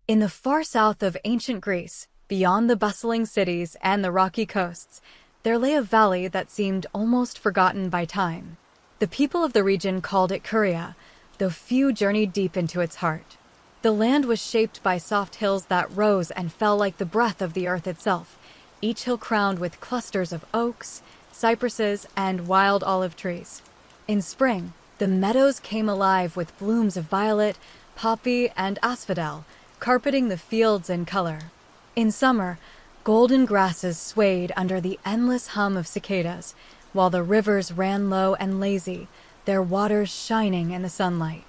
In the far south of ancient Greece, beyond the bustling cities and the rocky coasts, there lay a valley that seemed almost forgotten by time. The people of the region called it Curia, though few journeyed deep into its heart. The land was shaped by soft hills that rose and fell like the breath of the earth itself, each hill crowned with clusters of oaks, cypresses, and wild olive trees. In spring, the meadows came alive with blooms of violet, poppy, and asphodel, carpeting the fields in color. In summer, golden grasses swayed under the endless hum of cicadas, while the rivers ran low and lazy, their waters shining in the sunlight.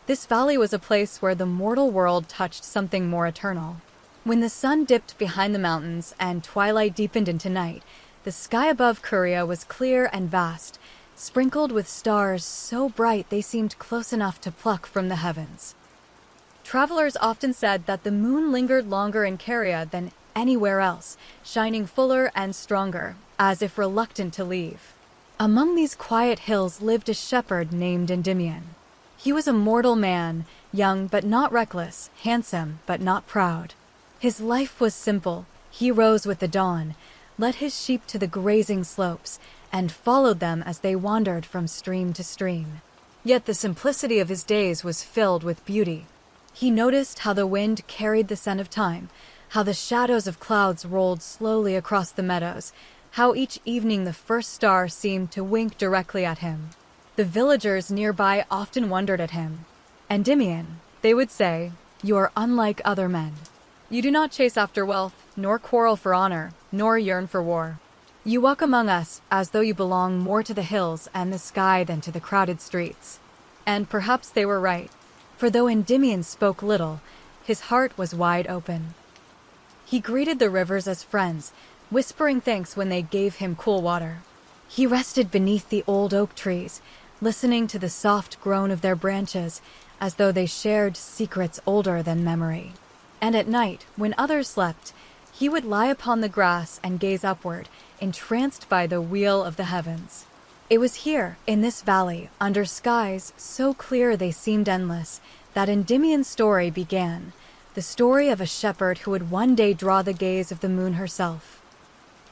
This valley was a place where the mortal world touched something more eternal. When the sun dipped behind the mountains and twilight deepened into night, the sky above Curia was clear and vast, sprinkled with stars so bright they seemed close enough to pluck from the heavens. Travelers often said that the moon lingered longer in Caria than anywhere else, shining fuller and stronger, as if reluctant to leave. Among these quiet hills lived a shepherd named Endymion. He was a mortal man, young but not reckless, handsome but not proud. His life was simple. He rose with the dawn, led his sheep to the grazing slopes, and followed them as they wandered from stream to stream. Yet the simplicity of his days was filled with beauty. He noticed how the wind carried the scent of time, how the shadows of clouds rolled slowly across the meadows, how each evening the first star seemed to wink directly at him. The villagers nearby often wondered at him. "Endymion," they would say, "you are unlike other men. You do not chase after wealth, nor quarrel for honor, nor yearn for war. You walk among us as though you belong more to the hills and the sky than to the crowded streets." And perhaps they were right, for though Endymion spoke little, his heart was wide open. He greeted the rivers as friends, whispering thanks when they gave him cool water. He rested beneath the old oak trees, listening to the soft groan of their branches as though they shared secrets older than memory. And at night, when others slept, he would lie upon the grass and gaze upward, entranced by the wheel of the heavens. It was here, in this valley, under skies so clear they seemed endless, that Endymion's story began, the story of a shepherd who would one day draw the gaze of the moon herself.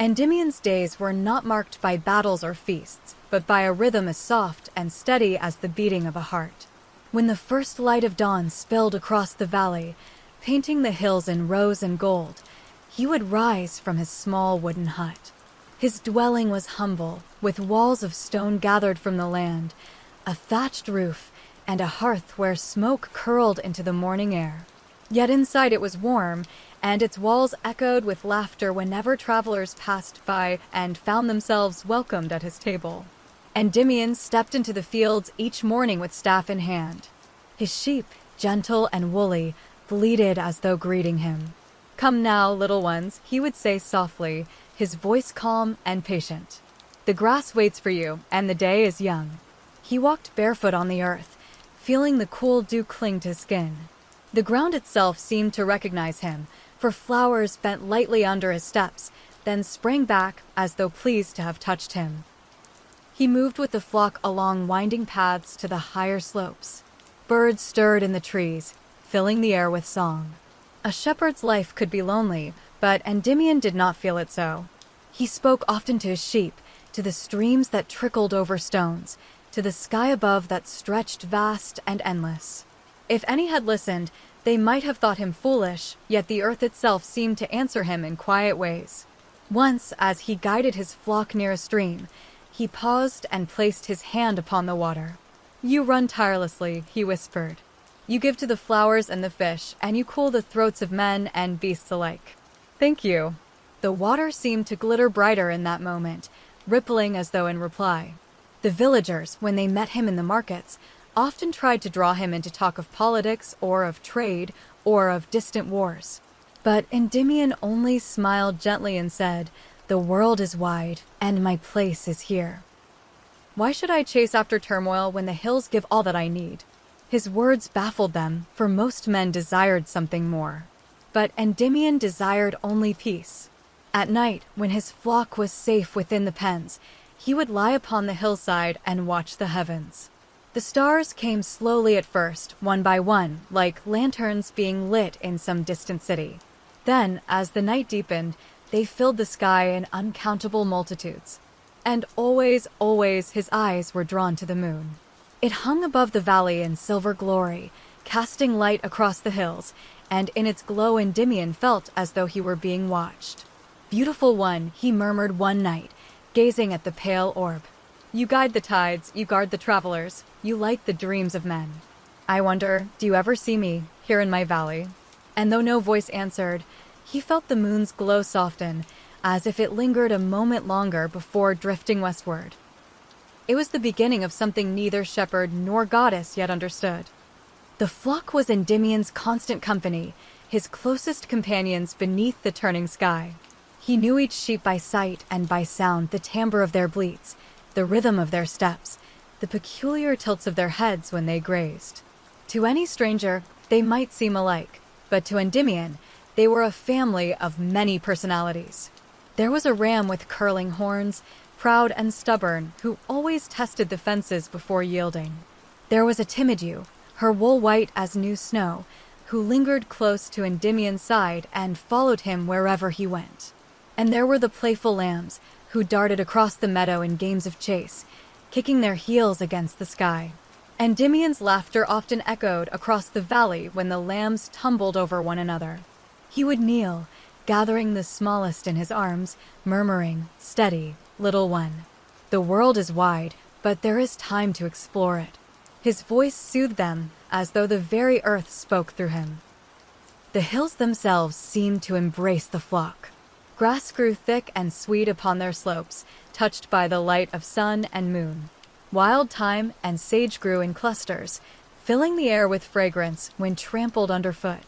Endymion's days were not marked by battles or feasts, but by a rhythm as soft and steady as the beating of a heart. When the first light of dawn spilled across the valley, painting the hills in rose and gold, he would rise from his small wooden hut. His dwelling was humble, with walls of stone gathered from the land, a thatched roof, and a hearth where smoke curled into the morning air. Yet inside it was warm, and its walls echoed with laughter whenever travelers passed by and found themselves welcomed at his table. Endymion stepped into the fields each morning with staff in hand. His sheep, gentle and woolly, bleated as though greeting him. "Come now, little ones," he would say softly, his voice calm and patient. "The grass waits for you, and the day is young." He walked barefoot on the earth, feeling the cool dew cling to his skin. The ground itself seemed to recognize him, for flowers bent lightly under his steps, then sprang back as though pleased to have touched him. He moved with the flock along winding paths to the higher slopes. Birds stirred in the trees, filling the air with song. A shepherd's life could be lonely, but Endymion did not feel it so. He spoke often to his sheep, to the streams that trickled over stones, to the sky above that stretched vast and endless. If any had listened, they might have thought him foolish, yet the earth itself seemed to answer him in quiet ways. Once, as he guided his flock near a stream, he paused and placed his hand upon the water. "You run tirelessly," he whispered. "You give to the flowers and the fish, and you cool the throats of men and beasts alike. Thank you." The water seemed to glitter brighter in that moment, rippling as though in reply. The villagers, when they met him in the markets, often tried to draw him into talk of politics or of trade or of distant wars. But Endymion only smiled gently and said, "The world is wide, and my place is here. Why should I chase after turmoil when the hills give all that I need?" His words baffled them, for most men desired something more. But Endymion desired only peace. At night, when his flock was safe within the pens, he would lie upon the hillside and watch the heavens. The stars came slowly at first, one by one, like lanterns being lit in some distant city. Then, as the night deepened, they filled the sky in uncountable multitudes. And always, always his eyes were drawn to the moon. It hung above the valley in silver glory, casting light across the hills, and in its glow Endymion felt as though he were being watched. "Beautiful one," he murmured one night, gazing at the pale orb. "You guide the tides, you guard the travelers, you light the dreams of men. I wonder, do you ever see me, here in my valley?" And though no voice answered, he felt the moon's glow soften, as if it lingered a moment longer before drifting westward. It was the beginning of something neither shepherd nor goddess yet understood. The flock was Endymion's constant company, his closest companions beneath the turning sky. He knew each sheep by sight and by sound, the timbre of their bleats, the rhythm of their steps, the peculiar tilts of their heads when they grazed. To any stranger, they might seem alike, but to Endymion, they were a family of many personalities. There was a ram with curling horns, proud and stubborn, who always tested the fences before yielding. There was a timid ewe, her wool white as new snow, who lingered close to Endymion's side and followed him wherever he went. And there were the playful lambs, who darted across the meadow in games of chase, kicking their heels against the sky. Endymion's laughter often echoed across the valley when the lambs tumbled over one another. He would kneel, gathering the smallest in his arms, murmuring, "Steady, little one. The world is wide, but there is time to explore it." His voice soothed them, as though the very earth spoke through him. The hills themselves seemed to embrace the flock. Grass grew thick and sweet upon their slopes, touched by the light of sun and moon. Wild thyme and sage grew in clusters, filling the air with fragrance when trampled underfoot.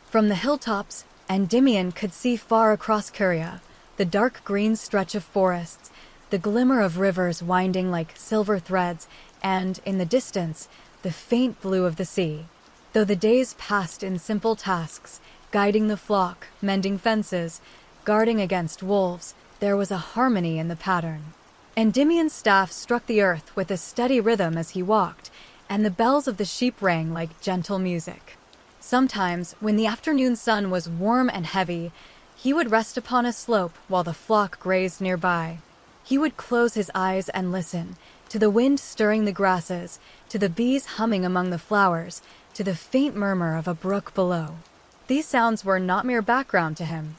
From the hilltops, Endymion could see far across Curia, the dark green stretch of forests, the glimmer of rivers winding like silver threads, and, in the distance, the faint blue of the sea. Though the days passed in simple tasks, guiding the flock, mending fences, guarding against wolves, there was a harmony in the pattern. Endymion's staff struck the earth with a steady rhythm as he walked, and the bells of the sheep rang like gentle music. Sometimes, when the afternoon sun was warm and heavy, he would rest upon a slope while the flock grazed nearby. He would close his eyes and listen, to the wind stirring the grasses, to the bees humming among the flowers, to the faint murmur of a brook below. These sounds were not mere background to him.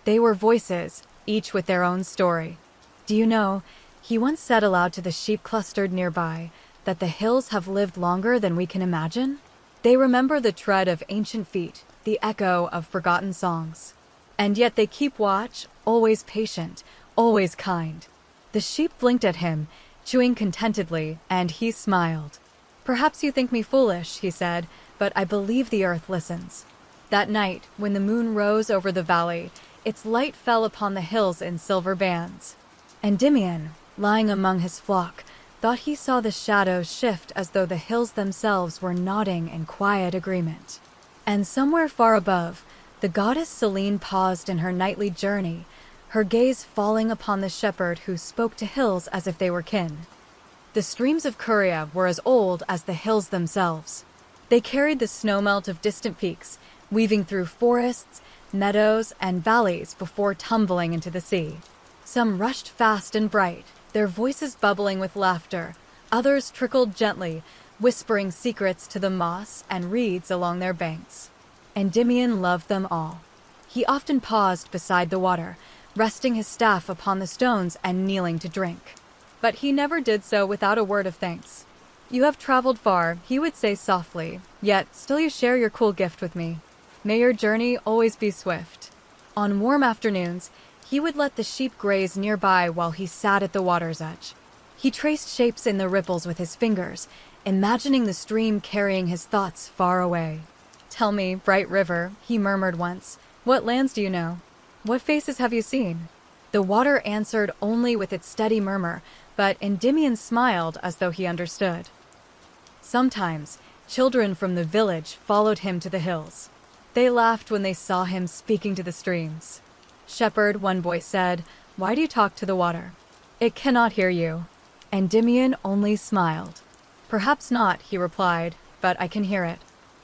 They were voices, each with their own story. "Do you know," he once said aloud to the sheep clustered nearby, "that the hills have lived longer than we can imagine? They remember the tread of ancient feet, the echo of forgotten songs. And yet they keep watch, always patient, always kind." The sheep blinked at him, chewing contentedly, and he smiled. "Perhaps you think me foolish," he said, "but I believe the earth listens." That night, when the moon rose over the valley, its light fell upon the hills in silver bands. Endymion, lying among his flock, thought he saw the shadows shift as though the hills themselves were nodding in quiet agreement. And somewhere far above, the goddess Selene paused in her nightly journey, her gaze falling upon the shepherd who spoke to hills as if they were kin. The streams of Curia were as old as the hills themselves. They carried the snowmelt of distant peaks, weaving through forests, meadows, and valleys before tumbling into the sea. Some rushed fast and bright, their voices bubbling with laughter. Others trickled gently, whispering secrets to the moss and reeds along their banks. Endymion loved them all. He often paused beside the water, resting his staff upon the stones and kneeling to drink. But he never did so without a word of thanks. "You have traveled far," he would say softly, "yet still you share your cool gift with me. May your journey always be swift." On warm afternoons, he would let the sheep graze nearby while he sat at the water's edge. He traced shapes in the ripples with his fingers, imagining the stream carrying his thoughts far away. "Tell me, bright river," he murmured once, "what lands do you know? What faces have you seen?" The water answered only with its steady murmur, but Endymion smiled as though he understood. Sometimes, children from the village followed him to the hills. They laughed when they saw him speaking to the streams. "Shepherd," one boy said, "why do you talk to the water? It cannot hear you." Endymion only smiled. "Perhaps not," he replied, "but I can hear it.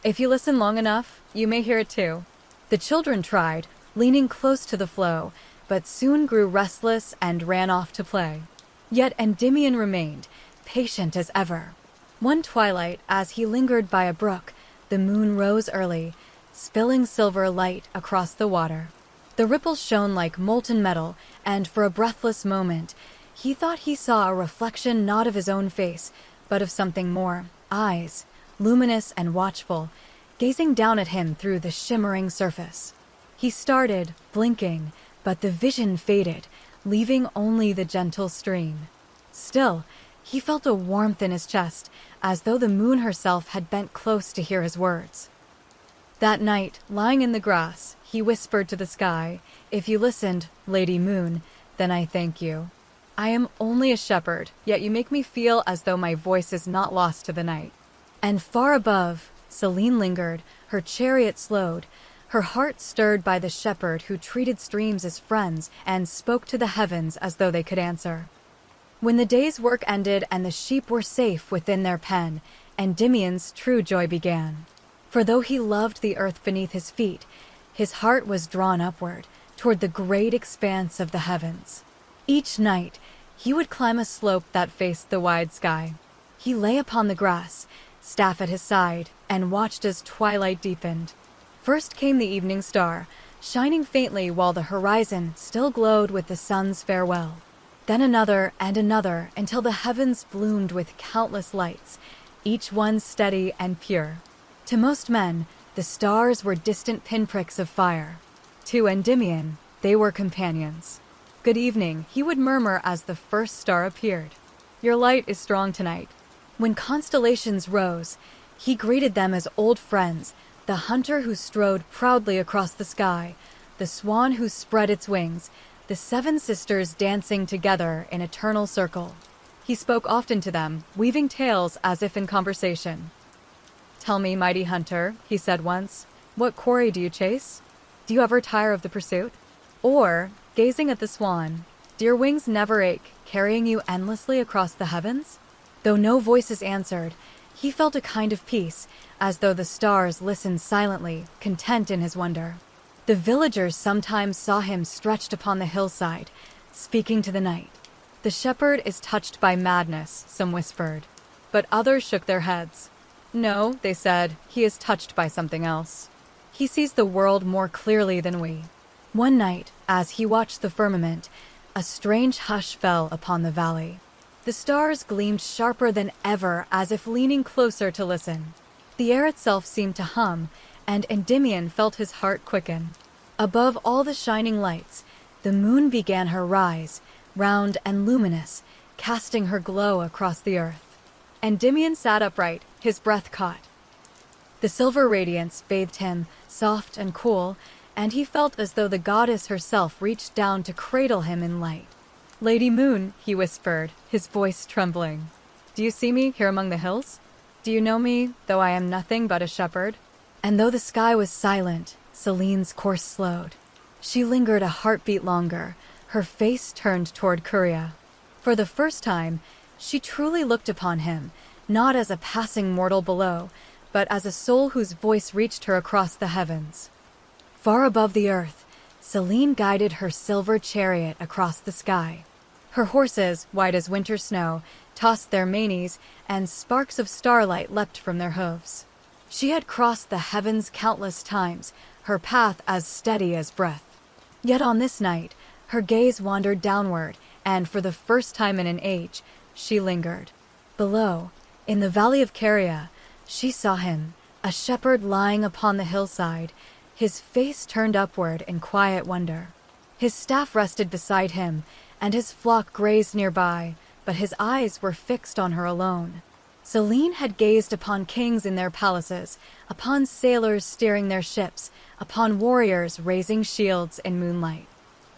If you listen long enough, you may hear it too." The children tried, leaning close to the flow, but soon grew restless and ran off to play. Yet Endymion remained, patient as ever. One twilight, as he lingered by a brook, the moon rose early, spilling silver light across the water. The ripples shone like molten metal, and for a breathless moment, he thought he saw a reflection not of his own face, but of something more, eyes, luminous and watchful, gazing down at him through the shimmering surface. He started, blinking, but the vision faded, leaving only the gentle stream. Still, he felt a warmth in his chest, as though the moon herself had bent close to hear his words. That night, lying in the grass, he whispered to the sky, "If you listened, Lady Moon, then I thank you. I am only a shepherd, yet you make me feel as though my voice is not lost to the night." And far above, Selene lingered, her chariot slowed, her heart stirred by the shepherd who treated streams as friends and spoke to the heavens as though they could answer. When the day's work ended and the sheep were safe within their pen, Endymion's true joy began. For though he loved the earth beneath his feet, his heart was drawn upward, toward the great expanse of the heavens. Each night, he would climb a slope that faced the wide sky. He lay upon the grass, staff at his side, and watched as twilight deepened. First came the evening star, shining faintly while the horizon still glowed with the sun's farewell. Then another and another until the heavens bloomed with countless lights, each one steady and pure. To most men, the stars were distant pinpricks of fire. To Endymion, they were companions. "Good evening," he would murmur as the first star appeared. "Your light is strong tonight." When constellations rose, he greeted them as old friends, the hunter who strode proudly across the sky, the swan who spread its wings, the seven sisters dancing together in eternal circle. He spoke often to them, weaving tales as if in conversation. "Tell me, mighty hunter," he said once, "what quarry do you chase? Do you ever tire of the pursuit?" Or, gazing at the swan, "Do your wings never ache, carrying you endlessly across the heavens?" Though no voices answered, he felt a kind of peace, as though the stars listened silently, content in his wonder. The villagers sometimes saw him stretched upon the hillside, speaking to the night. "The shepherd is touched by madness," some whispered. But others shook their heads. "No," they said, "he is touched by something else. He sees the world more clearly than we." One night, as he watched the firmament, a strange hush fell upon the valley. The stars gleamed sharper than ever, as if leaning closer to listen. The air itself seemed to hum, and Endymion felt his heart quicken. Above all the shining lights, the moon began her rise, round and luminous, casting her glow across the earth. Endymion sat upright, his breath caught. The silver radiance bathed him, soft and cool, and he felt as though the goddess herself reached down to cradle him in light. "Lady Moon," he whispered, his voice trembling. "Do you see me here among the hills? Do you know me, though I am nothing but a shepherd?" And though the sky was silent, Selene's course slowed. She lingered a heartbeat longer, her face turned toward Curia. For the first time, she truly looked upon him, not as a passing mortal below, but as a soul whose voice reached her across the heavens. Far above the earth, Selene guided her silver chariot across the sky. Her horses, white as winter snow, tossed their manes, and sparks of starlight leapt from their hooves. She had crossed the heavens countless times, her path as steady as breath. Yet on this night, her gaze wandered downward, and for the first time in an age, she lingered. Below, in the valley of Caria, she saw him, a shepherd lying upon the hillside, his face turned upward in quiet wonder. His staff rested beside him, and his flock grazed nearby, but his eyes were fixed on her alone. Selene had gazed upon kings in their palaces, upon sailors steering their ships, upon warriors raising shields in moonlight.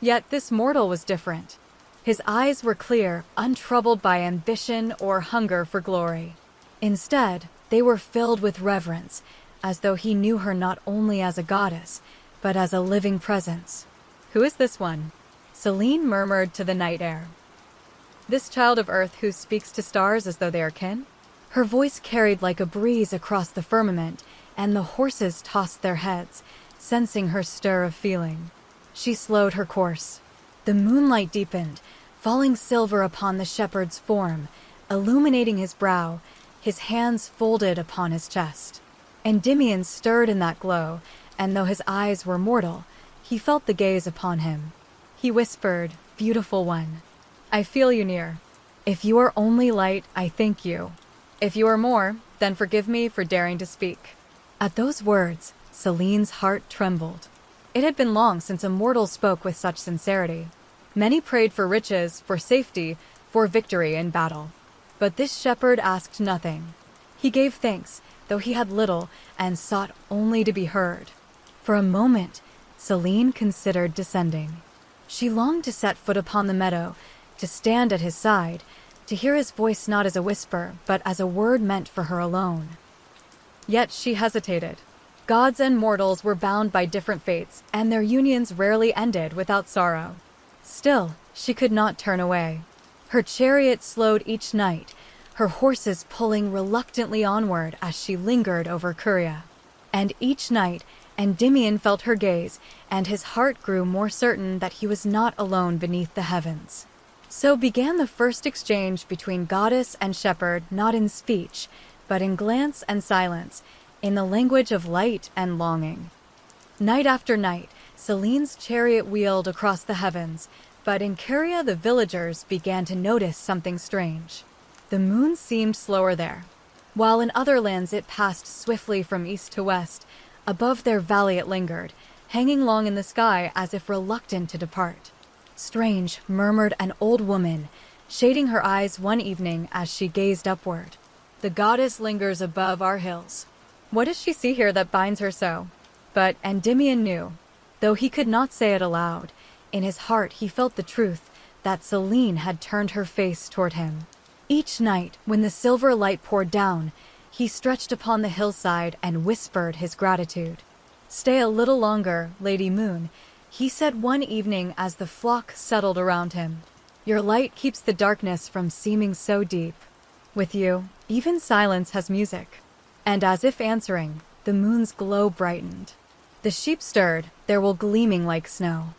Yet this mortal was different. His eyes were clear, untroubled by ambition or hunger for glory. Instead, they were filled with reverence, as though he knew her not only as a goddess, but as a living presence. "Who is this one?" Selene murmured to the night air. "This child of earth who speaks to stars as though they are kin? Her voice carried like a breeze across the firmament, and the horses tossed their heads, sensing her stir of feeling. She slowed her course. The moonlight deepened, falling silver upon the shepherd's form, illuminating his brow, his hands folded upon his chest. Endymion stirred in that glow, and though his eyes were mortal, he felt the gaze upon him. He whispered, "Beautiful one, I feel you near. If you are only light, I thank you. If you are more, then forgive me for daring to speak." At those words, Selene's heart trembled. It had been long since a mortal spoke with such sincerity. Many prayed for riches, for safety, for victory in battle. But this shepherd asked nothing. He gave thanks, though he had little, and sought only to be heard. For a moment, Selene considered descending. She longed to set foot upon the meadow, to stand at his side, to hear his voice not as a whisper, but as a word meant for her alone. Yet she hesitated. Gods and mortals were bound by different fates, and their unions rarely ended without sorrow. Still, she could not turn away. Her chariot slowed each night, her horses pulling reluctantly onward as she lingered over Curia. And each night, Endymion felt her gaze, and his heart grew more certain that he was not alone beneath the heavens. So began the first exchange between goddess and shepherd, not in speech, but in glance and silence, in the language of light and longing. Night after night, Selene's chariot wheeled across the heavens, but in Curia the villagers began to notice something strange. The moon seemed slower there. While in other lands it passed swiftly from east to west, above their valley it lingered, hanging long in the sky as if reluctant to depart. "Strange," murmured an old woman, shading her eyes one evening as she gazed upward. "The goddess lingers above our hills. What does she see here that binds her so?" But Endymion knew, though he could not say it aloud. In his heart he felt the truth that Selene had turned her face toward him. Each night, when the silver light poured down, he stretched upon the hillside and whispered his gratitude. "Stay a little longer, Lady Moon," he said one evening as the flock settled around him. "Your light keeps the darkness from seeming so deep. With you, even silence has music." And as if answering, the moon's glow brightened. The sheep stirred, their wool gleaming like snow.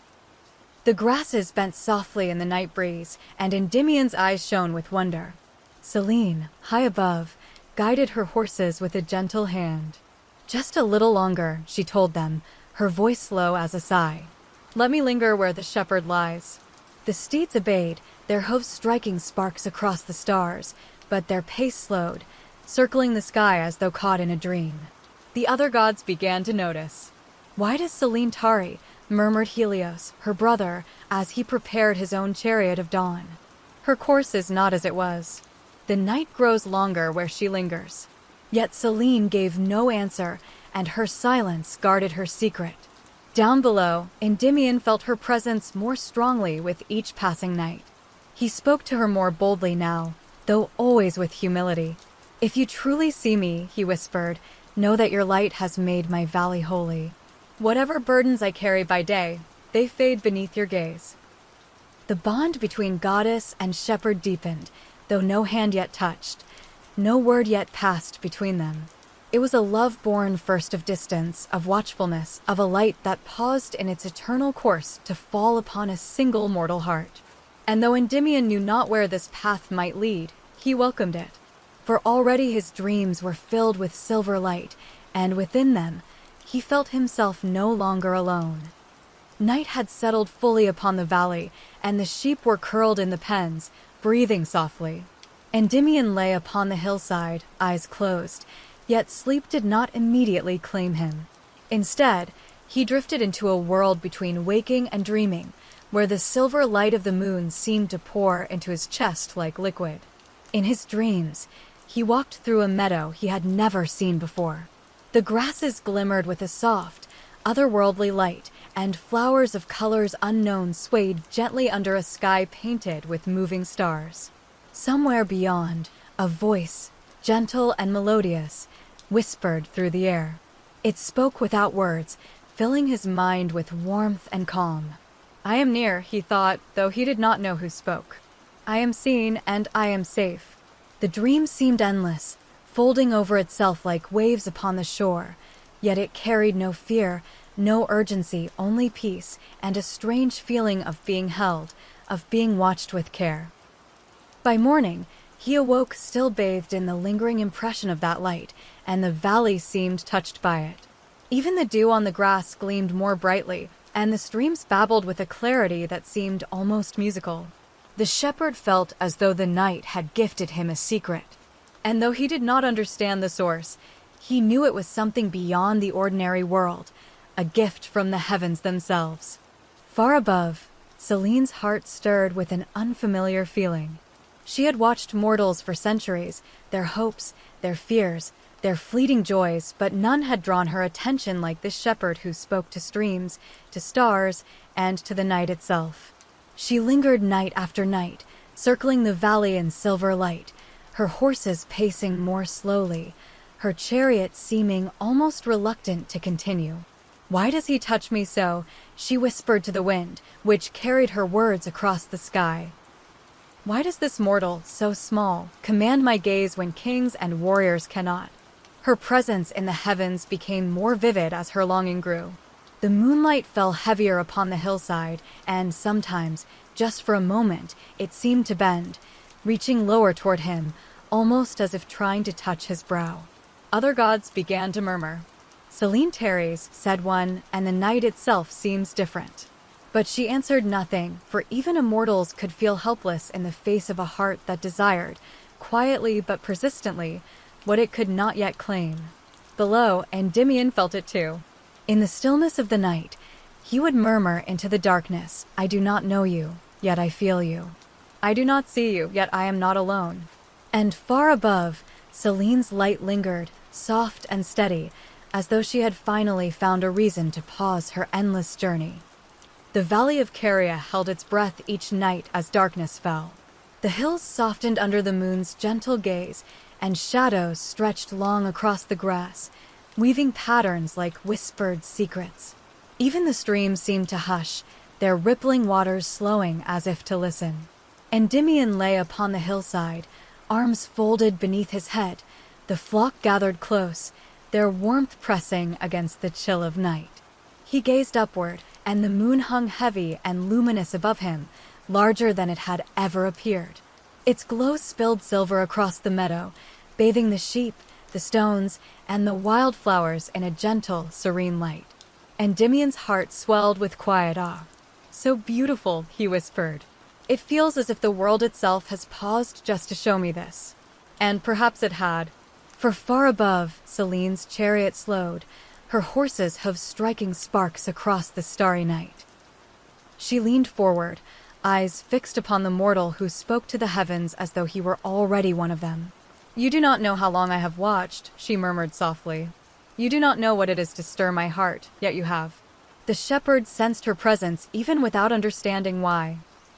The grasses bent softly in the night breeze, and Endymion's eyes shone with wonder. Selene, high above, guided her horses with a gentle hand. "Just a little longer," she told them, her voice low as a sigh. "Let me linger where the shepherd lies." The steeds obeyed, their hoofs striking sparks across the stars, but their pace slowed, circling the sky as though caught in a dream. The other gods began to notice. "Why does Selene tarry?" murmured Helios, her brother, as he prepared his own chariot of dawn. "Her course is not as it was. The night grows longer where she lingers." Yet Selene gave no answer, and her silence guarded her secret. Down below, Endymion felt her presence more strongly with each passing night. He spoke to her more boldly now, though always with humility. "If you truly see me," he whispered, "know that your light has made my valley holy. Whatever burdens I carry by day, they fade beneath your gaze." The bond between goddess and shepherd deepened, though no hand yet touched, no word yet passed between them. It was a love born first of distance, of watchfulness, of a light that paused in its eternal course to fall upon a single mortal heart. And though Endymion knew not where this path might lead, he welcomed it. For already his dreams were filled with silver light, and within them, he felt himself no longer alone. Night had settled fully upon the valley, and the sheep were curled in the pens, breathing softly. Endymion lay upon the hillside, eyes closed, yet sleep did not immediately claim him. Instead, he drifted into a world between waking and dreaming, where the silver light of the moon seemed to pour into his chest like liquid. In his dreams, he walked through a meadow he had never seen before. The grasses glimmered with a soft, otherworldly light, and flowers of colors unknown swayed gently under a sky painted with moving stars. Somewhere beyond, a voice, gentle and melodious, whispered through the air. It spoke without words, filling his mind with warmth and calm. "I am near," he thought, though he did not know who spoke. "I am seen, and I am safe." The dream seemed endless, folding over itself like waves upon the shore, yet it carried no fear, no urgency, only peace, and a strange feeling of being held, of being watched with care. By morning, he awoke still bathed in the lingering impression of that light, and the valley seemed touched by it. Even the dew on the grass gleamed more brightly, and the streams babbled with a clarity that seemed almost musical. The shepherd felt as though the night had gifted him a secret. And though he did not understand the source, he knew it was something beyond the ordinary world, a gift from the heavens themselves. Far above, Selene's heart stirred with an unfamiliar feeling. She had watched mortals for centuries, their hopes, their fears, their fleeting joys, but none had drawn her attention like this shepherd who spoke to streams, to stars, and to the night itself. She lingered night after night, circling the valley in silver light, her horses pacing more slowly, her chariot seeming almost reluctant to continue. "Why does he touch me so?" she whispered to the wind, which carried her words across the sky. "Why does this mortal, so small, command my gaze when kings and warriors cannot?" Her presence in the heavens became more vivid as her longing grew. The moonlight fell heavier upon the hillside, and sometimes, just for a moment, it seemed to bend, reaching lower toward him, almost as if trying to touch his brow. Other gods began to murmur. "Selene tarries," said one, "and the night itself seems different." But she answered nothing, for even immortals could feel helpless in the face of a heart that desired, quietly but persistently, what it could not yet claim. Below, Endymion felt it too. In the stillness of the night, he would murmur into the darkness, "I do not know you, yet I feel you. I do not see you, yet I am not alone." And far above, Selene's light lingered, soft and steady, as though she had finally found a reason to pause her endless journey. The valley of Caria held its breath each night as darkness fell. The hills softened under the moon's gentle gaze, and shadows stretched long across the grass, weaving patterns like whispered secrets. Even the streams seemed to hush, their rippling waters slowing as if to listen. Endymion lay upon the hillside, arms folded beneath his head, the flock gathered close, their warmth pressing against the chill of night. He gazed upward, and the moon hung heavy and luminous above him, larger than it had ever appeared. Its glow spilled silver across the meadow, bathing the sheep, the stones, and the wildflowers in a gentle, serene light. Endymion's heart swelled with quiet awe. "So beautiful," he whispered. "It feels as if the world itself has paused just to show me this." And perhaps it had. For far above, Selene's chariot slowed, her horses' hoofs striking sparks across the starry night. She leaned forward, eyes fixed upon the mortal who spoke to the heavens as though he were already one of them. "You do not know how long I have watched," she murmured softly. "You do not know what it is to stir my heart, yet you have." The shepherd sensed her presence even without understanding why.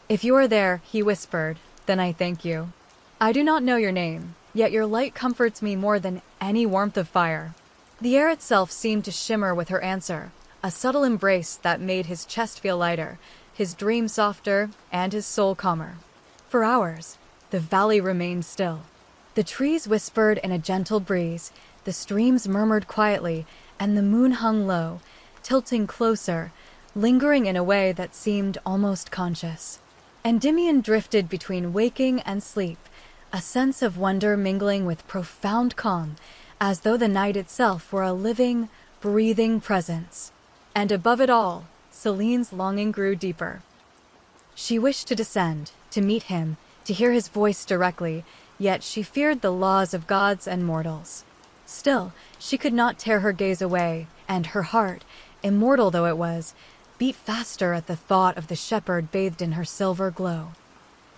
"If you are there," he whispered, "then I thank you. I do not know your name, yet your light comforts me more than any warmth of fire." The air itself seemed to shimmer with her answer, a subtle embrace that made his chest feel lighter, his dream softer, and his soul calmer. For hours, the valley remained still. The trees whispered in a gentle breeze, the streams murmured quietly, and the moon hung low, tilting closer, lingering in a way that seemed almost conscious. Endymion drifted between waking and sleep, a sense of wonder mingling with profound calm, as though the night itself were a living, breathing presence. And above it all, Selene's longing grew deeper. She wished to descend, to meet him, to hear his voice directly, yet she feared the laws of gods and mortals. Still, she could not tear her gaze away, and her heart, immortal though it was, beat faster at the thought of the shepherd bathed in her silver glow.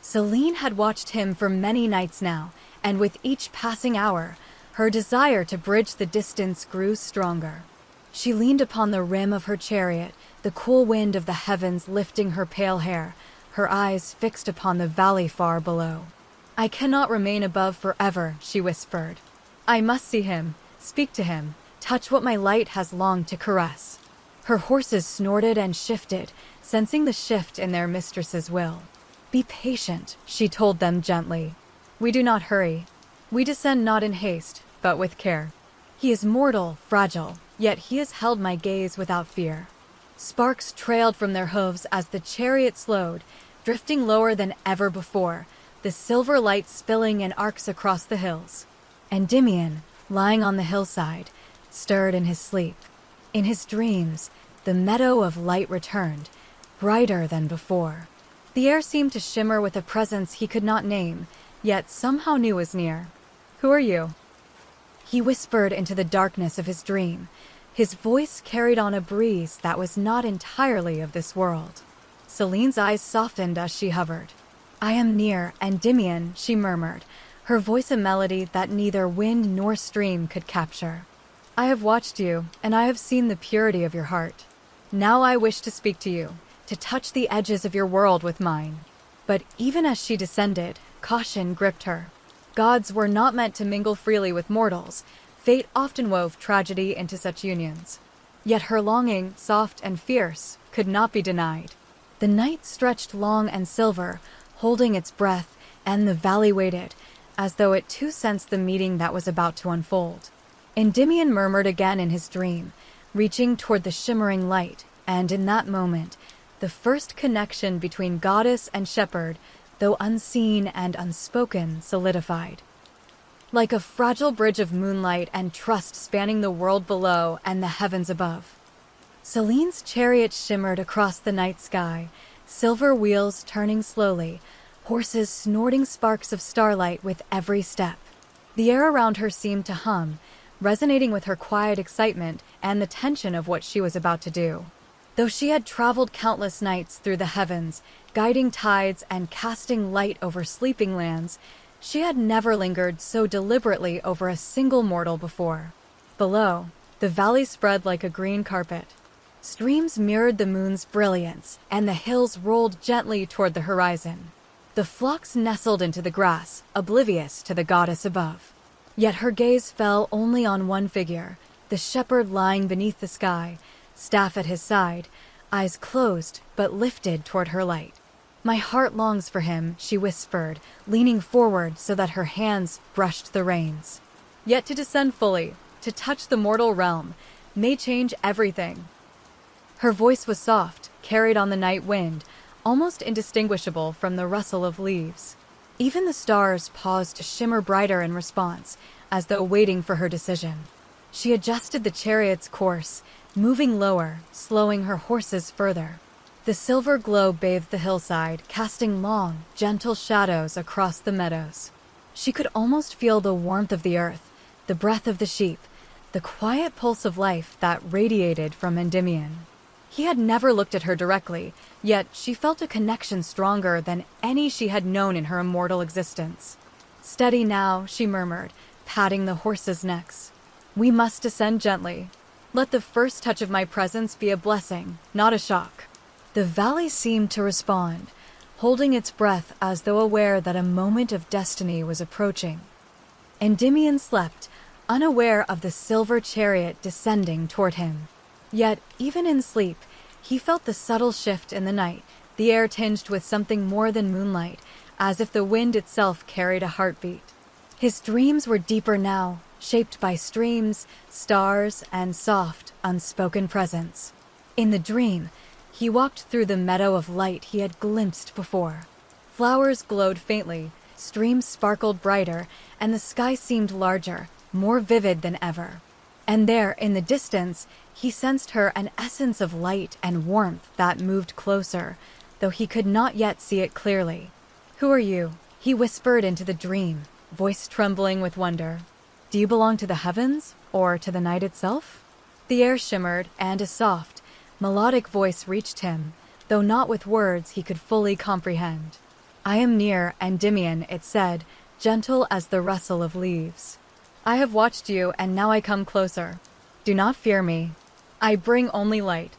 Selene had watched him for many nights now, and with each passing hour, her desire to bridge the distance grew stronger. She leaned upon the rim of her chariot, the cool wind of the heavens lifting her pale hair, her eyes fixed upon the valley far below. "I cannot remain above forever," she whispered. "I must see him, speak to him, touch what my light has longed to caress." Her horses snorted and shifted, sensing the shift in their mistress's will. "Be patient," she told them gently. "We do not hurry. We descend not in haste, but with care. He is mortal, fragile, yet he has held my gaze without fear. Sparks trailed from their hooves as the chariot slowed, drifting lower than ever before, the silver light spilling in arcs across the hills. Endymion, lying on the hillside, stirred in his sleep. In his dreams, the meadow of light returned, brighter than before. The air seemed to shimmer with a presence he could not name, yet somehow knew was near. "Who are you?" He whispered into the darkness of his dream. His voice carried on a breeze that was not entirely of this world. Selene's eyes softened as she hovered. "I am near, Endymion," she murmured, her voice a melody that neither wind nor stream could capture. "I have watched you, and I have seen the purity of your heart. Now I wish to speak to you, to touch the edges of your world with mine." But even as she descended, caution gripped her. Gods were not meant to mingle freely with mortals. Fate often wove tragedy into such unions. Yet her longing, soft and fierce, could not be denied. The night stretched long and silver, holding its breath, and the valley waited, as though it too sensed the meeting that was about to unfold. Endymion murmured again in his dream, reaching toward the shimmering light, and in that moment, the first connection between goddess and shepherd, though unseen and unspoken, solidified. Like a fragile bridge of moonlight and trust spanning the world below and the heavens above. Selene's chariot shimmered across the night sky, silver wheels turning slowly, horses snorting sparks of starlight with every step. The air around her seemed to hum, resonating with her quiet excitement and the tension of what she was about to do. Though she had traveled countless nights through the heavens, guiding tides and casting light over sleeping lands, she had never lingered so deliberately over a single mortal before. Below, the valley spread like a green carpet. Streams mirrored the moon's brilliance, and the hills rolled gently toward the horizon. The flocks nestled into the grass, oblivious to the goddess above. Yet her gaze fell only on one figure, the shepherd lying beneath the sky, staff at his side, eyes closed but lifted toward her light. "My heart longs for him," she whispered, leaning forward so that her hands brushed the reins. Yet to descend fully, to touch the mortal realm, may change everything. Her voice was soft, carried on the night wind, almost indistinguishable from the rustle of leaves. Even the stars paused to shimmer brighter in response, as though waiting for her decision. She adjusted the chariot's course, moving lower, slowing her horses further. The silver glow bathed the hillside, casting long, gentle shadows across the meadows. She could almost feel the warmth of the earth, the breath of the sheep, the quiet pulse of life that radiated from Endymion. He had never looked at her directly, yet she felt a connection stronger than any she had known in her immortal existence. "Steady now," she murmured, patting the horses' necks. "We must descend gently. Let the first touch of my presence be a blessing, not a shock." The valley seemed to respond, holding its breath as though aware that a moment of destiny was approaching. Endymion slept, unaware of the silver chariot descending toward him. Yet, even in sleep, he felt the subtle shift in the night, the air tinged with something more than moonlight, as if the wind itself carried a heartbeat. His dreams were deeper now, shaped by streams, stars, and soft, unspoken presence. In the dream, he walked through the meadow of light he had glimpsed before. Flowers glowed faintly, streams sparkled brighter, and the sky seemed larger, more vivid than ever. And there, in the distance, he sensed her an essence of light and warmth that moved closer, though he could not yet see it clearly. "Who are you?" he whispered into the dream, voice trembling with wonder. "Do you belong to the heavens, or to the night itself?" The air shimmered, and a soft, melodic voice reached him, though not with words he could fully comprehend. "I am near, Endymion," it said, gentle as the rustle of leaves. "I have watched you, and now I come closer. Do not fear me. I bring only light."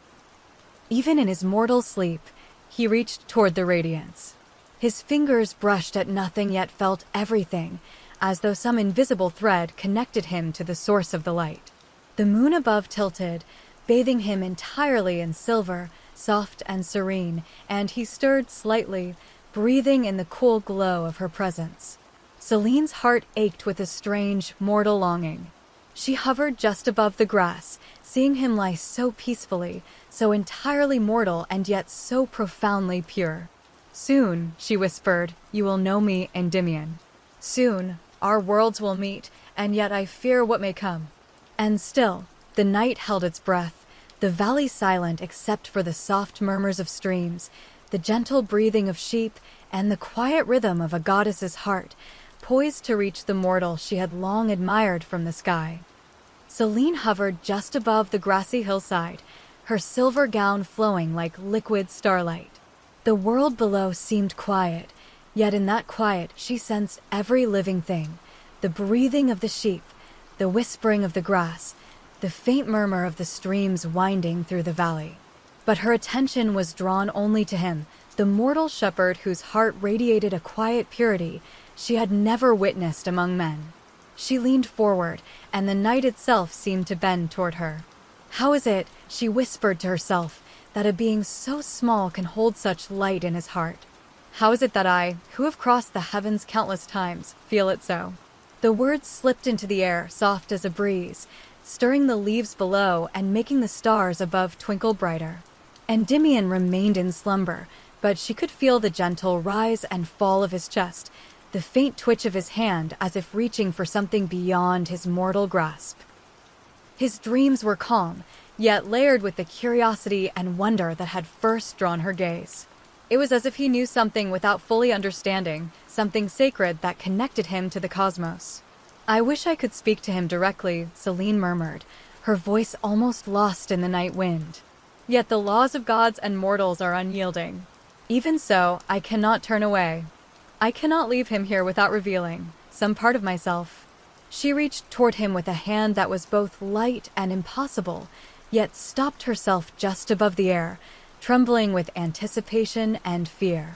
Even in his mortal sleep, he reached toward the radiance. His fingers brushed at nothing yet felt everything, as though some invisible thread connected him to the source of the light. The moon above tilted, bathing him entirely in silver, soft and serene, and he stirred slightly, breathing in the cool glow of her presence. Selene's heart ached with a strange, mortal longing. She hovered just above the grass, seeing him lie so peacefully, so entirely mortal and yet so profoundly pure. "Soon," she whispered, "you will know me, Endymion. Soon, our worlds will meet, and yet I fear what may come." And still, the night held its breath, the valley silent except for the soft murmurs of streams, the gentle breathing of sheep, and the quiet rhythm of a goddess's heart, poised to reach the mortal she had long admired from the sky. Selene hovered just above the grassy hillside, her silver gown flowing like liquid starlight. The world below seemed quiet, yet in that quiet she sensed every living thing, the breathing of the sheep, the whispering of the grass, the faint murmur of the streams winding through the valley. But her attention was drawn only to him, the mortal shepherd whose heart radiated a quiet purity she had never witnessed among men. She leaned forward, and the night itself seemed to bend toward her. "How is it," she whispered to herself, "that a being so small can hold such light in his heart? How is it that I, who have crossed the heavens countless times, feel it so?" The words slipped into the air, soft as a breeze, stirring the leaves below and making the stars above twinkle brighter. Endymion remained in slumber, but she could feel the gentle rise and fall of his chest, the faint twitch of his hand as if reaching for something beyond his mortal grasp. His dreams were calm, yet layered with the curiosity and wonder that had first drawn her gaze. It was as if he knew something without fully understanding, something sacred that connected him to the cosmos. "I wish I could speak to him directly," Selene murmured, her voice almost lost in the night wind. "Yet the laws of gods and mortals are unyielding. Even so, I cannot turn away. I cannot leave him here without revealing some part of myself." She reached toward him with a hand that was both light and impossible, yet stopped herself just above the air, trembling with anticipation and fear.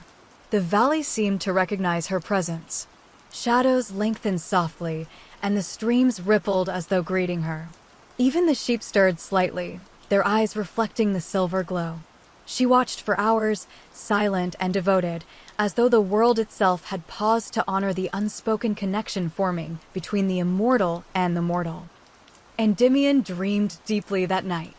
The valley seemed to recognize her presence. Shadows lengthened softly, and the streams rippled as though greeting her. Even the sheep stirred slightly, their eyes reflecting the silver glow. She watched for hours, silent and devoted, as though the world itself had paused to honor the unspoken connection forming between the immortal and the mortal. Endymion dreamed deeply that night.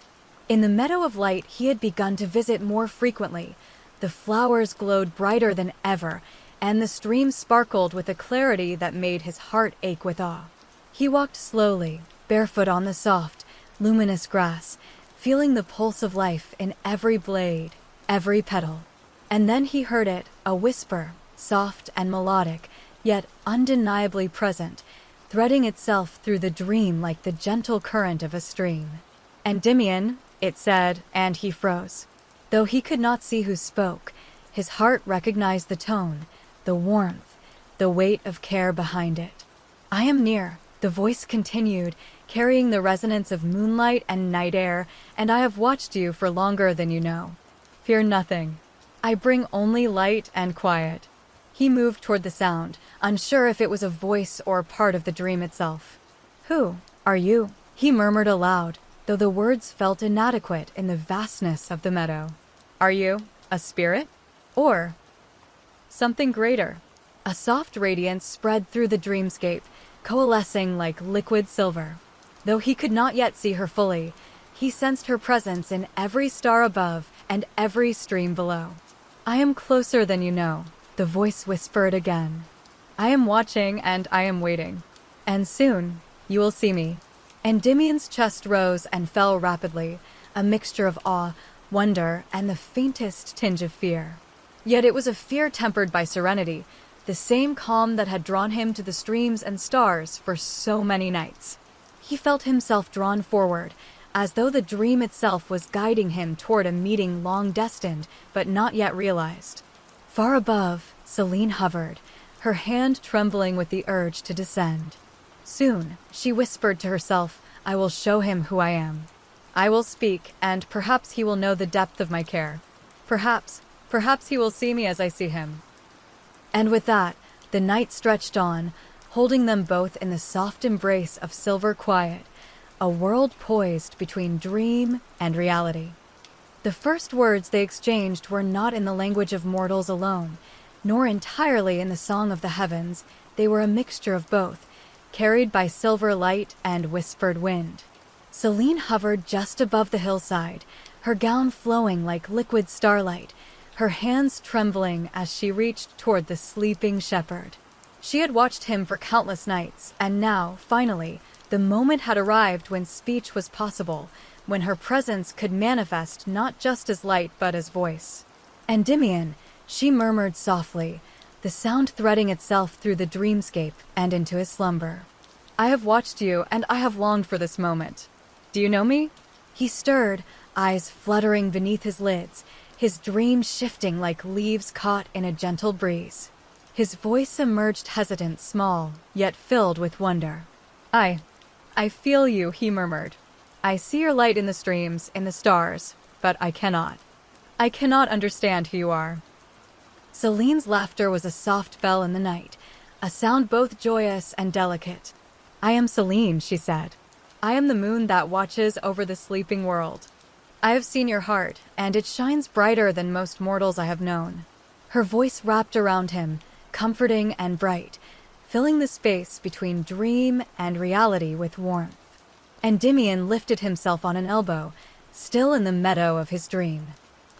In the meadow of light he had begun to visit more frequently. The flowers glowed brighter than ever, and the stream sparkled with a clarity that made his heart ache with awe. He walked slowly, barefoot on the soft, luminous grass, feeling the pulse of life in every blade, every petal. And then he heard it, a whisper, soft and melodic, yet undeniably present, threading itself through the dream like the gentle current of a stream. "Endymion," it said, and he froze. Though he could not see who spoke, his heart recognized the tone, the warmth, the weight of care behind it. "I am near," the voice continued, carrying the resonance of moonlight and night air, "and I have watched you for longer than you know. Fear nothing. I bring only light and quiet." He moved toward the sound, unsure if it was a voice or part of the dream itself. "Who are you?" he murmured aloud, though the words felt inadequate in the vastness of the meadow. "Are you a spirit? Or something greater?" A soft radiance spread through the dreamscape, coalescing like liquid silver. Though he could not yet see her fully, he sensed her presence in every star above and every stream below. "I am closer than you know," the voice whispered again. "I am watching and I am waiting. And soon, you will see me." Endymion's chest rose and fell rapidly, a mixture of awe, wonder, and the faintest tinge of fear. Yet it was a fear tempered by serenity, the same calm that had drawn him to the streams and stars for so many nights. He felt himself drawn forward, as though the dream itself was guiding him toward a meeting long destined, but not yet realized. Far above, Selene hovered, her hand trembling with the urge to descend. "Soon," she whispered to herself, "I will show him who I am. I will speak, and perhaps he will know the depth of my care. Perhaps he will see me as I see him." And with that, the night stretched on, holding them both in the soft embrace of silver quiet, a world poised between dream and reality. The first words they exchanged were not in the language of mortals alone, nor entirely in the song of the heavens. they were a mixture of both, carried by silver light and whispered wind. Selene hovered just above the hillside, her gown flowing like liquid starlight, her hands trembling as she reached toward the sleeping shepherd. She had watched him for countless nights, and now, finally, the moment had arrived when speech was possible, when her presence could manifest not just as light but as voice. "Endymion," she murmured softly, the sound threading itself through the dreamscape and into his slumber. "I have watched you, and I have longed for this moment. Do you know me?" He stirred, eyes fluttering beneath his lids, his dream shifting like leaves caught in a gentle breeze. His voice emerged hesitant, small, yet filled with wonder. I feel you," he murmured. "I see your light in the streams, in the stars, but I cannot understand who you are." Selene's laughter was a soft bell in the night, a sound both joyous and delicate. "I am Selene," she said. "I am the moon that watches over the sleeping world. I have seen your heart, and it shines brighter than most mortals I have known." Her voice wrapped around him, comforting and bright, filling the space between dream and reality with warmth. Endymion lifted himself on an elbow, still in the meadow of his dream.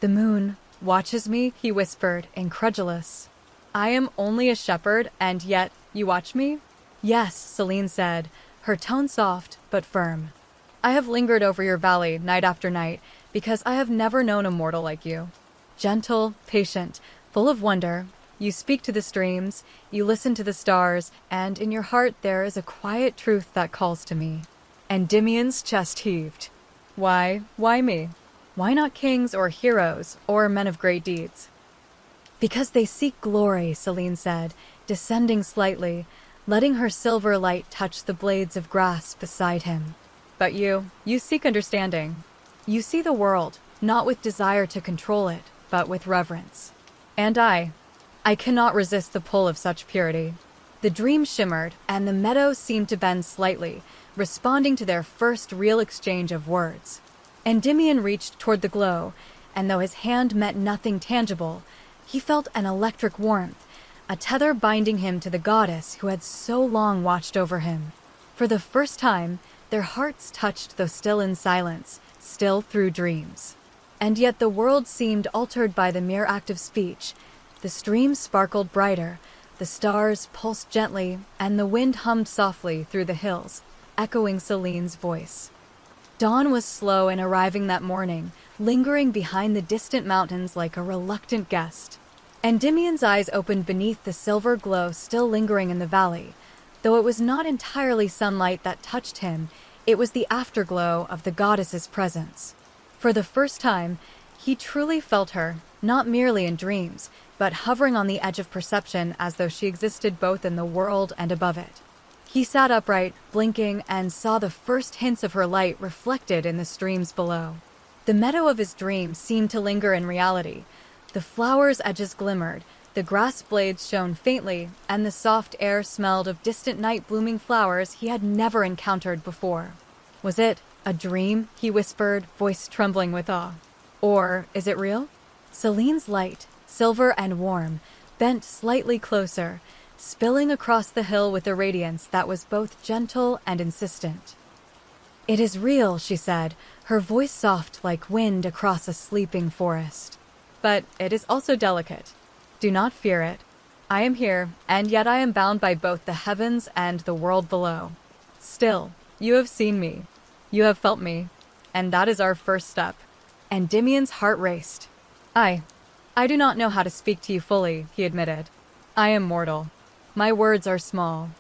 "The moon watches me," he whispered, incredulous. "I am only a shepherd, and yet you watch me?" "Yes," Selene said, her tone soft but firm. "I have lingered over your valley night after night because I have never known a mortal like you. Gentle, patient, full of wonder, you speak to the streams, you listen to the stars, and in your heart there is a quiet truth that calls to me." Endymion's chest heaved. Why me? Why not kings or heroes or men of great deeds?" "Because they seek glory," Selene said, descending slightly, letting her silver light touch the blades of grass beside him. "But you seek understanding. You see the world, not with desire to control it, but with reverence. And I cannot resist the pull of such purity." The dream shimmered, and the meadow seemed to bend slightly, responding to their first real exchange of words. Endymion reached toward the glow, and though his hand met nothing tangible, he felt an electric warmth, a tether binding him to the goddess who had so long watched over him. For the first time, their hearts touched, though still in silence, still through dreams. And yet the world seemed altered by the mere act of speech. The streams sparkled brighter, the stars pulsed gently, and the wind hummed softly through the hills, echoing Selene's voice. Dawn was slow in arriving that morning, lingering behind the distant mountains like a reluctant guest. Endymion's eyes opened beneath the silver glow still lingering in the valley. Though it was not entirely sunlight that touched him, it was the afterglow of the goddess's presence. For the first time, he truly felt her, not merely in dreams, but hovering on the edge of perception as though she existed both in the world and above it. He sat upright, blinking, and saw the first hints of her light reflected in the streams below. The meadow of his dream seemed to linger in reality. The flowers' edges glimmered, the grass blades shone faintly, and the soft air smelled of distant night-blooming flowers he had never encountered before. "Was it a dream?" he whispered, voice trembling with awe. "Or is it real?" Selene's light, silver and warm, bent slightly closer, spilling across the hill with a radiance that was both gentle and insistent. "It is real," she said, her voice soft like wind across a sleeping forest. "But it is also delicate. Do not fear it. I am here, and yet I am bound by both the heavens and the world below. Still, you have seen me. You have felt me. And that is our first step." Endymion's heart raced. I do not know how to speak to you fully," he admitted. "I am mortal. My words are small.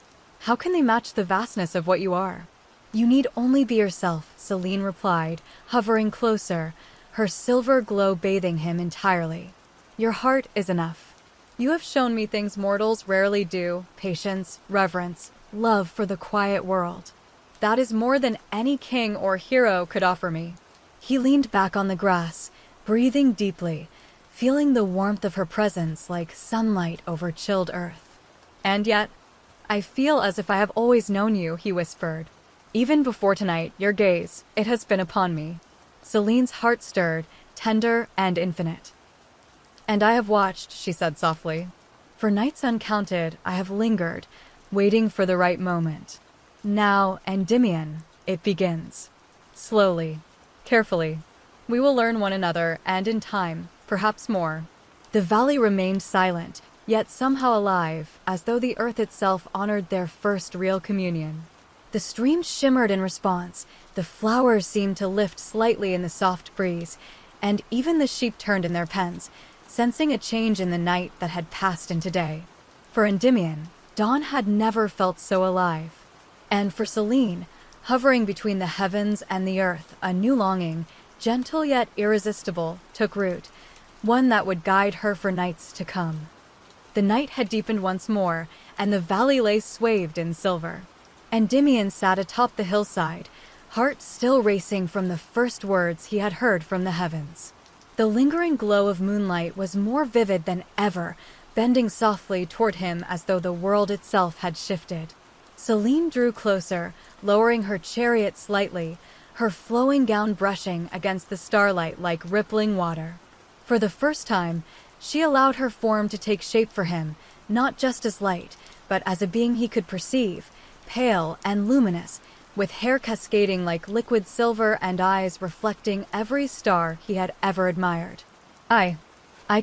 How can they match the vastness of what you are?" "You need only be yourself," Selene replied, hovering closer, her silver glow bathing him entirely. "Your heart is enough. You have shown me things mortals rarely do: patience, reverence, love for the quiet world. That is more than any king or hero could offer me." He leaned back on the grass, breathing deeply, feeling the warmth of her presence like sunlight over chilled earth. "And yet, I feel as if I have always known you," he whispered. "Even before tonight, your gaze, it has been upon me." Selene's heart stirred, tender and infinite. "And I have watched," she said softly. For nights uncounted, I have lingered, waiting for the right moment. Now, Endymion, it begins. Slowly, carefully, we will learn one another, and in time, perhaps more. The valley remained silent, yet somehow alive, as though the earth itself honored their first real communion. The stream shimmered in response, the flowers seemed to lift slightly in the soft breeze, and even the sheep turned in their pens, sensing a change in the night that had passed into day. For Endymion, dawn had never felt so alive. And for Selene, hovering between the heavens and the earth, a new longing, gentle yet irresistible, took root, one that would guide her for nights to come. The night had deepened once more, and the valley lay swathed in silver. Endymion sat atop the hillside, heart still racing from the first words he had heard from the heavens. The lingering glow of moonlight was more vivid than ever, bending softly toward him as though the world itself had shifted. Selene drew closer, lowering her chariot slightly, her flowing gown brushing against the starlight like rippling water. For the first time, she allowed her form to take shape for him, not just as light, but as a being he could perceive, pale and luminous, with hair cascading like liquid silver and eyes reflecting every star he had ever admired. I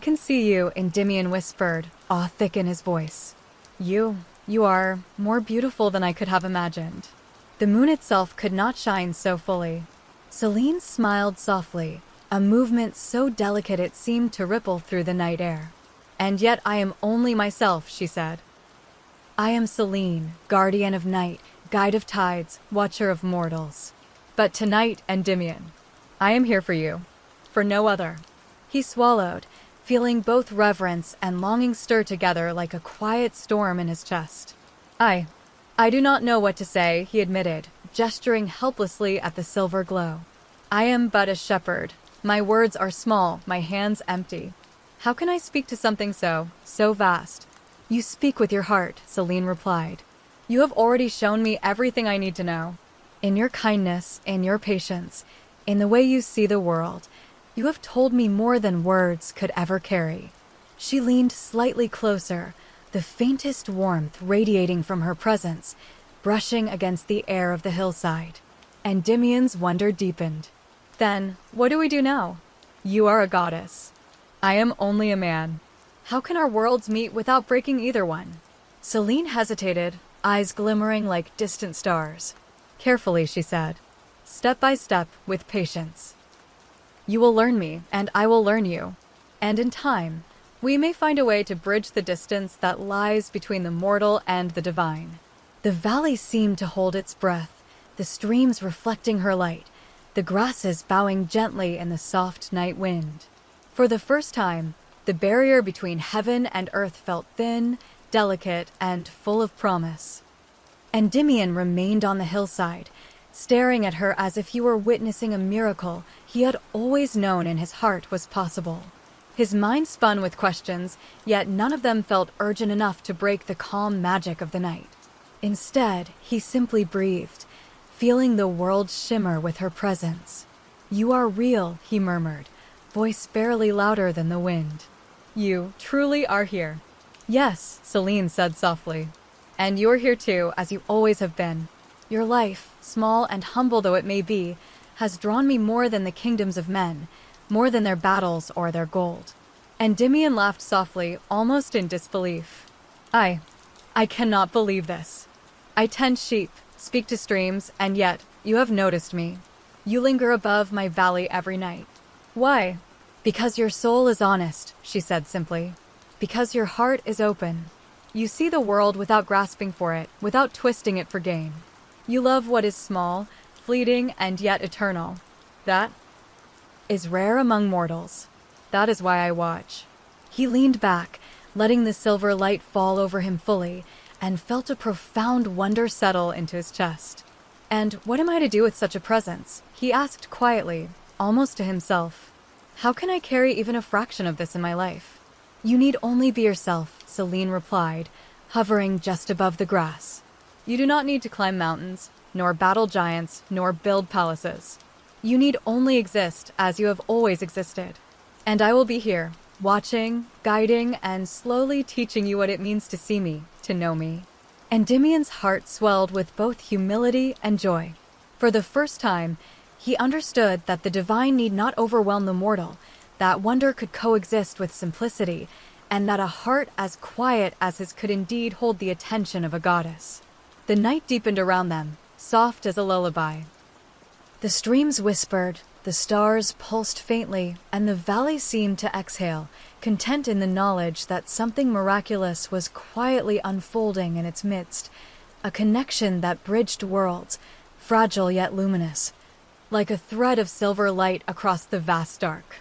can see you," Endymion whispered, awe thick in his voice. You are more beautiful than I could have imagined." The moon itself could not shine so fully. Selene smiled softly, a movement so delicate it seemed to ripple through the night air. "And yet I am only myself," she said. "I am Selene, guardian of night, guide of tides, watcher of mortals. But tonight, Endymion, I am here for you, for no other." He swallowed, feeling both reverence and longing stir together like a quiet storm in his chest. I do not know what to say," he admitted, gesturing helplessly at the silver glow. "I am but a shepherd. My words are small, my hands empty. How can I speak to something so vast?" "You speak with your heart," Selene replied. "You have already shown me everything I need to know. In your kindness, in your patience, in the way you see the world, you have told me more than words could ever carry." She leaned slightly closer, the faintest warmth radiating from her presence, brushing against the air of the hillside. Endymion's wonder deepened. "Then, what do we do now? You are a goddess. I am only a man. How can our worlds meet without breaking either one?" Selene hesitated, eyes glimmering like distant stars. Carefully, she said, "Step by step, with patience. You will learn me, and I will learn you. And in time, we may find a way to bridge the distance that lies between the mortal and the divine." The valley seemed to hold its breath, the streams reflecting her light, the grasses bowing gently in the soft night wind. For the first time, the barrier between heaven and earth felt thin, delicate, and full of promise. Endymion remained on the hillside, staring at her as if he were witnessing a miracle he had always known in his heart was possible. His mind spun with questions, yet none of them felt urgent enough to break the calm magic of the night. Instead, he simply breathed, feeling the world shimmer with her presence. "You are real," he murmured, voice barely louder than the wind. "You truly are here." "Yes," Selene said softly. "And you're here too, as you always have been. Your life, small and humble though it may be, has drawn me more than the kingdoms of men, more than their battles or their gold." Endymion laughed softly, almost in disbelief. I cannot believe this. I tend sheep, speak to streams, and yet you have noticed me. You linger above my valley every night. Why? Because your soul is honest," she said simply. "Because your heart is open. You see the world without grasping for it, without twisting it for gain. You love what is small, fleeting, and yet eternal. That is rare among mortals. That is why I watch." He leaned back, letting the silver light fall over him fully, and felt a profound wonder settle into his chest. "And what am I to do with such a presence?" he asked quietly, almost to himself. "How can I carry even a fraction of this in my life?" "You need only be yourself," Selene replied, hovering just above the grass. "You do not need to climb mountains, nor battle giants, nor build palaces. You need only exist as you have always existed. And I will be here, watching, guiding, and slowly teaching you what it means to see me, to know me. Endymion's heart swelled with both humility and joy. For the first time, he understood that the divine need not overwhelm the mortal, that wonder could coexist with simplicity, and that a heart as quiet as his could indeed hold the attention of a goddess. The night deepened around them, soft as a lullaby. The streams whispered, the stars pulsed faintly, and the valley seemed to exhale, content in the knowledge that something miraculous was quietly unfolding in its midst, a connection that bridged worlds, fragile yet luminous, like a thread of silver light across the vast dark.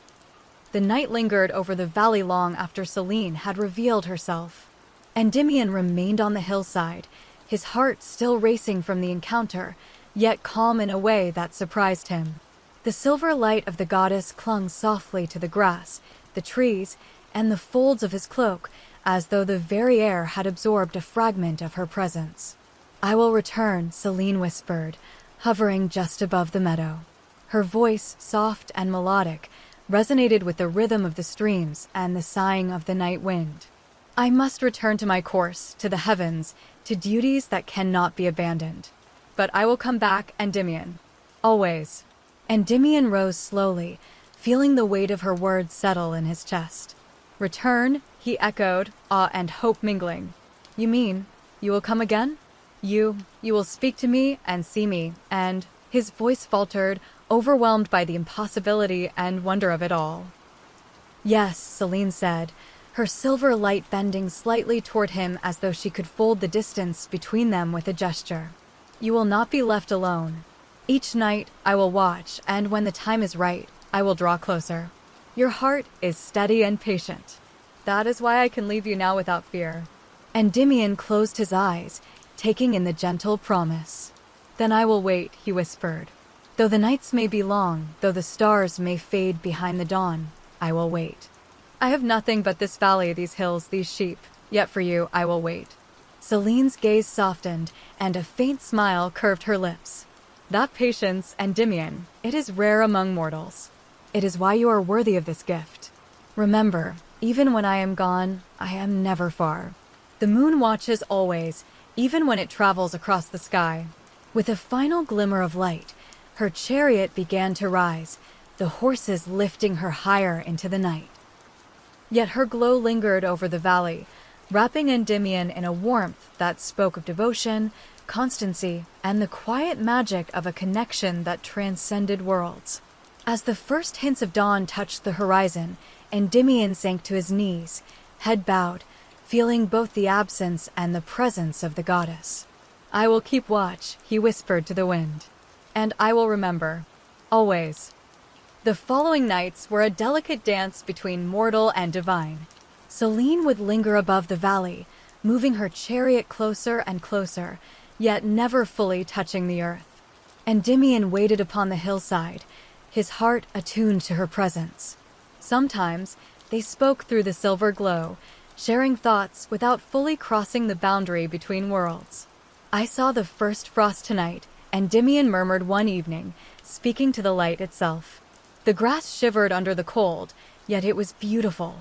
The night lingered over the valley long after Selene had revealed herself. Endymion remained on the hillside, his heart still racing from the encounter, yet calm in a way that surprised him. The silver light of the goddess clung softly to the grass, the trees, and the folds of his cloak, as though the very air had absorbed a fragment of her presence. "I will return," Selene whispered, hovering just above the meadow. Her voice, soft and melodic, resonated with the rhythm of the streams and the sighing of the night wind. "I must return to my course, to the heavens, to duties that cannot be abandoned. But I will come back, Endymion. Always." Endymion rose slowly, feeling the weight of her words settle in his chest. "Return," he echoed, awe and hope mingling. "You mean, you will come again? You will speak to me and see me, and..." His voice faltered, overwhelmed by the impossibility and wonder of it all. "Yes," Selene said, her silver light bending slightly toward him as though she could fold the distance between them with a gesture. "You will not be left alone. Each night I will watch, and when the time is right, I will draw closer. Your heart is steady and patient. That is why I can leave you now without fear." Endymion closed his eyes, taking in the gentle promise. "Then I will wait," he whispered. "Though the nights may be long, though the stars may fade behind the dawn, I will wait. I have nothing but this valley, these hills, these sheep, yet for you I will wait." Selene's gaze softened, and a faint smile curved her lips. "That patience, Endymion, it is rare among mortals. It is why you are worthy of this gift. Remember, even when I am gone, I am never far. The moon watches always, even when it travels across the sky." With a final glimmer of light, her chariot began to rise, the horses lifting her higher into the night. Yet her glow lingered over the valley, wrapping Endymion in a warmth that spoke of devotion, constancy, and the quiet magic of a connection that transcended worlds. As the first hints of dawn touched the horizon, Endymion sank to his knees, head bowed, feeling both the absence and the presence of the goddess. "I will keep watch," he whispered to the wind. "And I will remember. Always." The following nights were a delicate dance between mortal and divine. Selene would linger above the valley, moving her chariot closer and closer, yet never fully touching the earth. Endymion waited upon the hillside, his heart attuned to her presence. Sometimes they spoke through the silver glow, sharing thoughts without fully crossing the boundary between worlds. "I saw the first frost tonight," Endymion murmured one evening, speaking to the light itself. "The grass shivered under the cold, yet it was beautiful.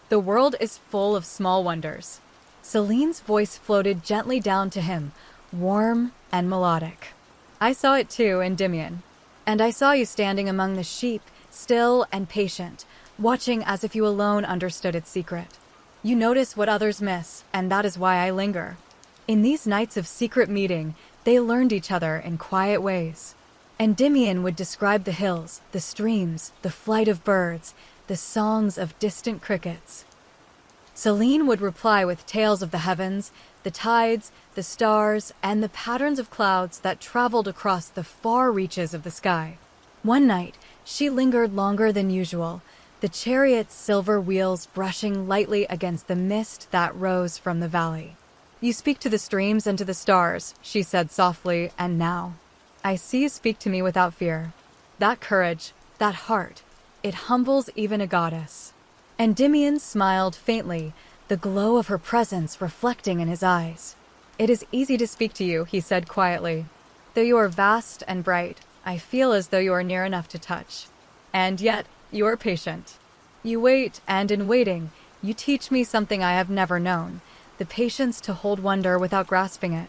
The world is full of small wonders." Selene's voice floated gently down to him, warm and melodic. "I saw it too, Endymion. And I saw you standing among the sheep, still and patient, watching as if you alone understood its secret. You notice what others miss, and that is why I linger." In these nights of secret meeting, they learned each other in quiet ways. Endymion would describe the hills, the streams, the flight of birds, the songs of distant crickets. Selene would reply with tales of the heavens, the tides, the stars, and the patterns of clouds that traveled across the far reaches of the sky. One night, she lingered longer than usual, the chariot's silver wheels brushing lightly against the mist that rose from the valley. "You speak to the streams and to the stars," she said softly, "and now I see you speak to me without fear. That courage, that heart, it humbles even a goddess." Endymion smiled faintly, the glow of her presence reflecting in his eyes. "It is easy to speak to you," he said quietly. "Though you are vast and bright, I feel as though you are near enough to touch. And yet, you are patient. You wait, and in waiting, you teach me something I have never known, the patience to hold wonder without grasping it.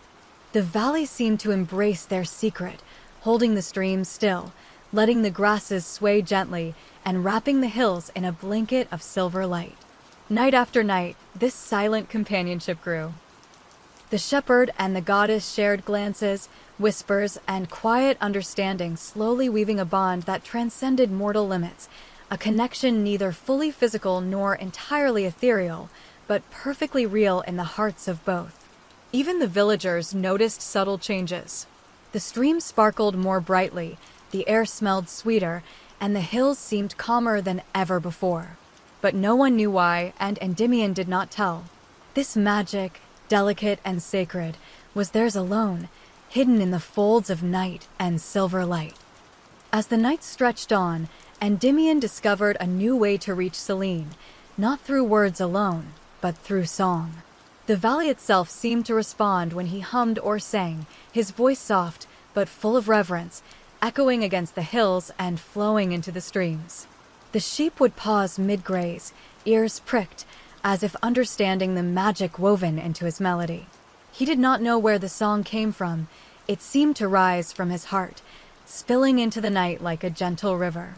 The valley seemed to embrace their secret, holding the streams still, letting the grasses sway gently, and wrapping the hills in a blanket of silver light. Night after night, this silent companionship grew. The shepherd and the goddess shared glances, whispers, and quiet understanding, slowly weaving a bond that transcended mortal limits, a connection neither fully physical nor entirely ethereal, but perfectly real in the hearts of both. Even the villagers noticed subtle changes. The stream sparkled more brightly, the air smelled sweeter, and the hills seemed calmer than ever before. But no one knew why, and Endymion did not tell. This magic, delicate and sacred, was theirs alone, hidden in the folds of night and silver light. As the night stretched on, Endymion discovered a new way to reach Selene, not through words alone, but through song. The valley itself seemed to respond when he hummed or sang, his voice soft but full of reverence, echoing against the hills and flowing into the streams. The sheep would pause mid-graze, ears pricked, as if understanding the magic woven into his melody. He did not know where the song came from. It seemed to rise from his heart, spilling into the night like a gentle river.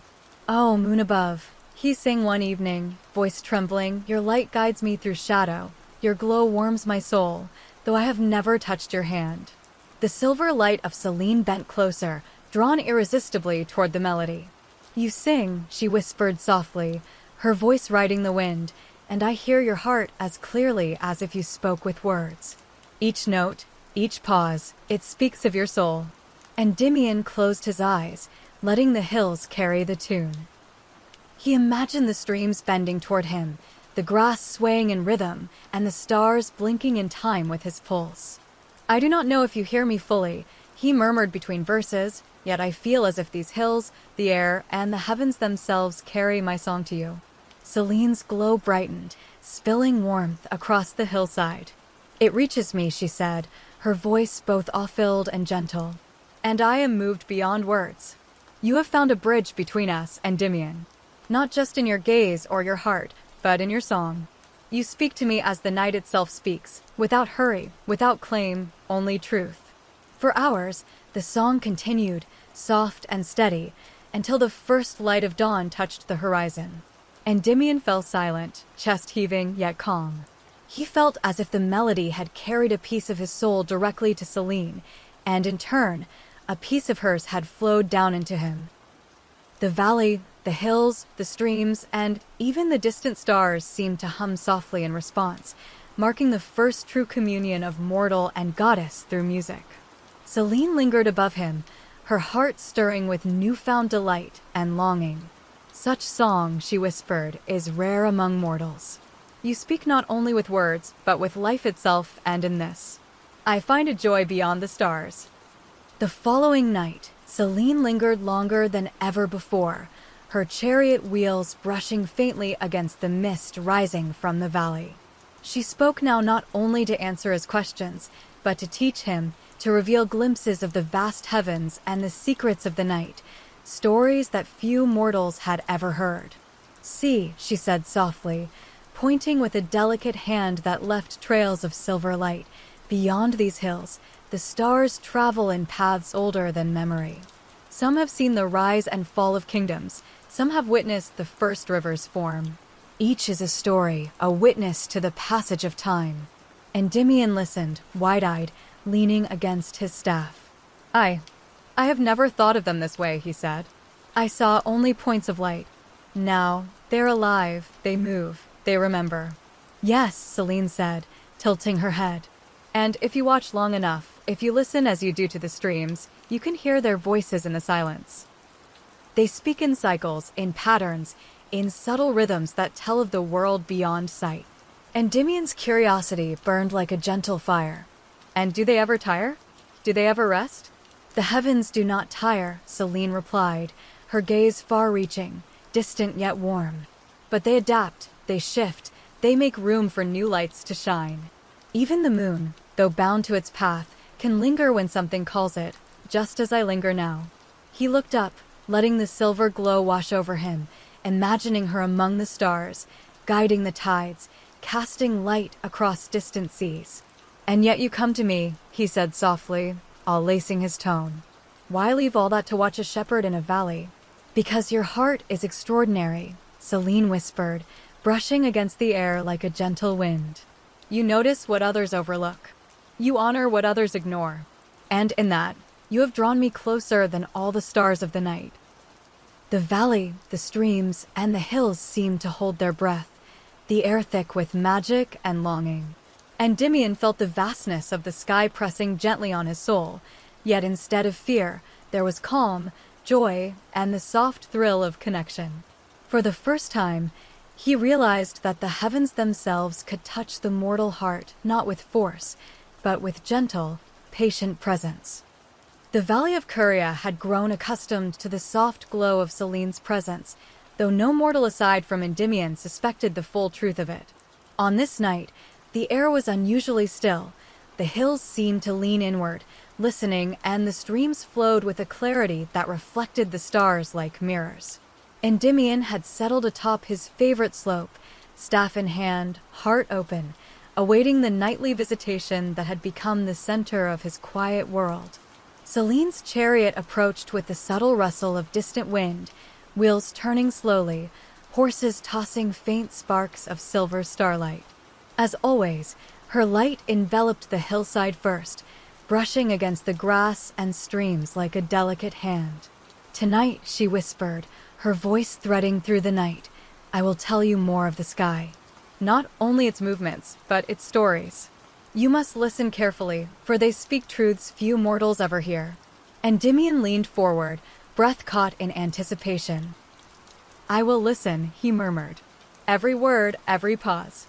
"Oh, moon above," he sang one evening, voice trembling, "your light guides me through shadow. Your glow warms my soul, though I have never touched your hand." The silver light of Selene bent closer, drawn irresistibly toward the melody. "You sing," she whispered softly, her voice riding the wind, "and I hear your heart as clearly as if you spoke with words. Each note, each pause, it speaks of your soul." Endymion closed his eyes, letting the hills carry the tune. He imagined the streams bending toward him, the grass swaying in rhythm, and the stars blinking in time with his pulse. "I do not know if you hear me fully," he murmured between verses, "yet I feel as if these hills, the air, and the heavens themselves carry my song to you." Selene's glow brightened, spilling warmth across the hillside. "It reaches me," she said, her voice both awe-filled and gentle. "And I am moved beyond words. You have found a bridge between us, Endymion, not just in your gaze or your heart, but in your song. You speak to me as the night itself speaks, without hurry, without claim, only truth." For hours, the song continued, soft and steady, until the first light of dawn touched the horizon. Endymion fell silent, chest heaving yet calm. He felt as if the melody had carried a piece of his soul directly to Selene, and in turn, a piece of hers had flowed down into him. The valley, the hills, the streams, and even the distant stars seemed to hum softly in response, marking the first true communion of mortal and goddess through music. Selene lingered above him, her heart stirring with newfound delight and longing. "Such song," she whispered, "is rare among mortals. You speak not only with words, but with life itself, and in this I find a joy beyond the stars." The following night, Selene lingered longer than ever before, her chariot wheels brushing faintly against the mist rising from the valley. She spoke now not only to answer his questions, but to teach him, to reveal glimpses of the vast heavens and the secrets of the night, stories that few mortals had ever heard. "See," she said softly, pointing with a delicate hand that left trails of silver light, "beyond these hills, the stars travel in paths older than memory. Some have seen the rise and fall of kingdoms, some have witnessed the first rivers form. Each is a story, a witness to the passage of time." Endymion listened, wide-eyed, leaning against his staff. I have never thought of them this way," he said. "I saw only points of light. Now, they're alive, they move, they remember." "Yes," Selene said, tilting her head. "And if you watch long enough, if you listen as you do to the streams, you can hear their voices in the silence. They speak in cycles, in patterns, in subtle rhythms that tell of the world beyond sight." Endymion's curiosity burned like a gentle fire. "And do they ever tire? Do they ever rest?" "The heavens do not tire," Selene replied, her gaze far-reaching, distant yet warm. "But they adapt, they shift, they make room for new lights to shine. Even the moon, though bound to its path, can linger when something calls it, just as I linger now." He looked up, letting the silver glow wash over him, imagining her among the stars, guiding the tides, casting light across distant seas. "And yet you come to me," he said softly, all lacing his tone. "Why leave all that to watch a shepherd in a valley?" "Because your heart is extraordinary," Selene whispered, brushing against the air like a gentle wind. "You notice what others overlook. You honor what others ignore. And in that, you have drawn me closer than all the stars of the night." The valley, the streams, and the hills seemed to hold their breath, the air thick with magic and longing. Endymion felt the vastness of the sky pressing gently on his soul, yet instead of fear, there was calm, joy, and the soft thrill of connection. For the first time, he realized that the heavens themselves could touch the mortal heart not with force, but with gentle, patient presence. The Valley of Curia had grown accustomed to the soft glow of Selene's presence, though no mortal aside from Endymion suspected the full truth of it. On this night, the air was unusually still. The hills seemed to lean inward, listening, and the streams flowed with a clarity that reflected the stars like mirrors. Endymion had settled atop his favorite slope, staff in hand, heart open, awaiting the nightly visitation that had become the center of his quiet world. Selene's chariot approached with the subtle rustle of distant wind, wheels turning slowly, horses tossing faint sparks of silver starlight. As always, her light enveloped the hillside first, brushing against the grass and streams like a delicate hand. "Tonight," she whispered, her voice threading through the night, "I will tell you more of the sky. Not only its movements, but its stories. You must listen carefully, for they speak truths few mortals ever hear." Endymion leaned forward, breath caught in anticipation. "I will listen," he murmured. "Every word, every pause.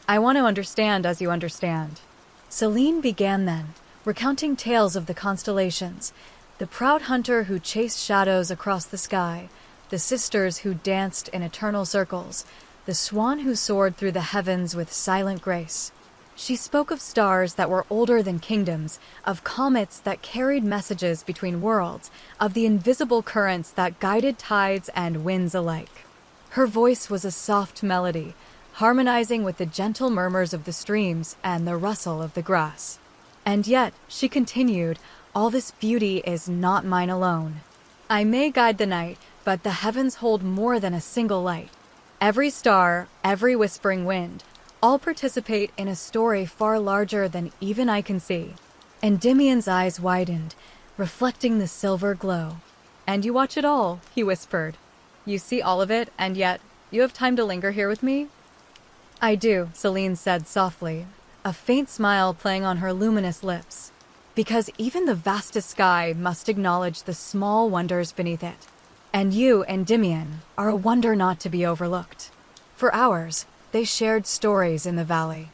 I want to understand as you understand." Selene began then, recounting tales of the constellations, the proud hunter who chased shadows across the sky, the sisters who danced in eternal circles, the swan who soared through the heavens with silent grace. She spoke of stars that were older than kingdoms, of comets that carried messages between worlds, of the invisible currents that guided tides and winds alike. Her voice was a soft melody, harmonizing with the gentle murmurs of the streams and the rustle of the grass. "And yet," she continued, "all this beauty is not mine alone. I may guide the night, but the heavens hold more than a single light. Every star, every whispering wind, all participate in a story far larger than even I can see." Endymion's eyes widened, reflecting the silver glow. "And you watch it all," he whispered. "You see all of it, and yet you have time to linger here with me?" "I do," Selene said softly, a faint smile playing on her luminous lips. "Because even the vastest sky must acknowledge the small wonders beneath it. And you, Endymion, are a wonder not to be overlooked." For hours, they shared stories in the valley.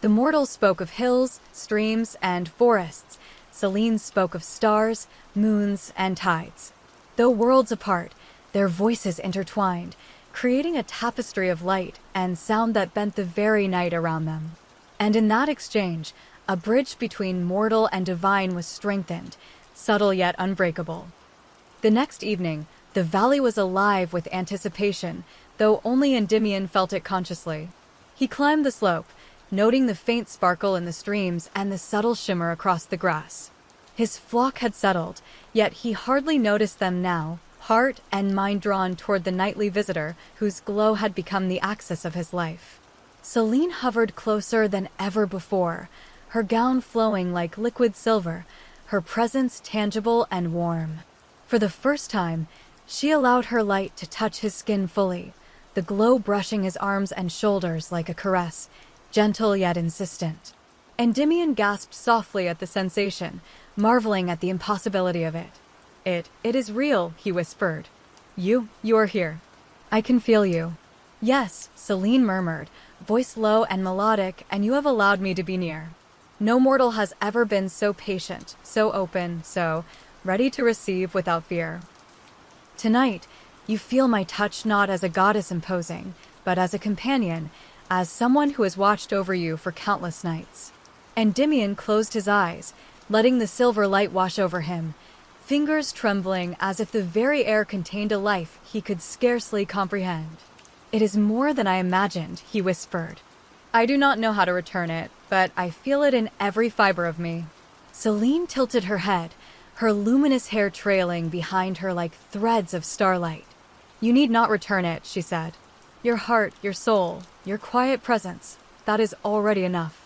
The mortals spoke of hills, streams, and forests. Selene spoke of stars, moons, and tides. Though worlds apart, their voices intertwined, creating a tapestry of light and sound that bent the very night around them. And in that exchange, a bridge between mortal and divine was strengthened, subtle yet unbreakable. The next evening, the valley was alive with anticipation, though only Endymion felt it consciously. He climbed the slope, noting the faint sparkle in the streams and the subtle shimmer across the grass. His flock had settled, yet he hardly noticed them now, heart and mind drawn toward the nightly visitor whose glow had become the axis of his life. Selene hovered closer than ever before, her gown flowing like liquid silver, her presence tangible and warm. For the first time, she allowed her light to touch his skin fully, the glow brushing his arms and shoulders like a caress, gentle yet insistent. Endymion gasped softly at the sensation, marveling at the impossibility of it. It is real," he whispered. You are here. I can feel you." "Yes," Selene murmured, voice low and melodic, "and you have allowed me to be near. No mortal has ever been so patient, so open, so ready to receive without fear. Tonight, you feel my touch not as a goddess imposing, but as a companion, as someone who has watched over you for countless nights." Endymion closed his eyes, letting the silver light wash over him. fingers trembling as if the very air contained a life he could scarcely comprehend. "It is more than I imagined," he whispered. "I do not know how to return it, but I feel it in every fiber of me." Selene tilted her head, her luminous hair trailing behind her like threads of starlight. "You need not return it," she said. "Your heart, your soul, your quiet presence, that is already enough.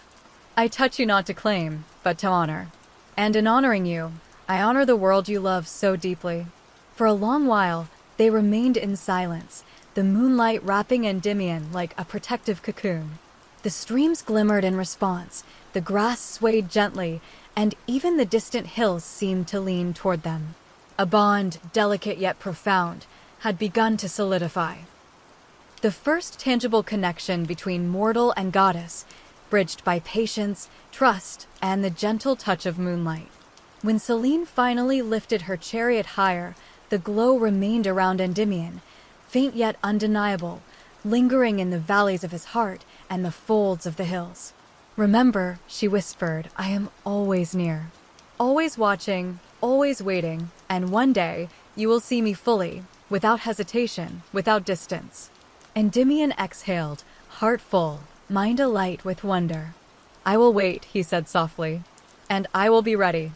I touch you not to claim, but to honor. And in honoring you, I honor the world you love so deeply." For a long while, they remained in silence, the moonlight wrapping Endymion like a protective cocoon. The streams glimmered in response, the grass swayed gently, and even the distant hills seemed to lean toward them. A bond, delicate yet profound, had begun to solidify. The first tangible connection between mortal and goddess, bridged by patience, trust, and the gentle touch of moonlight. When Selene finally lifted her chariot higher, the glow remained around Endymion, faint yet undeniable, lingering in the valleys of his heart and the folds of the hills. "Remember," she whispered, "I am always near. Always watching, always waiting, and one day you will see me fully, without hesitation, without distance." Endymion exhaled, heart full, mind alight with wonder. "I will wait," he said softly, "and I will be ready."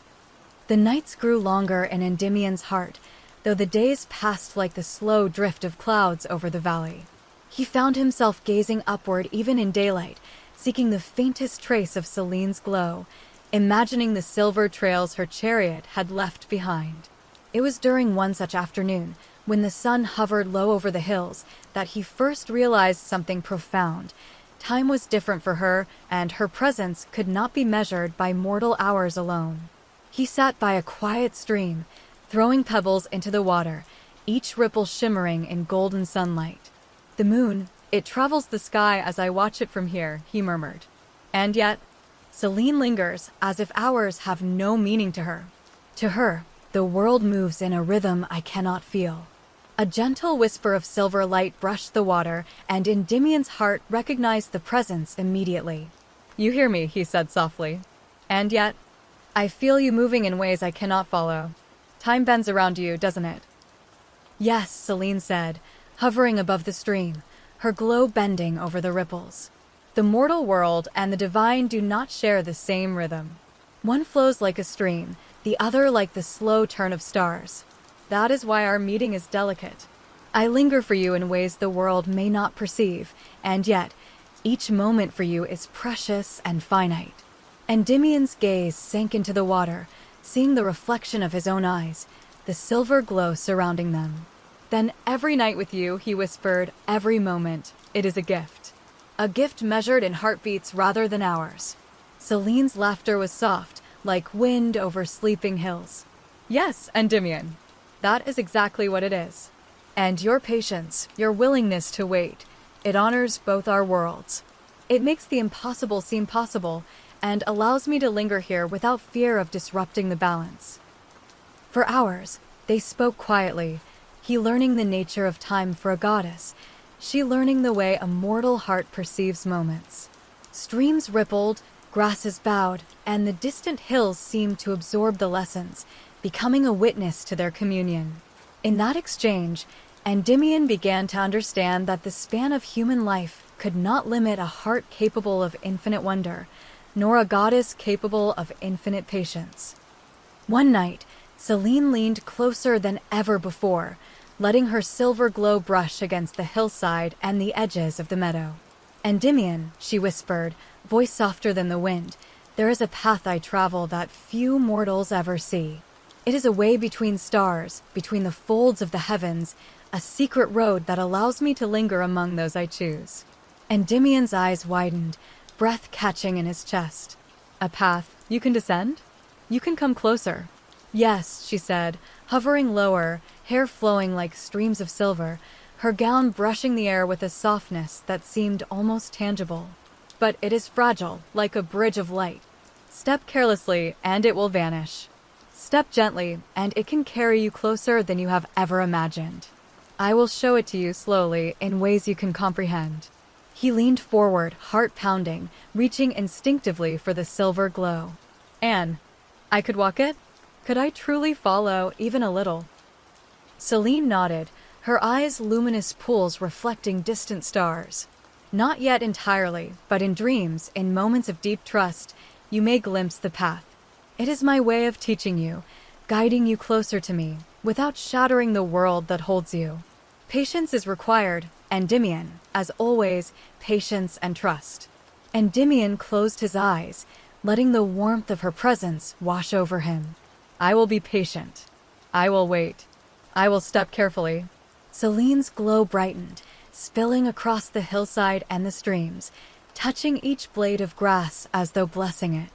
The nights grew longer in Endymion's heart, though the days passed like the slow drift of clouds over the valley. He found himself gazing upward even in daylight, seeking the faintest trace of Selene's glow, imagining the silver trails her chariot had left behind. It was during one such afternoon, when the sun hovered low over the hills, that he first realized something profound. Time was different for her, and her presence could not be measured by mortal hours alone. He sat by a quiet stream, throwing pebbles into the water, each ripple shimmering in golden sunlight. "The moon, it travels the sky as I watch it from here," he murmured. And yet, Selene lingers as if hours have no meaning to her. To her, the world moves in a rhythm I cannot feel. A gentle whisper of silver light brushed the water, and Endymion's heart recognized the presence immediately. "You hear me," he said softly. "And yet, I feel you moving in ways I cannot follow. Time bends around you, doesn't it?" "Yes," Selene said, hovering above the stream, her glow bending over the ripples. "The mortal world and the divine do not share the same rhythm. One flows like a stream, the other like the slow turn of stars. That is why our meeting is delicate. I linger for you in ways the world may not perceive, and yet, each moment for you is precious and finite." Endymion's gaze sank into the water, seeing the reflection of his own eyes, the silver glow surrounding them. "Then every night with you," he whispered, "every moment, it is a gift. A gift measured in heartbeats rather than hours." Selene's laughter was soft, like wind over sleeping hills. "Yes, Endymion, that is exactly what it is. And your patience, your willingness to wait, it honors both our worlds. It makes the impossible seem possible, and allows me to linger here without fear of disrupting the balance." For hours, they spoke quietly, he learning the nature of time for a goddess, she learning the way a mortal heart perceives moments. Streams rippled, grasses bowed, and the distant hills seemed to absorb the lessons, becoming a witness to their communion. In that exchange, Endymion began to understand that the span of human life could not limit a heart capable of infinite wonder, nor a goddess capable of infinite patience. One night, Selene leaned closer than ever before, letting her silver glow brush against the hillside and the edges of the meadow. "Endymion," she whispered, voice softer than the wind, "there is a path I travel that few mortals ever see. It is a way between stars, between the folds of the heavens, a secret road that allows me to linger among those I choose." Endymion's eyes widened, breath catching in his chest. "A path you can descend? You can come closer." "Yes," she said, hovering lower, hair flowing like streams of silver, her gown brushing the air with a softness that seemed almost tangible. "But it is fragile, like a bridge of light. Step carelessly, and it will vanish. Step gently, and it can carry you closer than you have ever imagined. I will show it to you slowly, in ways you can comprehend." He leaned forward, heart pounding, reaching instinctively for the silver glow. "Anne, I could walk it? Could I truly follow even a little? Selene nodded, her eyes luminous pools reflecting distant stars. Not yet entirely, but in dreams, in moments of deep trust, you may glimpse the path. It is my way of teaching you, guiding you closer to me, without shattering the world that holds you. Patience is required, Endymion, as always, patience and trust. Endymion closed his eyes, letting the warmth of her presence wash over him. I will be patient. I will wait. I will step carefully. Selene's glow brightened, spilling across the hillside and the streams, touching each blade of grass as though blessing it.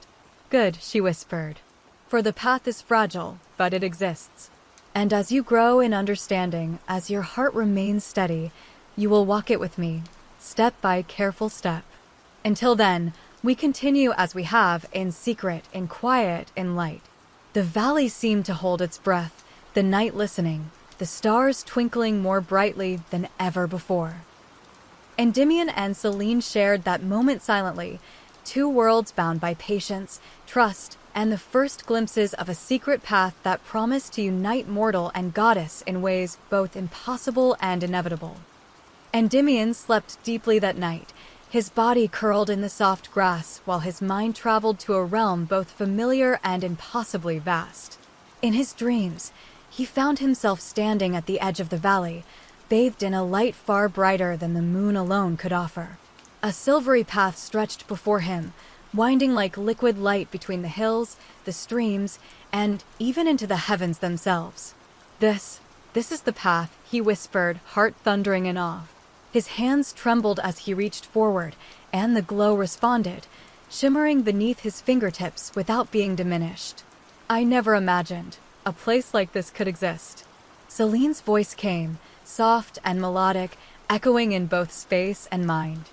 Good, she whispered. For the path is fragile, but it exists. And as you grow in understanding, as your heart remains steady, you will walk it with me, step by careful step. Until then, we continue as we have, in secret, in quiet, in light. The valley seemed to hold its breath, the night listening, the stars twinkling more brightly than ever before. Endymion and Selene shared that moment silently, two worlds bound by patience, trust, and the first glimpses of a secret path that promised to unite mortal and goddess in ways both impossible and inevitable. Endymion slept deeply that night, his body curled in the soft grass while his mind traveled to a realm both familiar and impossibly vast. In his dreams, he found himself standing at the edge of the valley, bathed in a light far brighter than the moon alone could offer. A silvery path stretched before him, winding like liquid light between the hills, the streams, and even into the heavens themselves. This is the path, he whispered, heart thundering in awe. His hands trembled as he reached forward, and the glow responded, shimmering beneath his fingertips without being diminished. I never imagined a place like this could exist. Selene's voice came, soft and melodic, echoing in both space and mind.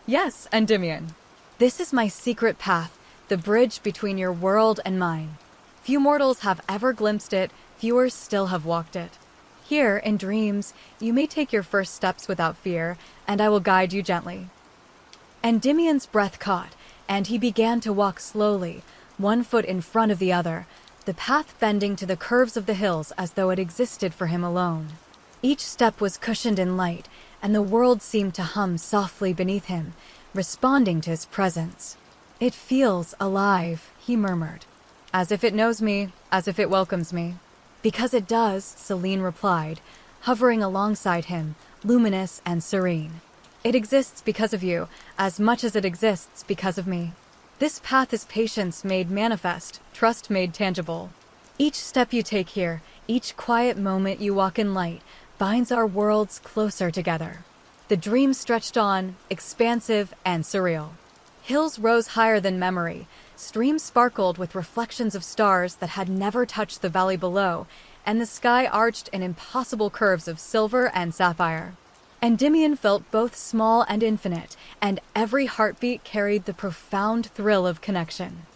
Yes, Endymion. This is my secret path, the bridge between your world and mine. Few mortals have ever glimpsed it, fewer still have walked it. Here, in dreams, you may take your first steps without fear, and I will guide you gently. Endymion's breath caught, and he began to walk slowly, one foot in front of the other, the path bending to the curves of the hills as though it existed for him alone. Each step was cushioned in light, and the world seemed to hum softly beneath him, responding to his presence. It feels alive, he murmured. As if it knows me, as if it welcomes me. Because it does, Selene replied, hovering alongside him, luminous and serene. It exists because of you, as much as it exists because of me. This path is patience made manifest, trust made tangible. Each step you take here, each quiet moment you walk in light, binds our worlds closer together. The dream stretched on, expansive and surreal. Hills rose higher than memory, streams sparkled with reflections of stars that had never touched the valley below, and the sky arched in impossible curves of silver and sapphire. Endymion felt both small and infinite, and every heartbeat carried the profound thrill of connection.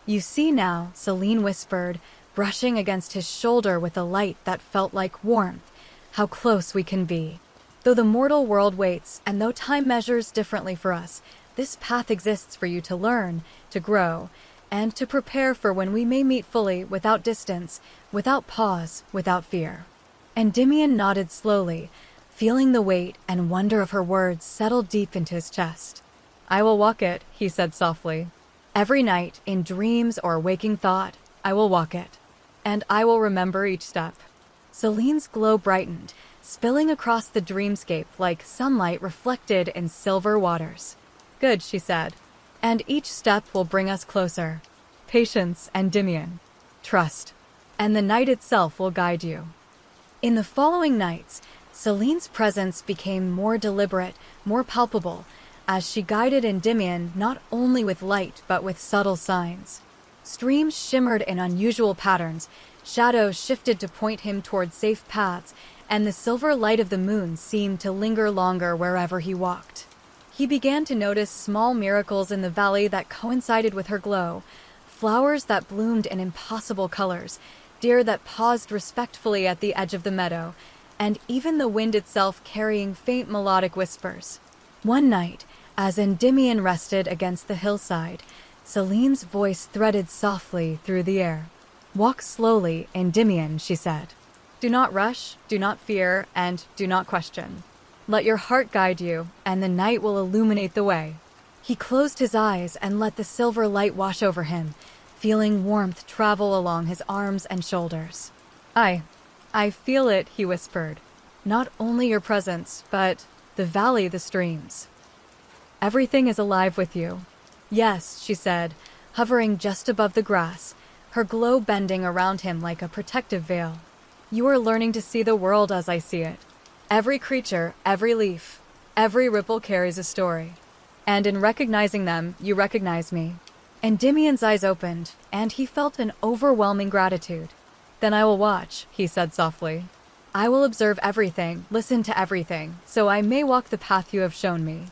You see now, Selene whispered, brushing against his shoulder with a light that felt like warmth, how close we can be. Though the mortal world waits, and though time measures differently for us, this path exists for you to learn, to grow, and to prepare for when we may meet fully, without distance, without pause, without fear. Endymion nodded slowly, feeling the weight and wonder of her words settle deep into his chest. I will walk it, he said softly. Every night, in dreams or waking thought, I will walk it. And I will remember each step. Selene's glow brightened, spilling across the dreamscape like sunlight reflected in silver waters. Good, she said. And each step will bring us closer. Patience, Endymion. Trust. And the night itself will guide you. In the following nights, Selene's presence became more deliberate, more palpable, as she guided Endymion not only with light but with subtle signs. Streams shimmered in unusual patterns, shadows shifted to point him toward safe paths, and the silver light of the moon seemed to linger longer wherever he walked. He began to notice small miracles in the valley that coincided with her glow, flowers that bloomed in impossible colors, deer that paused respectfully at the edge of the meadow, and even the wind itself carrying faint melodic whispers. One night, as Endymion rested against the hillside, Selene's voice threaded softly through the air. "Walk slowly, Endymion," she said. "Do not rush, do not fear, and do not question. Let your heart guide you, and the night will illuminate the way." He closed his eyes and let the silver light wash over him, feeling warmth travel along his arms and shoulders. I feel it," he whispered. "Not only your presence, but the valley, the streams. Everything is alive with you." "Yes," she said, hovering just above the grass, her glow bending around him like a protective veil. "You are learning to see the world as I see it. Every creature, every leaf, every ripple carries a story. And in recognizing them, you recognize me." Endymion's eyes opened, and he felt an overwhelming gratitude. "Then I will watch," he said softly. "I will observe everything, listen to everything, so I may walk the path you have shown me.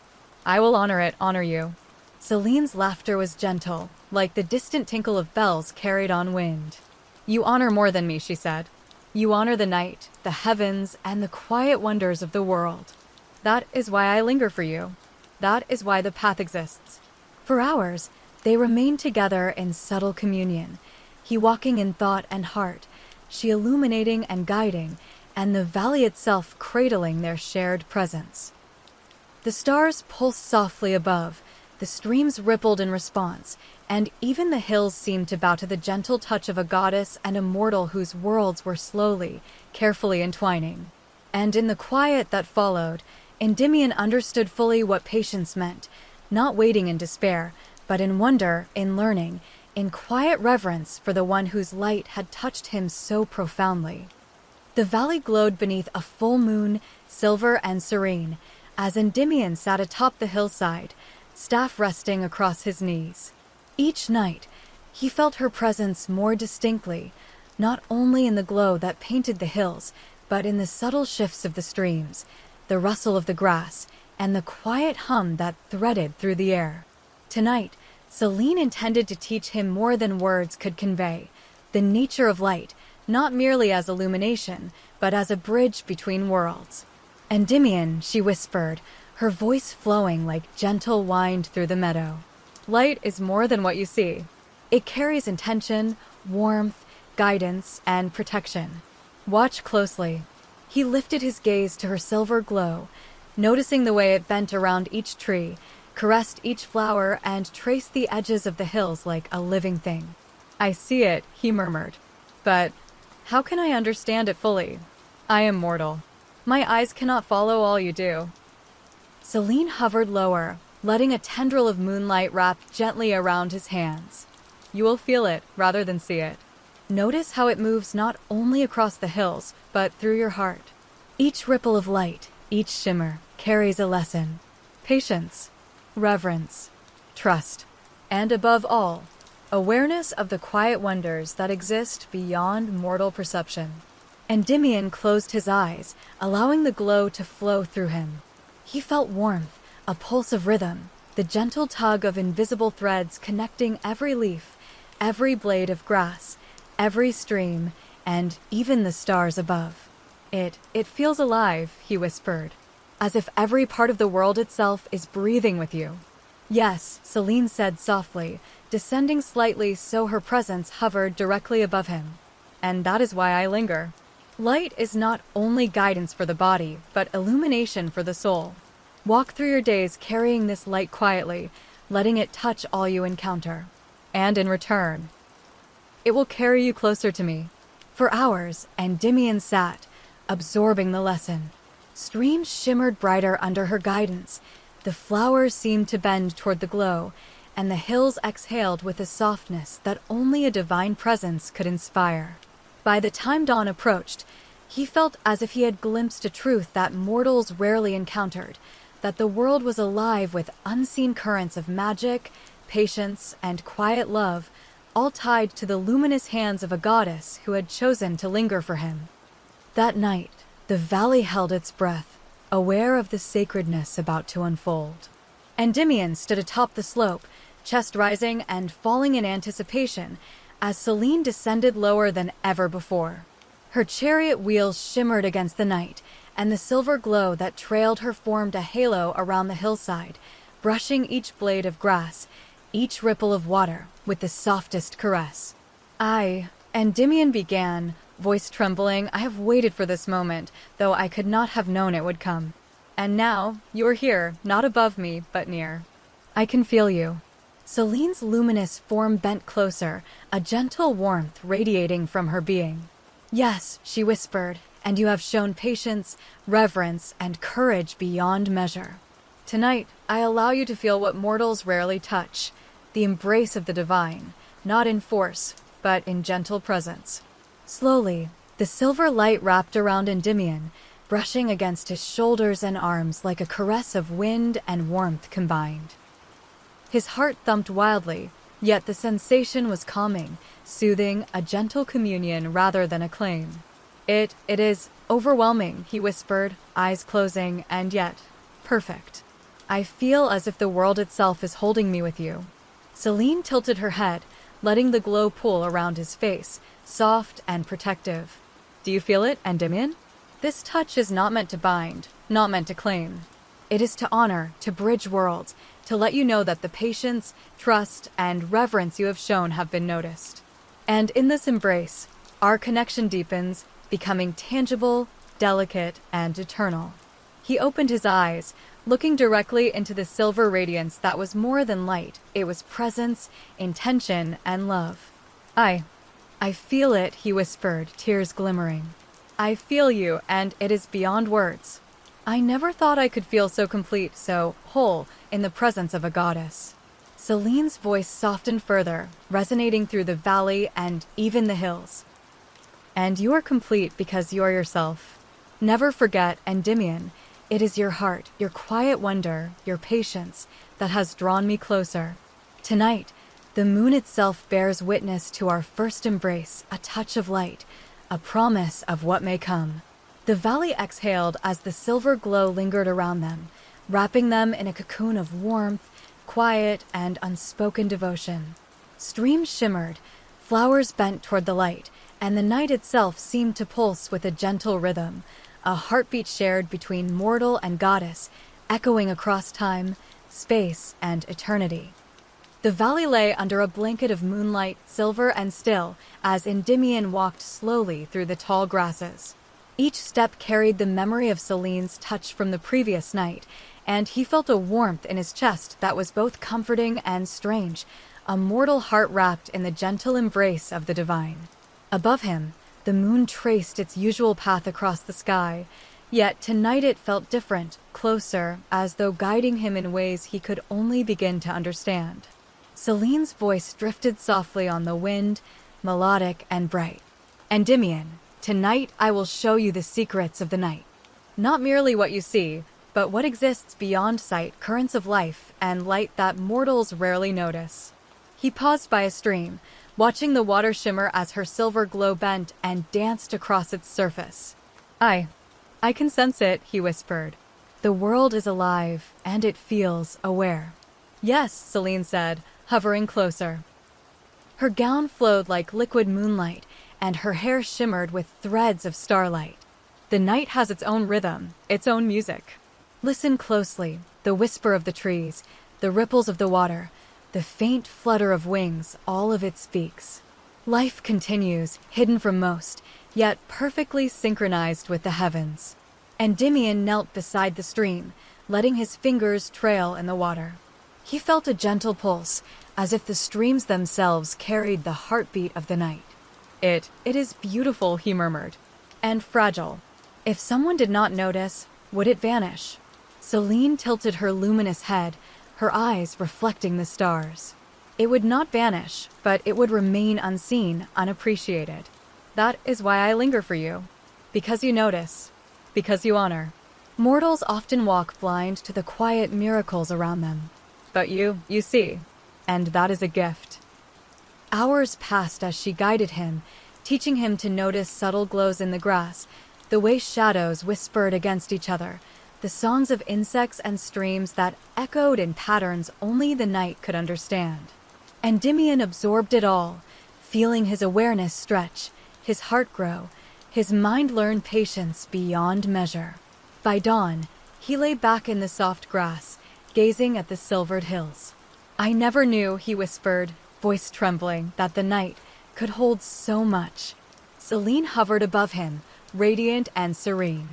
I will honor you." Selene's laughter was gentle, like the distant tinkle of bells carried on wind. "You honor more than me," she said. "You honor the night, the heavens, and the quiet wonders of the world. That is why I linger for you. That is why the path exists." For hours, they remained together in subtle communion, he walking in thought and heart, she illuminating and guiding, and the valley itself cradling their shared presence. The stars pulsed softly above, the streams rippled in response, and even the hills seemed to bow to the gentle touch of a goddess and a mortal whose worlds were slowly, carefully entwining. And in the quiet that followed, Endymion understood fully what patience meant, not waiting in despair, but in wonder, in learning, in quiet reverence for the one whose light had touched him so profoundly. The valley glowed beneath a full moon, silver and serene, as Endymion sat atop the hillside, staff resting across his knees. Each night, he felt her presence more distinctly, not only in the glow that painted the hills, but in the subtle shifts of the streams, the rustle of the grass, and the quiet hum that threaded through the air. Tonight, Selene intended to teach him more than words could convey, the nature of light, not merely as illumination, but as a bridge between worlds. "Endymion," she whispered, her voice flowing like gentle wind through the meadow. "Light is more than what you see. It carries intention, warmth, guidance, and protection. Watch closely." He lifted his gaze to her silver glow, noticing the way it bent around each tree, caressed each flower, and traced the edges of the hills like a living thing. "I see it," he murmured. "But how can I understand it fully? I am mortal. My eyes cannot follow all you do." Selene hovered lower, letting a tendril of moonlight wrap gently around his hands. "You will feel it rather than see it. Notice how it moves not only across the hills, but through your heart. Each ripple of light, each shimmer, carries a lesson. Patience, reverence, trust, and above all, awareness of the quiet wonders that exist beyond mortal perception." Endymion closed his eyes, allowing the glow to flow through him. He felt warmth, a pulse of rhythm, the gentle tug of invisible threads connecting every leaf, every blade of grass, every stream, and even the stars above. It feels alive," he whispered, "as if every part of the world itself is breathing with you." "Yes," Selene said softly, descending slightly so her presence hovered directly above him. "And that is why I linger. Light is not only guidance for the body, but illumination for the soul. Walk through your days carrying this light quietly, letting it touch all you encounter. And in return, it will carry you closer to me." For hours, Endymion sat, absorbing the lesson. Streams shimmered brighter under her guidance, the flowers seemed to bend toward the glow, and the hills exhaled with a softness that only a divine presence could inspire. By the time dawn approached, he felt as if he had glimpsed a truth that mortals rarely encountered, that the world was alive with unseen currents of magic, patience, and quiet love, all tied to the luminous hands of a goddess who had chosen to linger for him. That night, the valley held its breath, aware of the sacredness about to unfold. Endymion stood atop the slope, chest rising and falling in anticipation, as Selene descended lower than ever before. Her chariot wheels shimmered against the night, and the silver glow that trailed her formed a halo around the hillside, brushing each blade of grass, each ripple of water, with the softest caress. Endymion began, voice trembling. I have waited for this moment, though I could not have known it would come. And now, you are here, not above me, but near. I can feel you. Selene's luminous form bent closer, a gentle warmth radiating from her being. Yes, she whispered, and you have shown patience, reverence, and courage beyond measure. Tonight, I allow you to feel what mortals rarely touch, the embrace of the divine, not in force, but in gentle presence. Slowly, the silver light wrapped around Endymion, brushing against his shoulders and arms like a caress of wind and warmth combined. His heart thumped wildly, yet the sensation was calming, soothing, a gentle communion rather than a claim. It is overwhelming, he whispered, eyes closing, and yet perfect. I feel as if the world itself is holding me with you. Selene tilted her head, letting the glow pool around his face, soft and protective. Do you feel it, Endymion? This touch is not meant to bind, not meant to claim. It is to honor, to bridge worlds, to let you know that the patience, trust, and reverence you have shown have been noticed. And in this embrace, our connection deepens, becoming tangible, delicate, and eternal. He opened his eyes, looking directly into the silver radiance that was more than light. It was presence, intention, and love. I feel it, he whispered, tears glimmering. I feel you, and it is beyond words. I never thought I could feel so complete, so whole, in the presence of a goddess. Selene's voice softened further, resonating through the valley and even the hills. And you are complete because you are yourself. Never forget, Endymion, it is your heart, your quiet wonder, your patience, that has drawn me closer. Tonight, the moon itself bears witness to our first embrace, a touch of light, a promise of what may come. The valley exhaled as the silver glow lingered around them, wrapping them in a cocoon of warmth, quiet, and unspoken devotion. Streams shimmered, flowers bent toward the light, and the night itself seemed to pulse with a gentle rhythm, a heartbeat shared between mortal and goddess, echoing across time, space, and eternity. The valley lay under a blanket of moonlight, silver and still, as Endymion walked slowly through the tall grasses. Each step carried the memory of Selene's touch from the previous night, and he felt a warmth in his chest that was both comforting and strange, a mortal heart wrapped in the gentle embrace of the divine. Above him, the moon traced its usual path across the sky, yet tonight it felt different, closer, as though guiding him in ways he could only begin to understand. Selene's voice drifted softly on the wind, melodic and bright. Endymion, tonight I will show you the secrets of the night. Not merely what you see, but what exists beyond sight, currents of life, and light that mortals rarely notice. He paused by a stream, watching the water shimmer as her silver glow bent and danced across its surface. I can sense it, he whispered. The world is alive, and it feels aware. Yes, Selene said, hovering closer. Her gown flowed like liquid moonlight, and her hair shimmered with threads of starlight. The night has its own rhythm, its own music. Listen closely, the whisper of the trees, the ripples of the water, the faint flutter of wings, all of it speaks. Life continues, hidden from most, yet perfectly synchronized with the heavens. Endymion knelt beside the stream, letting his fingers trail in the water. He felt a gentle pulse, as if the streams themselves carried the heartbeat of the night. It is beautiful, he murmured, and fragile. If someone did not notice, would it vanish? Selene tilted her luminous head, her eyes reflecting the stars. It would not vanish, but it would remain unseen, unappreciated. That is why I linger for you. Because you notice. Because you honor. Mortals often walk blind to the quiet miracles around them. But you see, and that is a gift. Hours passed as she guided him, teaching him to notice subtle glows in the grass, the way shadows whispered against each other, the songs of insects and streams that echoed in patterns only the night could understand. Endymion absorbed it all, feeling his awareness stretch, his heart grow, his mind learn patience beyond measure. By dawn, he lay back in the soft grass, gazing at the silvered hills. I never knew, he whispered, voice trembling, that the night, could hold so much. Selene hovered above him, radiant and serene.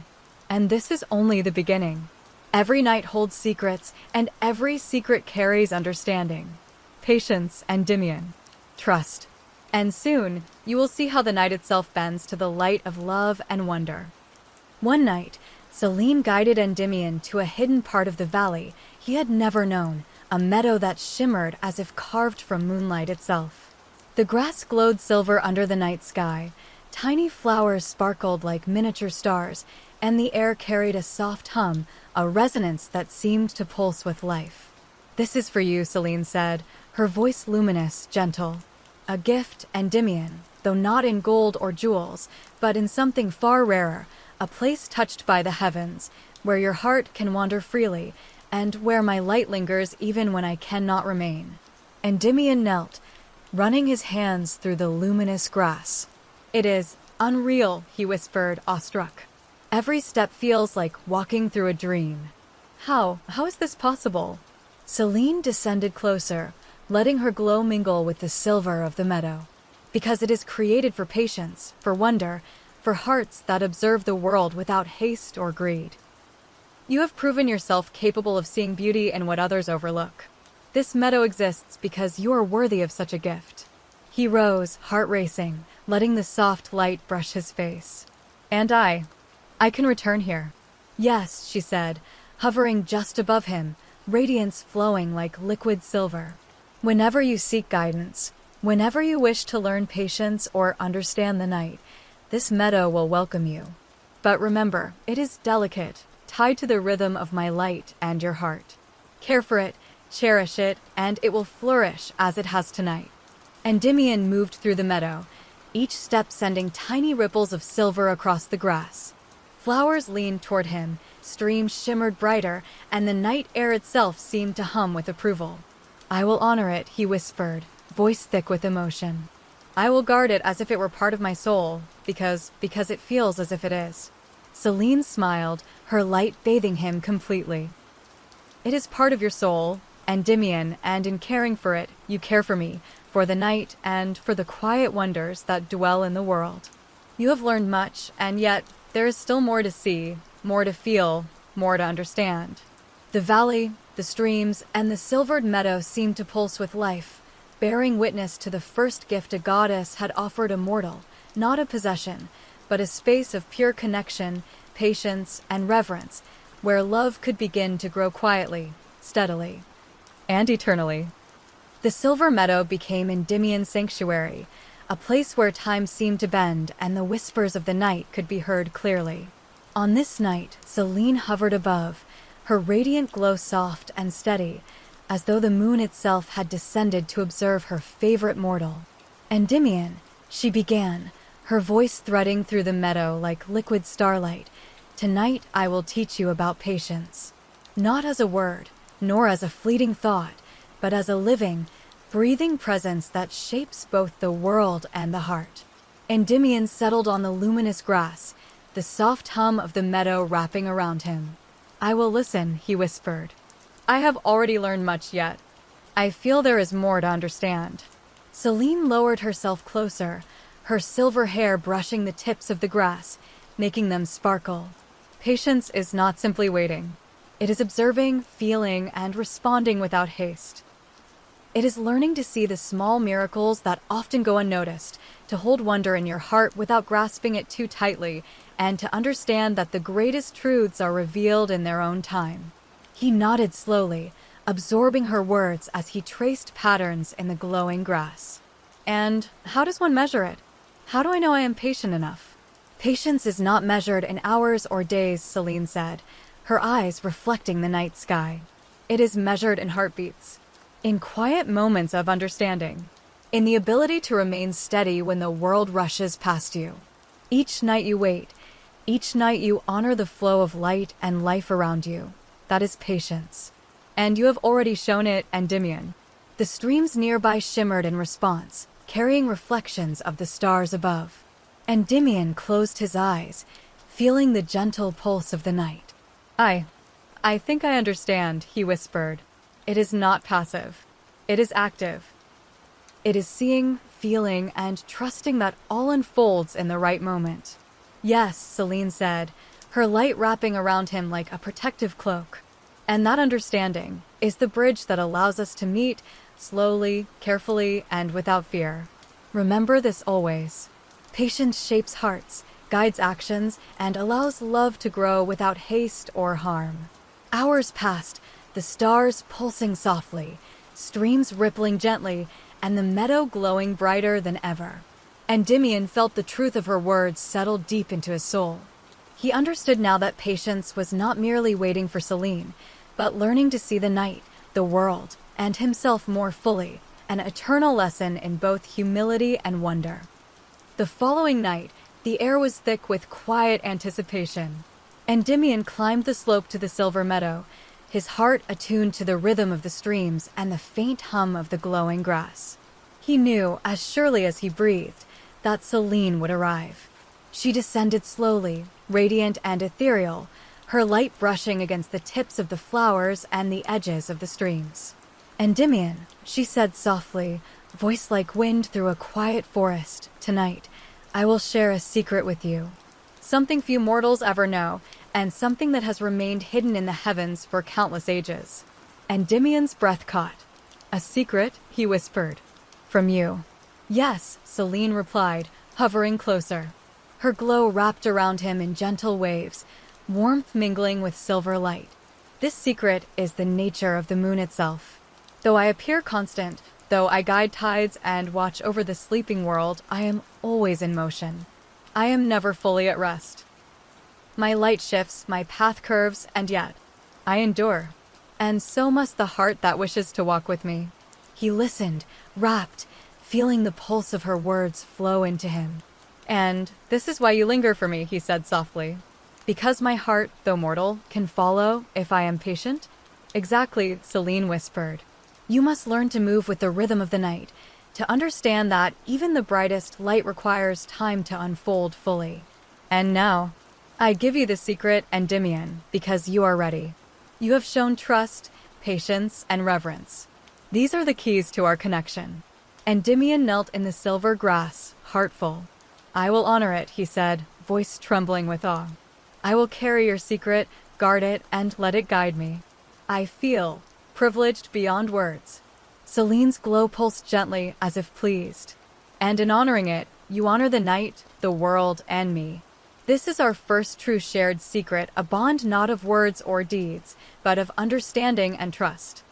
And this is only the beginning. Every night holds secrets, and every secret carries understanding. Patience, Endymion. Trust. And soon, you will see how the night itself bends to the light of love and wonder. One night, Selene guided Endymion to a hidden part of the valley he had never known, a meadow that shimmered as if carved from moonlight itself. The grass glowed silver under the night sky, tiny flowers sparkled like miniature stars, and the air carried a soft hum, a resonance that seemed to pulse with life. "This is for you," Selene said, her voice luminous, gentle. "A gift, Endymion, though not in gold or jewels, but in something far rarer, a place touched by the heavens, where your heart can wander freely, and where my light lingers even when I cannot remain." Endymion knelt, running his hands through the luminous grass. "It is unreal," he whispered, awestruck. "Every step feels like walking through a dream." How is this possible?" Selene descended closer, letting her glow mingle with the silver of the meadow. "Because it is created for patience, for wonder, for hearts that observe the world without haste or greed. You have proven yourself capable of seeing beauty in what others overlook. This meadow exists because you are worthy of such a gift." He rose, heart racing, letting the soft light brush his face. "And I can return here." "Yes," she said, hovering just above him, radiance flowing like liquid silver. "Whenever you seek guidance, whenever you wish to learn patience or understand the night, this meadow will welcome you. But remember, it is delicate, tied to the rhythm of my light and your heart. Care for it, cherish it, and it will flourish as it has tonight." Endymion moved through the meadow, each step sending tiny ripples of silver across the grass. Flowers leaned toward him, streams shimmered brighter, and the night air itself seemed to hum with approval. "I will honor it," he whispered, voice thick with emotion. "I will guard it as if it were part of my soul, because it feels as if it is." Selene smiled, her light bathing him completely. "It is part of your soul, Endymion, and in caring for it, you care for me, for the night, and for the quiet wonders that dwell in the world. You have learned much, and yet there is still more to see, more to feel, more to understand." The valley, the streams, and the silvered meadow seemed to pulse with life, bearing witness to the first gift a goddess had offered a mortal, not a possession, but a space of pure connection, patience, and reverence, where love could begin to grow quietly, steadily, and eternally. The Silver Meadow became Endymion's sanctuary, a place where time seemed to bend and the whispers of the night could be heard clearly. On this night, Selene hovered above, her radiant glow soft and steady, as though the moon itself had descended to observe her favorite mortal. "Endymion," she began, her voice threading through the meadow like liquid starlight, "tonight I will teach you about patience. Not as a word, nor as a fleeting thought, but as a living, breathing presence that shapes both the world and the heart." Endymion settled on the luminous grass, the soft hum of the meadow wrapping around him. "I will listen," he whispered. "I have already learned much yet. I feel there is more to understand." Selene lowered herself closer, her silver hair brushing the tips of the grass, making them sparkle. Patience is not simply waiting. It is observing, feeling, and responding without haste. It is learning to see the small miracles that often go unnoticed, to hold wonder in your heart without grasping it too tightly, and to understand that the greatest truths are revealed in their own time. He nodded slowly, absorbing her words as he traced patterns in the glowing grass. "And how does one measure it? How do I know I am patient enough?" "Patience is not measured in hours or days," Selene said, her eyes reflecting the night sky. "It is measured in heartbeats, in quiet moments of understanding, in the ability to remain steady when the world rushes past you. Each night you wait, each night you honor the flow of light and life around you. That is patience. And you have already shown it, Endymion." The streams nearby shimmered in response, carrying reflections of the stars above. Endymion closed his eyes, feeling the gentle pulse of the night. I think I understand," he whispered. "It is not passive. It is active. It is seeing, feeling and trusting that all unfolds in the right moment. Yes, Selene said, her light wrapping around him like a protective cloak. And that understanding is the bridge that allows us to meet slowly, carefully, and without fear. Remember this always. Patience shapes hearts, guides actions, and allows love to grow without haste or harm. Hours passed, the stars pulsing softly, streams rippling gently, and the meadow glowing brighter than ever. Endymion felt the truth of her words settle deep into his soul. He understood now that patience was not merely waiting for Selene, but learning to see the night, the world, and himself more fully, an eternal lesson in both humility and wonder. The following night, the air was thick with quiet anticipation. Endymion climbed the slope to the Silver Meadow, his heart attuned to the rhythm of the streams and the faint hum of the glowing grass. He knew, as surely as he breathed, that Selene would arrive. She descended slowly, radiant and ethereal, her light brushing against the tips of the flowers and the edges of the streams. "Endymion," she said softly, voice like wind through a quiet forest, "tonight, I will share a secret with you. Something few mortals ever know, and something that has remained hidden in the heavens for countless ages." Endymion's breath caught. "A secret?" he whispered. "From you." "Yes," Selene replied, hovering closer. Her glow wrapped around him in gentle waves, warmth mingling with silver light. "This secret is the nature of the moon itself. Though I appear constant, though I guide tides and watch over the sleeping world, I am always in motion. I am never fully at rest. My light shifts, my path curves, and yet I endure. And so must the heart that wishes to walk with me." He listened, rapt, feeling the pulse of her words flow into him. "And this is why you linger for me," he said softly. "Because my heart, though mortal, can follow if I am patient?" "Exactly," Selene whispered. "You must learn to move with the rhythm of the night, to understand that even the brightest light requires time to unfold fully. And now, I give you the secret, Endymion, because you are ready. You have shown trust, patience, and reverence. These are the keys to our connection." Endymion knelt in the silver grass, heartful. "I will honor it," he said, voice trembling with awe. "I will carry your secret, guard it, and let it guide me. I feel privileged beyond words." Selene's glow pulsed gently, as if pleased. "And in honoring it, you honor the night, the world, and me. This is our first true shared secret, a bond not of words or deeds, but of understanding and trust.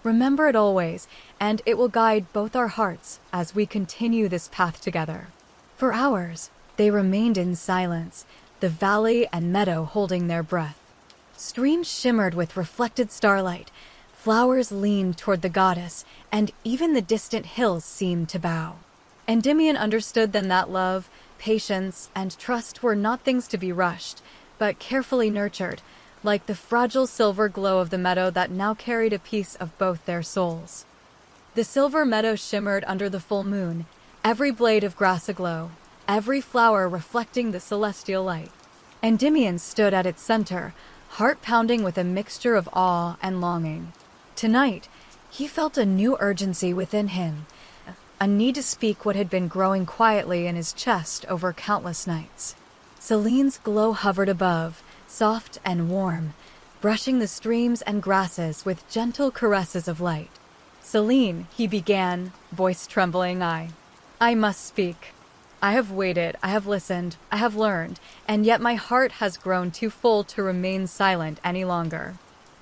Remember it always, and it will guide both our hearts as we continue this path together." For hours, they remained in silence, the valley and meadow holding their breath. Streams shimmered with reflected starlight, flowers leaned toward the goddess, and even the distant hills seemed to bow. Endymion understood then that love, patience, and trust were not things to be rushed, but carefully nurtured, like the fragile silver glow of the meadow that now carried a piece of both their souls. The Silver Meadow shimmered under the full moon, every blade of grass aglow, every flower reflecting the celestial light. Endymion stood at its center, heart pounding with a mixture of awe and longing. Tonight, he felt a new urgency within him, a need to speak what had been growing quietly in his chest over countless nights. Selene's glow hovered above, soft and warm, brushing the streams and grasses with gentle caresses of light. "Selene," he began, voice trembling, I must speak. I have waited, I have listened, I have learned, and yet my heart has grown too full to remain silent any longer."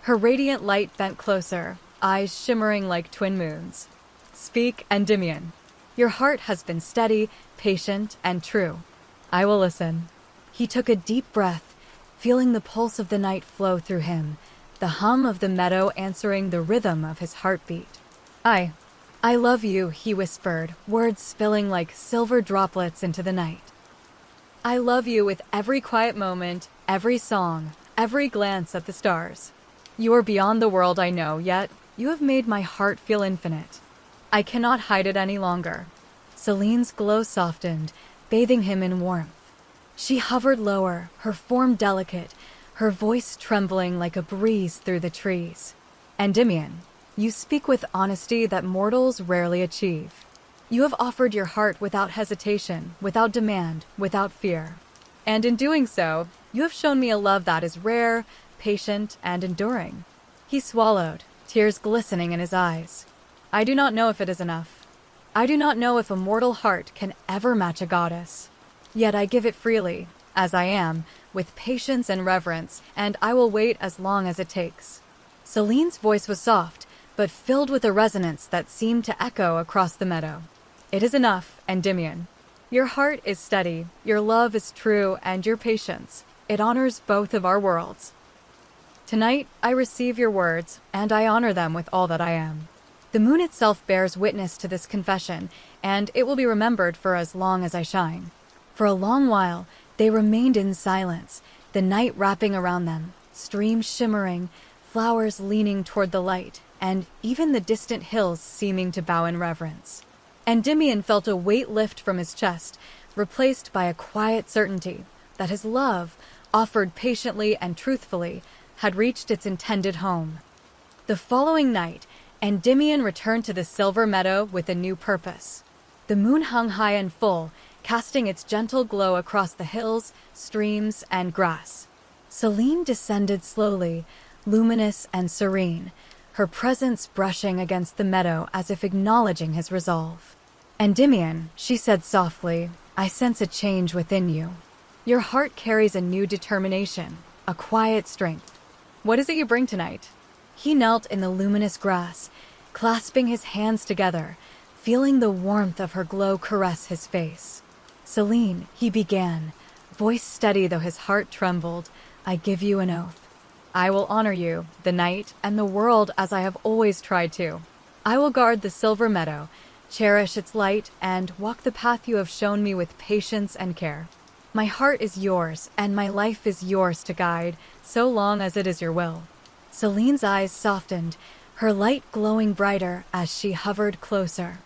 Her radiant light bent closer, eyes shimmering like twin moons. "Speak, Endymion. Your heart has been steady, patient, and true. I will listen." He took a deep breath, feeling the pulse of the night flow through him, the hum of the meadow answering the rhythm of his heartbeat. I love you," he whispered, words spilling like silver droplets into the night. "I love you with every quiet moment, every song, every glance at the stars. You are beyond the world I know, yet you have made my heart feel infinite. I cannot hide it any longer." Selene's glow softened, bathing him in warmth. She hovered lower, her form delicate, her voice trembling like a breeze through the trees. "Endymion, you speak with honesty that mortals rarely achieve. You have offered your heart without hesitation, without demand, without fear. And in doing so, you have shown me a love that is rare, patient, and enduring." He swallowed, tears glistening in his eyes. "I do not know if it is enough. I do not know if a mortal heart can ever match a goddess. Yet I give it freely, as I am, with patience and reverence, and I will wait as long as it takes." Selene's voice was soft, but filled with a resonance that seemed to echo across the meadow. "It is enough, Endymion. Your heart is steady, your love is true, and your patience, it honors both of our worlds. Tonight, I receive your words, and I honor them with all that I am." The moon itself bears witness to this confession, and it will be remembered for as long as I shine. For a long while, they remained in silence, the night wrapping around them, streams shimmering, flowers leaning toward the light, and even the distant hills seeming to bow in reverence. Endymion felt a weight lift from his chest, replaced by a quiet certainty that his love, offered patiently and truthfully, had reached its intended home. The following night, Endymion returned to the Silver Meadow with a new purpose. The moon hung high and full, casting its gentle glow across the hills, streams, and grass. Selene descended slowly, luminous and serene, her presence brushing against the meadow as if acknowledging his resolve. "Endymion," she said softly, "I sense a change within you. Your heart carries a new determination, a quiet strength. What is it you bring tonight?" He knelt in the luminous grass, clasping his hands together, feeling the warmth of her glow caress his face. "Selene," he began, voice steady though his heart trembled, "I give you an oath. I will honor you, the night, and the world as I have always tried to. I will guard the Silver Meadow, cherish its light, and walk the path you have shown me with patience and care. My heart is yours, and my life is yours to guide, so long as it is your will." Selene's eyes softened, her light glowing brighter as she hovered closer.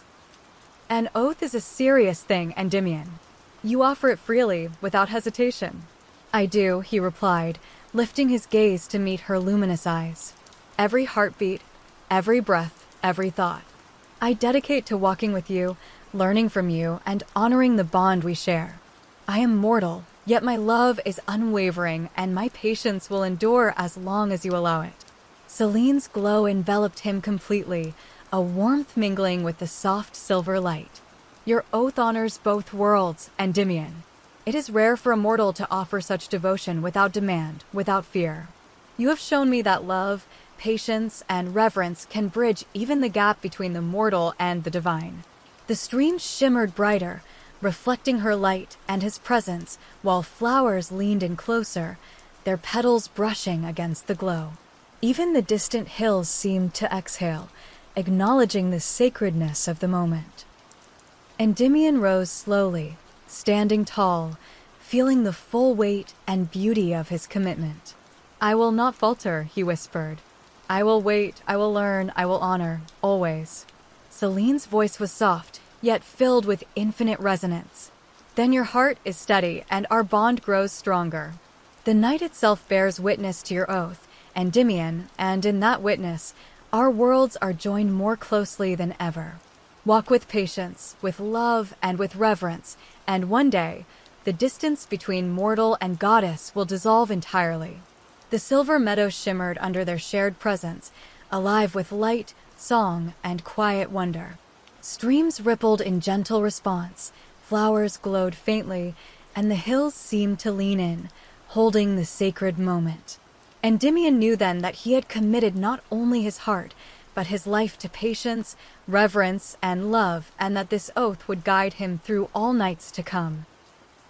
"An oath is a serious thing, Endymion. You offer it freely, without hesitation." "I do," he replied, lifting his gaze to meet her luminous eyes. "Every heartbeat, every breath, every thought. I dedicate to walking with you, learning from you, and honoring the bond we share. I am mortal, yet my love is unwavering, and my patience will endure as long as you allow it." Selene's glow enveloped him completely, a warmth mingling with the soft silver light. "Your oath honors both worlds, Endymion. It is rare for a mortal to offer such devotion without demand, without fear. You have shown me that love, patience, and reverence can bridge even the gap between the mortal and the divine." The stream shimmered brighter, reflecting her light and his presence, while flowers leaned in closer, their petals brushing against the glow. Even the distant hills seemed to exhale, acknowledging the sacredness of the moment. Endymion rose slowly, standing tall, feeling the full weight and beauty of his commitment. "I will not falter," he whispered. "I will wait, I will learn, I will honor, always." Selene's voice was soft, yet filled with infinite resonance. "Then your heart is steady, and our bond grows stronger. The night itself bears witness to your oath, Endymion, and in that witness, our worlds are joined more closely than ever. Walk with patience, with love, and with reverence, and one day, the distance between mortal and goddess will dissolve entirely." The Silver Meadow shimmered under their shared presence, alive with light, song, and quiet wonder. Streams rippled in gentle response, flowers glowed faintly, and the hills seemed to lean in, holding the sacred moment. Endymion knew then that he had committed not only his heart, but his life to patience, reverence, and love, and that this oath would guide him through all nights to come.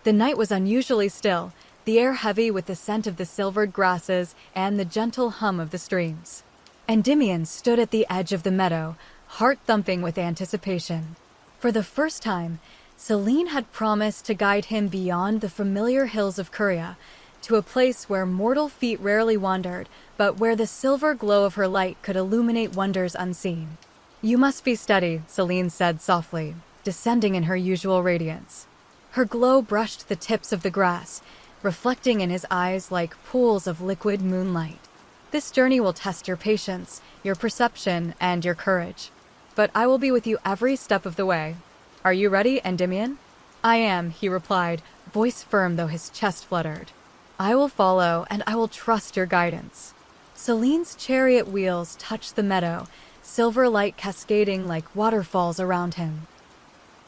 The night was unusually still, the air heavy with the scent of the silvered grasses and the gentle hum of the streams. Endymion stood at the edge of the meadow, heart thumping with anticipation. For the first time, Selene had promised to guide him beyond the familiar hills of Curia, to a place where mortal feet rarely wandered, but where the silver glow of her light could illuminate wonders unseen. "You must be steady," Selene said softly, descending in her usual radiance. Her glow brushed the tips of the grass, reflecting in his eyes like pools of liquid moonlight. "This journey will test your patience, your perception, and your courage. But I will be with you every step of the way." Are you ready, Endymion? I am, he replied, voice firm though his chest fluttered. I will follow, and I will trust your guidance. Selene's chariot wheels touched the meadow, silver light cascading like waterfalls around him.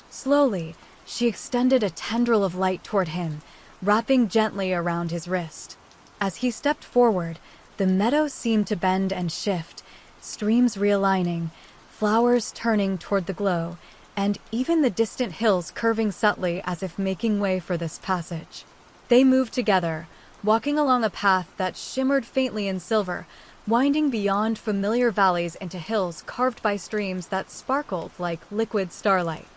Slowly, she extended a tendril of light toward him, wrapping gently around his wrist. As he stepped forward, the meadow seemed to bend and shift, streams realigning, flowers turning toward the glow, and even the distant hills curving subtly as if making way for this passage. They moved together, walking along a path that shimmered faintly in silver, winding beyond familiar valleys into hills carved by streams that sparkled like liquid starlight.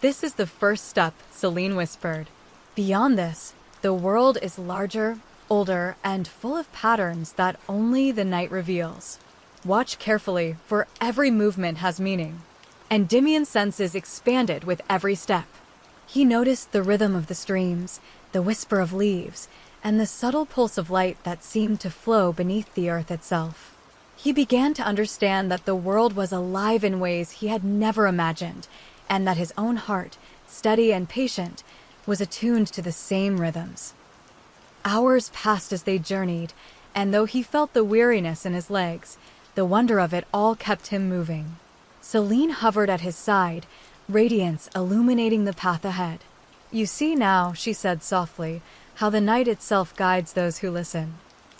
This is the first step, Selene whispered. Beyond this, the world is larger, older, and full of patterns that only the night reveals. Watch carefully, for every movement has meaning. Endymion's senses expanded with every step. He noticed the rhythm of the streams, the whisper of leaves, and the subtle pulse of light that seemed to flow beneath the earth itself. He began to understand that the world was alive in ways he had never imagined, and that his own heart, steady and patient, was attuned to the same rhythms. Hours passed as they journeyed, and though he felt the weariness in his legs, the wonder of it all kept him moving. Selene hovered at his side, radiance illuminating the path ahead. You see now, she said softly, how the night itself guides those who listen.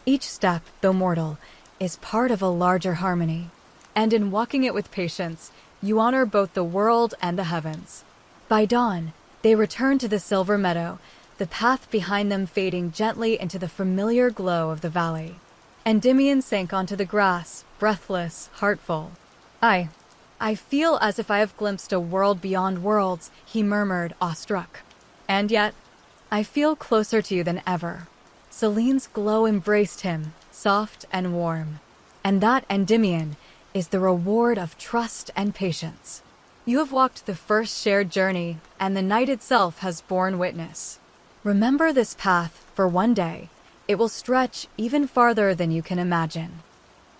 Each step, though mortal, is part of a larger harmony. And in walking it with patience, you honor both the world and the heavens. By dawn, they returned to the Silver Meadow, the path behind them fading gently into the familiar glow of the valley. Endymion sank onto the grass, breathless, heartful. I feel as if I have glimpsed a world beyond worlds, he murmured, awestruck. And yet, I feel closer to you than ever. Selene's glow embraced him, soft and warm. And that, Endymion, is the reward of trust and patience. You have walked the first shared journey, and the night itself has borne witness. Remember this path, for one day, it will stretch even farther than you can imagine.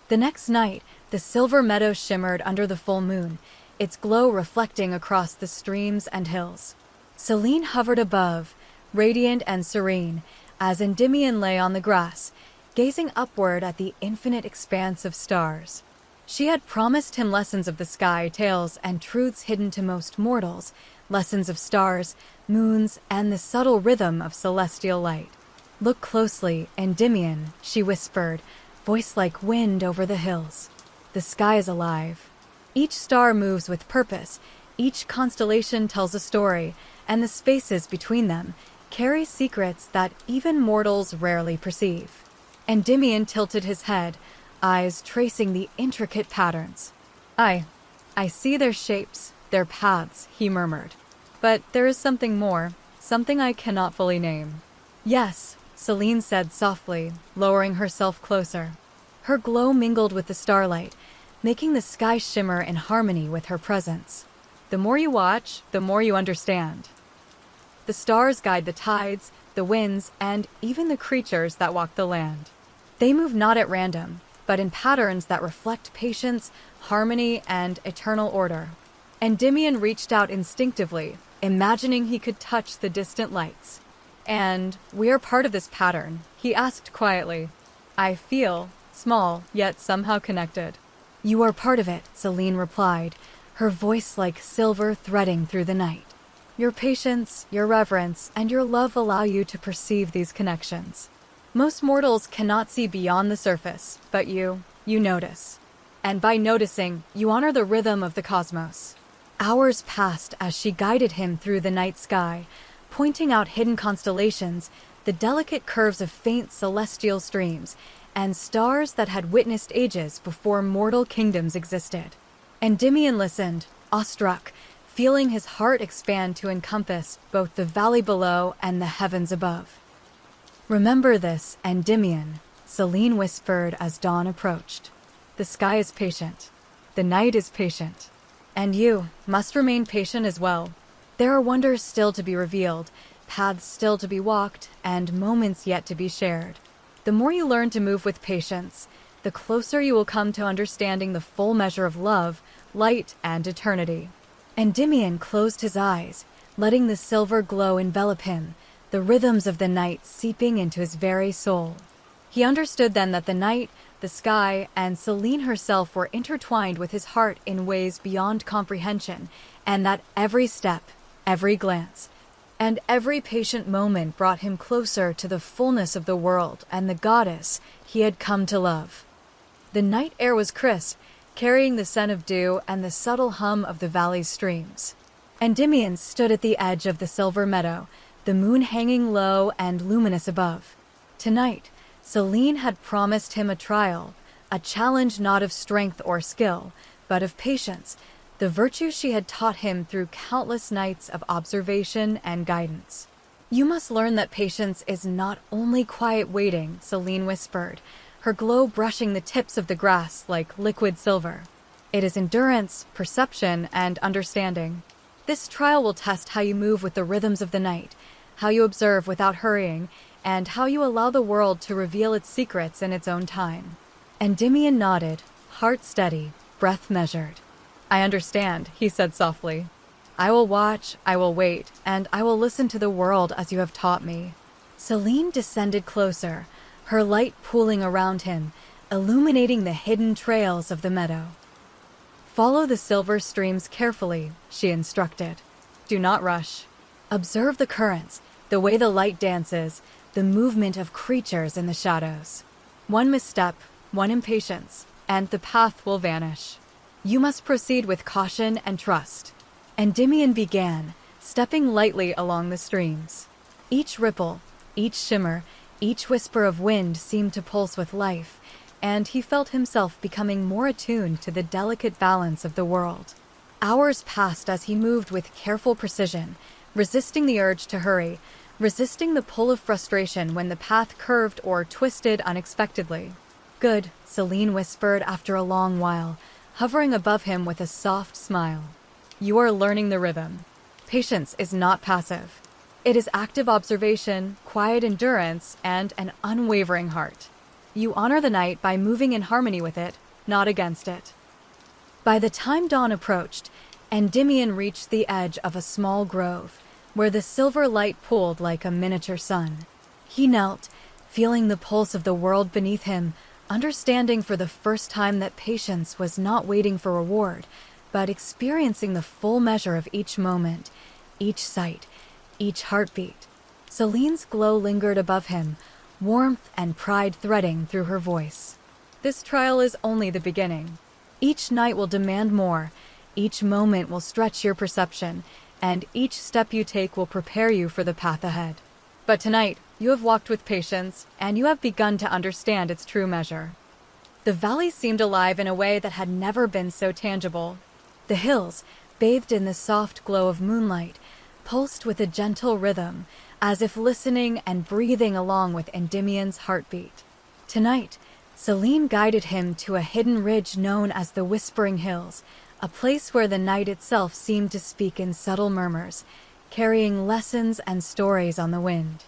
The next night, the Silver Meadow shimmered under the full moon, its glow reflecting across the streams and hills. Selene hovered above, radiant and serene, as Endymion lay on the grass, gazing upward at the infinite expanse of stars. She had promised him lessons of the sky, tales, and truths hidden to most mortals, lessons of stars, moons, and the subtle rhythm of celestial light. Look closely, Endymion, she whispered, voice like wind over the hills. The sky is alive. Each star moves with purpose, each constellation tells a story, and the spaces between them carry secrets that even mortals rarely perceive. Endymion tilted his head, eyes tracing the intricate patterns. I see their shapes, their paths, he murmured. But there is something more, something I cannot fully name. Yes, Selene said softly, lowering herself closer. Her glow mingled with the starlight, making the sky shimmer in harmony with her presence. The more you watch, the more you understand. The stars guide the tides, the winds, and even the creatures that walk the land. They move not at random, but in patterns that reflect patience, harmony, and eternal order. Endymion reached out instinctively, imagining he could touch the distant lights. And we are part of this pattern, he asked quietly. I feel small, yet somehow connected. You are part of it, Selene replied, her voice like silver threading through the night. Your patience, your reverence, and your love allow you to perceive these connections. Most mortals cannot see beyond the surface, but you notice. And by noticing, you honor the rhythm of the cosmos. Hours passed as she guided him through the night sky, pointing out hidden constellations, the delicate curves of faint celestial streams, and stars that had witnessed ages before mortal kingdoms existed. Endymion listened, awestruck, feeling his heart expand to encompass both the valley below and the heavens above. Remember this, Endymion, Selene whispered as dawn approached. The sky is patient. The night is patient. And you must remain patient as well. There are wonders still to be revealed, paths still to be walked, and moments yet to be shared. The more you learn to move with patience, the closer you will come to understanding the full measure of love, light, and eternity. Endymion closed his eyes, letting the silver glow envelop him, the rhythms of the night seeping into his very soul. He understood then that the night, the sky, and Selene herself were intertwined with his heart in ways beyond comprehension, and that every step, every glance, and every patient moment brought him closer to the fullness of the world and the goddess he had come to love. The night air was crisp, carrying the scent of dew and the subtle hum of the valley's streams. Endymion stood at the edge of the Silver Meadow, the moon hanging low and luminous above. Tonight, Selene had promised him a trial, a challenge not of strength or skill, but of patience, the virtue she had taught him through countless nights of observation and guidance. "You must learn that patience is not only quiet waiting," Selene whispered, her glow brushing the tips of the grass like liquid silver. "It is endurance, perception, and understanding. This trial will test how you move with the rhythms of the night, how you observe without hurrying, and how you allow the world to reveal its secrets in its own time." Endymion nodded, heart steady, breath measured. "I understand," he said softly. "I will watch, I will wait, and I will listen to the world as you have taught me." Selene descended closer, her light pooling around him, illuminating the hidden trails of the meadow. "Follow the silver streams carefully," she instructed. "Do not rush. Observe the currents, the way the light dances, the movement of creatures in the shadows. One misstep, one impatience, and the path will vanish. You must proceed with caution and trust." Endymion began, stepping lightly along the streams. Each ripple, each shimmer, each whisper of wind seemed to pulse with life, and he felt himself becoming more attuned to the delicate balance of the world. Hours passed as he moved with careful precision, resisting the urge to hurry, resisting the pull of frustration when the path curved or twisted unexpectedly. "Good," Selene whispered after a long while, hovering above him with a soft smile. "You are learning the rhythm. Patience is not passive. It is active observation, quiet endurance, and an unwavering heart. You honor the night by moving in harmony with it, not against it." By the time dawn approached, Endymion reached the edge of a small grove, where the silver light pooled like a miniature sun. He knelt, feeling the pulse of the world beneath him, understanding for the first time that patience was not waiting for reward, but experiencing the full measure of each moment, each sight, each heartbeat. Selene's glow lingered above him, warmth and pride threading through her voice. "This trial is only the beginning. Each night will demand more, each moment will stretch your perception, and each step you take will prepare you for the path ahead. But tonight, you have walked with patience, and you have begun to understand its true measure." The valley seemed alive in a way that had never been so tangible. The hills, bathed in the soft glow of moonlight, pulsed with a gentle rhythm, as if listening and breathing along with Endymion's heartbeat. Tonight, Selene guided him to a hidden ridge known as the Whispering Hills, a place where the night itself seemed to speak in subtle murmurs, carrying lessons and stories on the wind.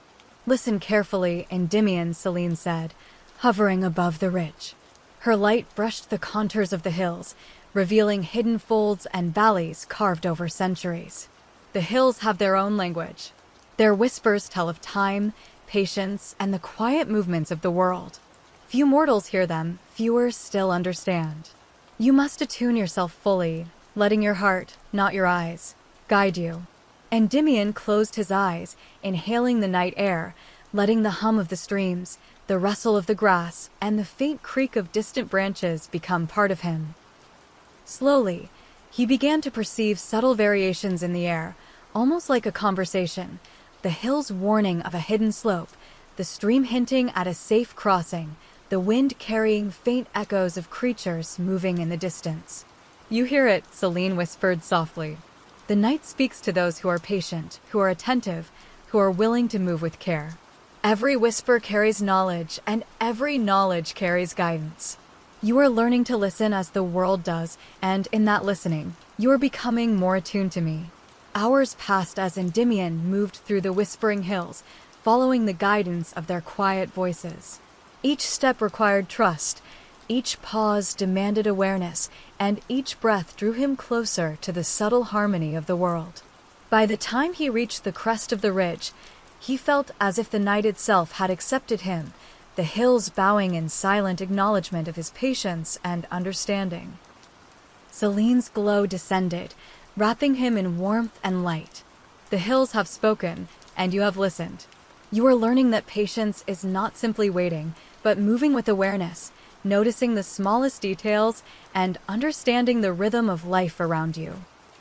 "Listen carefully," Endymion, Selene said, hovering above the ridge. Her light brushed the contours of the hills, revealing hidden folds and valleys carved over centuries. The hills have their own language. Their whispers tell of time, patience, and the quiet movements of the world. Few mortals hear them, fewer still understand. You must attune yourself fully, letting your heart, not your eyes, guide you. Endymion closed his eyes, inhaling the night air, letting the hum of the streams, the rustle of the grass, and the faint creak of distant branches become part of him. Slowly, he began to perceive subtle variations in the air, almost like a conversation, the hills warning of a hidden slope, the stream hinting at a safe crossing, the wind carrying faint echoes of creatures moving in the distance. "You hear it," Selene whispered softly. "The night speaks to those who are patient, who are attentive, who are willing to move with care. Every whisper carries knowledge, and every knowledge carries guidance. You are learning to listen as the world does, and in that listening, you are becoming more attuned to me." Hours passed as Endymion moved through the Whispering Hills, following the guidance of their quiet voices. Each step required trust, Each pause demanded awareness, and each breath drew him closer to the subtle harmony of the world. By the time he reached the crest of the ridge, he felt as if the night itself had accepted him, the hills bowing in silent acknowledgement of his patience and understanding. Selene's glow descended, wrapping him in warmth and light. The hills have spoken, and you have listened. You are learning that patience is not simply waiting, but moving with awareness, noticing the smallest details, and understanding the rhythm of life around you.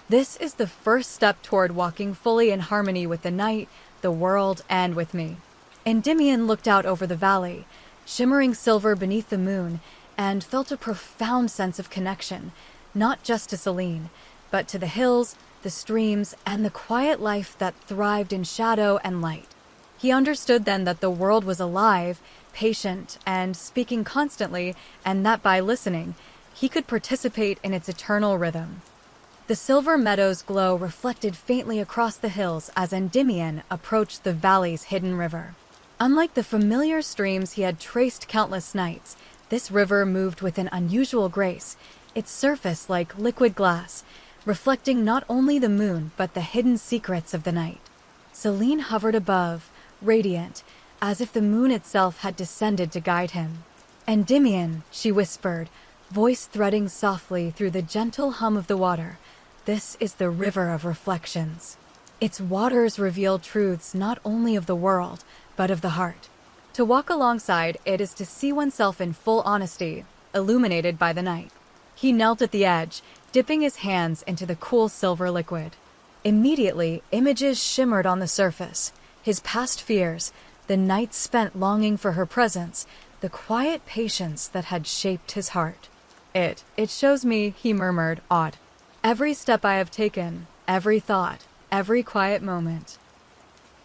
This is the first step toward walking fully in harmony with the night, the world, and with me. Endymion looked out over the valley, shimmering silver beneath the moon, and felt a profound sense of connection, not just to Selene, but to the hills, the streams, and the quiet life that thrived in shadow and light. He understood then that the world was alive, patient, and speaking constantly, and that by listening, he could participate in its eternal rhythm. The Silver Meadow's glow reflected faintly across the hills as Endymion approached the valley's hidden river. Unlike the familiar streams he had traced countless nights, this river moved with an unusual grace, its surface like liquid glass, reflecting not only the moon but the hidden secrets of the night. Selene hovered above, radiant, as if the moon itself had descended to guide him. "Endymion," she whispered, voice threading softly through the gentle hum of the water, "this is the river of reflections. Its waters reveal truths not only of the world, but of the heart. To walk alongside it is to see oneself in full honesty, illuminated by the night." He knelt at the edge, dipping his hands into the cool silver liquid. Immediately, images shimmered on the surface. His past fears, the nights spent longing for her presence, the quiet patience that had shaped his heart. It shows me," he murmured, awed. "Every step I have taken, every thought, every quiet moment."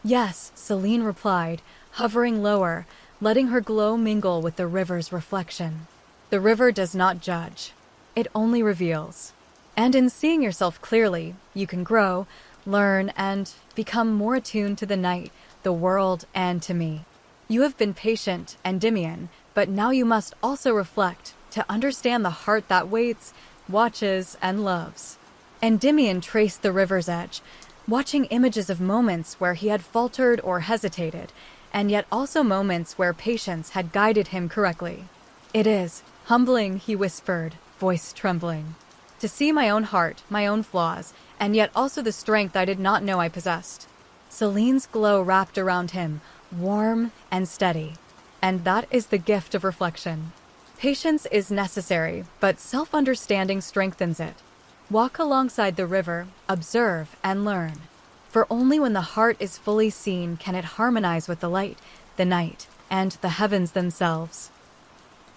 "Yes," Selene replied, hovering lower, letting her glow mingle with the river's reflection. "The river does not judge. It only reveals. And in seeing yourself clearly, you can grow, learn, and become more attuned to the night, the world, and to me. You have been patient, Endymion, but now you must also reflect to understand the heart that waits, watches, and loves." Endymion traced the river's edge, watching images of moments where he had faltered or hesitated, and yet also moments where patience had guided him correctly. "It is humbling," he whispered, voice trembling, "to see my own heart, my own flaws, and yet also the strength I did not know I possessed." Selene's glow wrapped around him, warm and steady. And that is the gift of reflection. Patience is necessary, but self-understanding strengthens it. Walk alongside the river, observe, and learn. For only when the heart is fully seen can it harmonize with the light, the night, and the heavens themselves.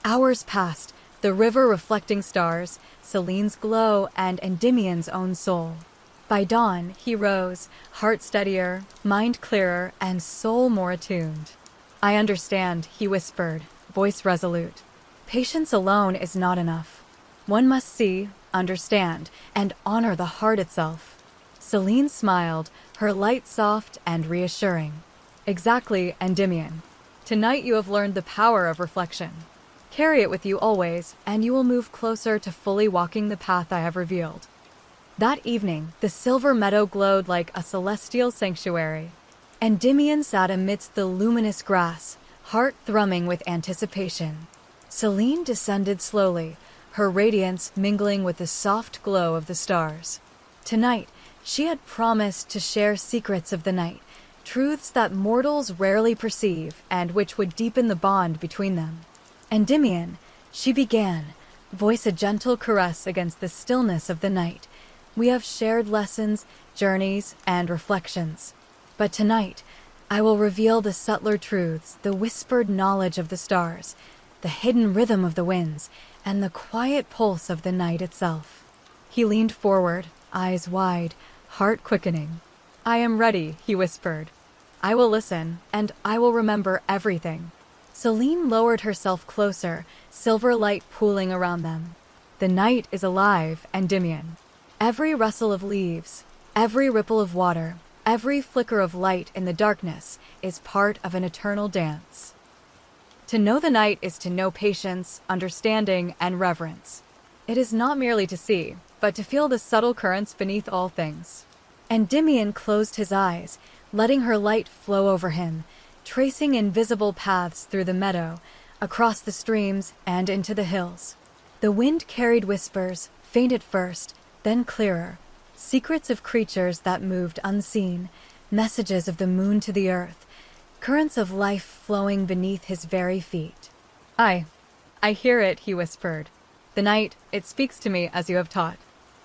Hours passed, the river reflecting stars, Selene's glow, and Endymion's own soul. By dawn, he rose, heart steadier, mind clearer, and soul more attuned. "I understand," he whispered, voice resolute. "Patience alone is not enough. One must see, understand, and honor the heart itself." Selene smiled, her light soft and reassuring. "Exactly, Endymion. Tonight you have learned the power of reflection. Carry it with you always, and you will move closer to fully walking the path I have revealed." That evening, the Silver Meadow glowed like a celestial sanctuary. Endymion sat amidst the luminous grass, heart thrumming with anticipation. Selene descended slowly, her radiance mingling with the soft glow of the stars. Tonight, she had promised to share secrets of the night, truths that mortals rarely perceive and which would deepen the bond between them. "Endymion," she began, voice a gentle caress against the stillness of the night. "We have shared lessons, journeys, and reflections. But tonight, I will reveal the subtler truths, the whispered knowledge of the stars, the hidden rhythm of the winds, and the quiet pulse of the night itself." He leaned forward, eyes wide, heart quickening. "I am ready," he whispered. "I will listen, and I will remember everything." Selene lowered herself closer, silver light pooling around them. "The night is alive, Endymion. Every rustle of leaves, every ripple of water, every flicker of light in the darkness is part of an eternal dance." To know the night is to know patience, understanding, and reverence. It is not merely to see, but to feel the subtle currents beneath all things. Endymion closed his eyes, letting her light flow over him, tracing invisible paths through the meadow, across the streams, and into the hills. The wind carried whispers, faint at first, then clearer, secrets of creatures that moved unseen, messages of the moon to the earth, currents of life flowing beneath his very feet. I hear it, he whispered. The night, it speaks to me as you have taught.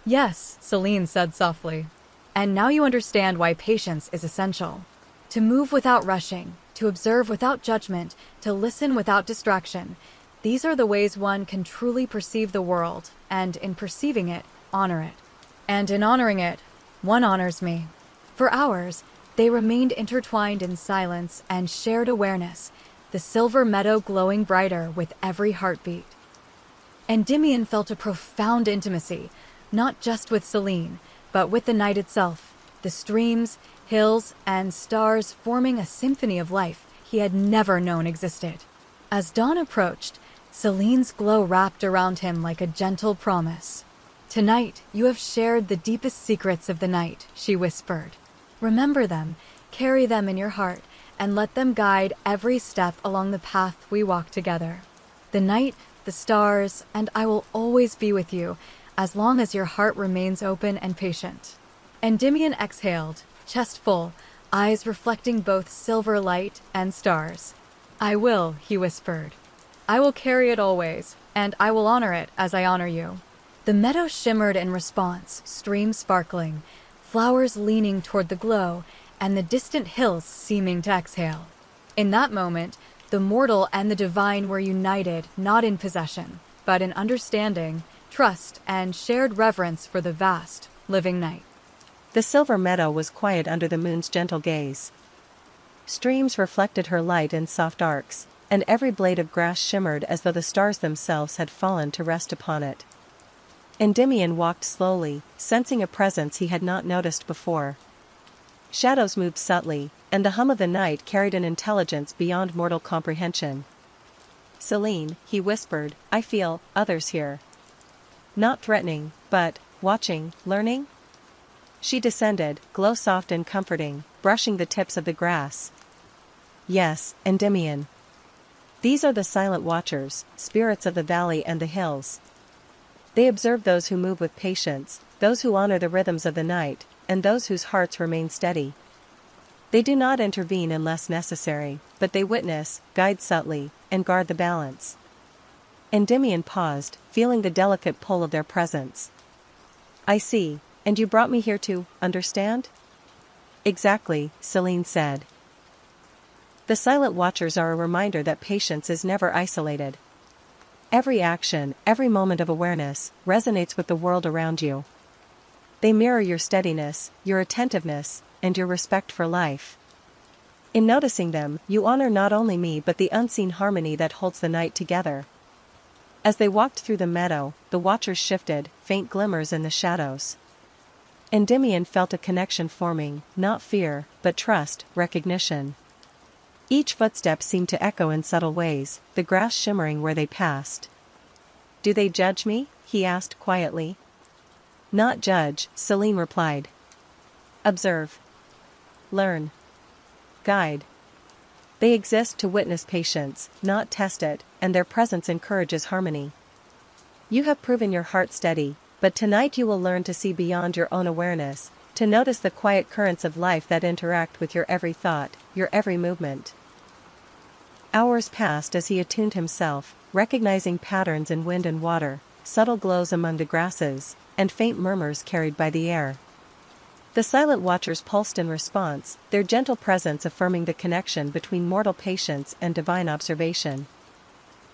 Yes, Selene said softly. And now you understand why patience is essential. To move without rushing, to observe without judgment, to listen without distraction. These are the ways one can truly perceive the world, and in perceiving it, honor it. And in honoring it, one honors me. For hours, they remained intertwined in silence and shared awareness, the Silver Meadow glowing brighter with every heartbeat. Endymion felt a profound intimacy, not just with Selene, but with the night itself, the streams, hills, and stars forming a symphony of life he had never known existed. As dawn approached, Selene's glow wrapped around him like a gentle promise. Tonight, you have shared the deepest secrets of the night, she whispered. Remember them, carry them in your heart, and let them guide every step along the path we walk together. The night, the stars, and I will always be with you, as long as your heart remains open and patient. Endymion exhaled, chest full, eyes reflecting both silver light and stars. I will, he whispered. I will carry it always, and I will honor it as I honor you. The meadow shimmered in response, streams sparkling, flowers leaning toward the glow, and the distant hills seeming to exhale. In that moment, the mortal and the divine were united not in possession, but in understanding, trust, and shared reverence for the vast, living night. The Silver Meadow was quiet under the moon's gentle gaze. Streams reflected her light in soft arcs, and every blade of grass shimmered as though the stars themselves had fallen to rest upon it. Endymion walked slowly, sensing a presence he had not noticed before. Shadows moved subtly, and the hum of the night carried an intelligence beyond mortal comprehension. Selene, he whispered, I feel others here. Not threatening, but watching, learning? She descended, glow soft and comforting, brushing the tips of the grass. Yes, Endymion. These are the silent watchers, spirits of the valley and the hills. They observe those who move with patience, those who honor the rhythms of the night, and those whose hearts remain steady. They do not intervene unless necessary, but they witness, guide subtly, and guard the balance. Endymion paused, feeling the delicate pull of their presence. I see, and you brought me here to understand? Exactly, Selene said. The silent watchers are a reminder that patience is never isolated. Every action, every moment of awareness, resonates with the world around you. They mirror your steadiness, your attentiveness, and your respect for life. In noticing them, you honor not only me but the unseen harmony that holds the night together. As they walked through the meadow, the watchers shifted, faint glimmers in the shadows. Endymion felt a connection forming, not fear, but trust, recognition. Each footstep seemed to echo in subtle ways, the grass shimmering where they passed. Do they judge me? He asked quietly. Not judge, Selene replied. Observe. Learn. Guide. They exist to witness patience, not test it, and their presence encourages harmony. You have proven your heart steady, but tonight you will learn to see beyond your own awareness, to notice the quiet currents of life that interact with your every thought, your every movement. Hours passed as he attuned himself, recognizing patterns in wind and water, subtle glows among the grasses, and faint murmurs carried by the air. The silent watchers pulsed in response, their gentle presence affirming the connection between mortal patience and divine observation.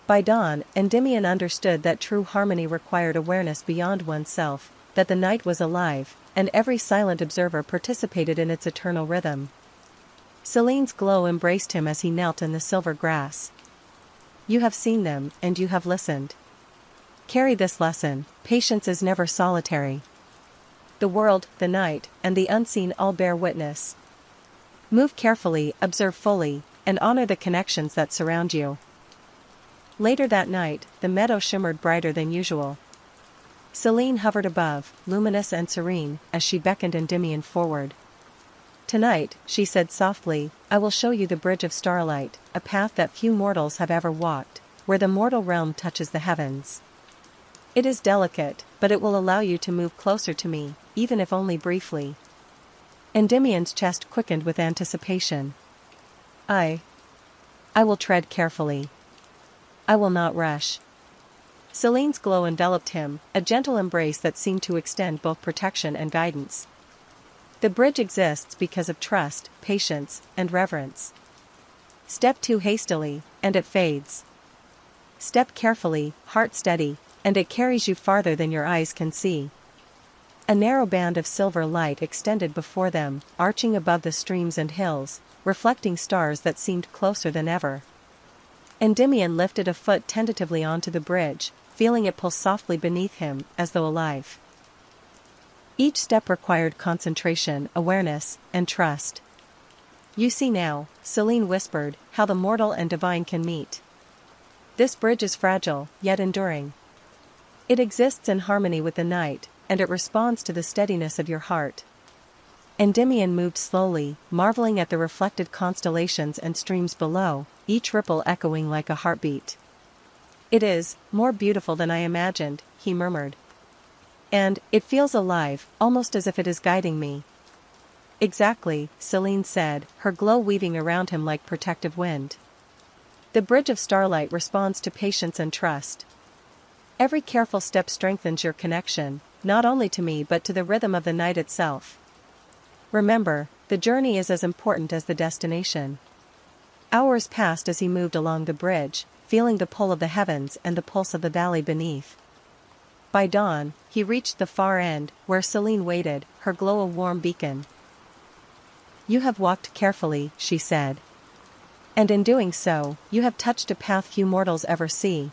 By dawn, Endymion understood that true harmony required awareness beyond oneself, that the night was alive, and every silent observer participated in its eternal rhythm. Selene's glow embraced him as he knelt in the silver grass. You have seen them, and you have listened. Carry this lesson: patience is never solitary. The world, the night, and the unseen all bear witness. Move carefully, observe fully, and honor the connections that surround you. Later that night, the meadow shimmered brighter than usual. Selene hovered above, luminous and serene, as she beckoned Endymion forward. "Tonight," she said softly, "I will show you the bridge of starlight, a path that few mortals have ever walked, where the mortal realm touches the heavens. It is delicate, but it will allow you to move closer to me, even if only briefly." Endymion's chest quickened with anticipation. I will tread carefully. I will not rush." Selene's glow enveloped him, a gentle embrace that seemed to extend both protection and guidance. The bridge exists because of trust, patience, and reverence. Step too hastily, and it fades. Step carefully, heart steady, and it carries you farther than your eyes can see. A narrow band of silver light extended before them, arching above the streams and hills, reflecting stars that seemed closer than ever. Endymion lifted a foot tentatively onto the bridge, feeling it pull softly beneath him, as though alive. Each step required concentration, awareness, and trust. "You see now," Selene whispered, "how the mortal and divine can meet. This bridge is fragile, yet enduring. It exists in harmony with the night, and it responds to the steadiness of your heart." Endymion moved slowly, marveling at the reflected constellations and streams below, each ripple echoing like a heartbeat. "It is more beautiful than I imagined," he murmured. "And it feels alive, almost as if it is guiding me." "Exactly," Selene said, her glow weaving around him like protective wind. "The bridge of starlight responds to patience and trust. Every careful step strengthens your connection, not only to me but to the rhythm of the night itself. Remember, the journey is as important as the destination." Hours passed as he moved along the bridge, feeling the pull of the heavens and the pulse of the valley beneath. By dawn, he reached the far end, where Selene waited, her glow a warm beacon. "You have walked carefully," she said. "And in doing so, you have touched a path few mortals ever see.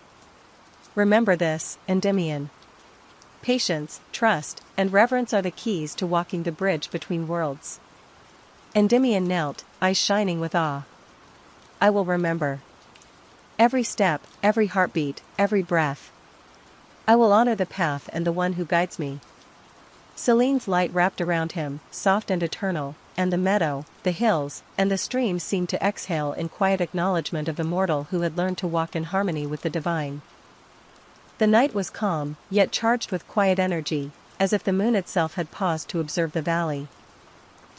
Remember this, Endymion. Patience, trust, and reverence are the keys to walking the bridge between worlds." Endymion knelt, eyes shining with awe. "I will remember. Every step, every heartbeat, every breath. I will honor the path and the one who guides me." Selene's light wrapped around him, soft and eternal, and the meadow, the hills, and the streams seemed to exhale in quiet acknowledgement of the mortal who had learned to walk in harmony with the divine. The night was calm, yet charged with quiet energy, as if the moon itself had paused to observe the valley.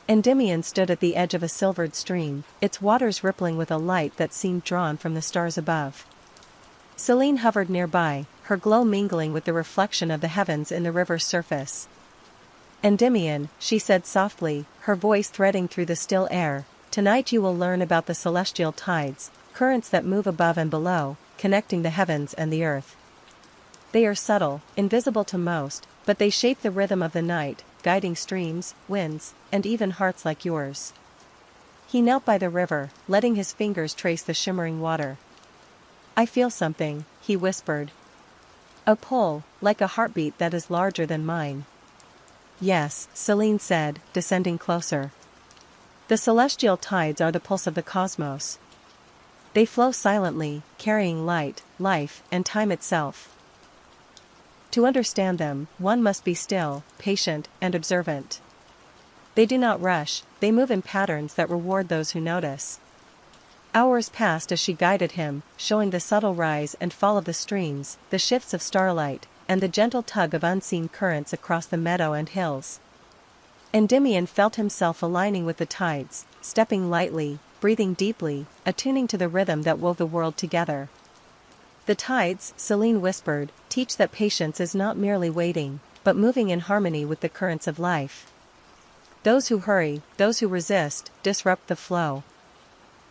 Endymion stood at the edge of a silvered stream, its waters rippling with a light that seemed drawn from the stars above. Selene hovered nearby, her glow mingling with the reflection of the heavens in the river's surface. "Endymion," she said softly, her voice threading through the still air, "tonight you will learn about the celestial tides, currents that move above and below, connecting the heavens and the earth. They are subtle, invisible to most, but they shape the rhythm of the night, guiding streams, winds, and even hearts like yours." He knelt by the river, letting his fingers trace the shimmering water. "I feel something," he whispered. "A pull, like a heartbeat that is larger than mine." "Yes," Selene said, descending closer. "The celestial tides are the pulse of the cosmos. They flow silently, carrying light, life, and time itself. To understand them, one must be still, patient, and observant. They do not rush, they move in patterns that reward those who notice." Hours passed as she guided him, showing the subtle rise and fall of the streams, the shifts of starlight, and the gentle tug of unseen currents across the meadow and hills. Endymion felt himself aligning with the tides, stepping lightly, breathing deeply, attuning to the rhythm that wove the world together. "The tides," Selene whispered, "teach that patience is not merely waiting, but moving in harmony with the currents of life. Those who hurry, those who resist, disrupt the flow.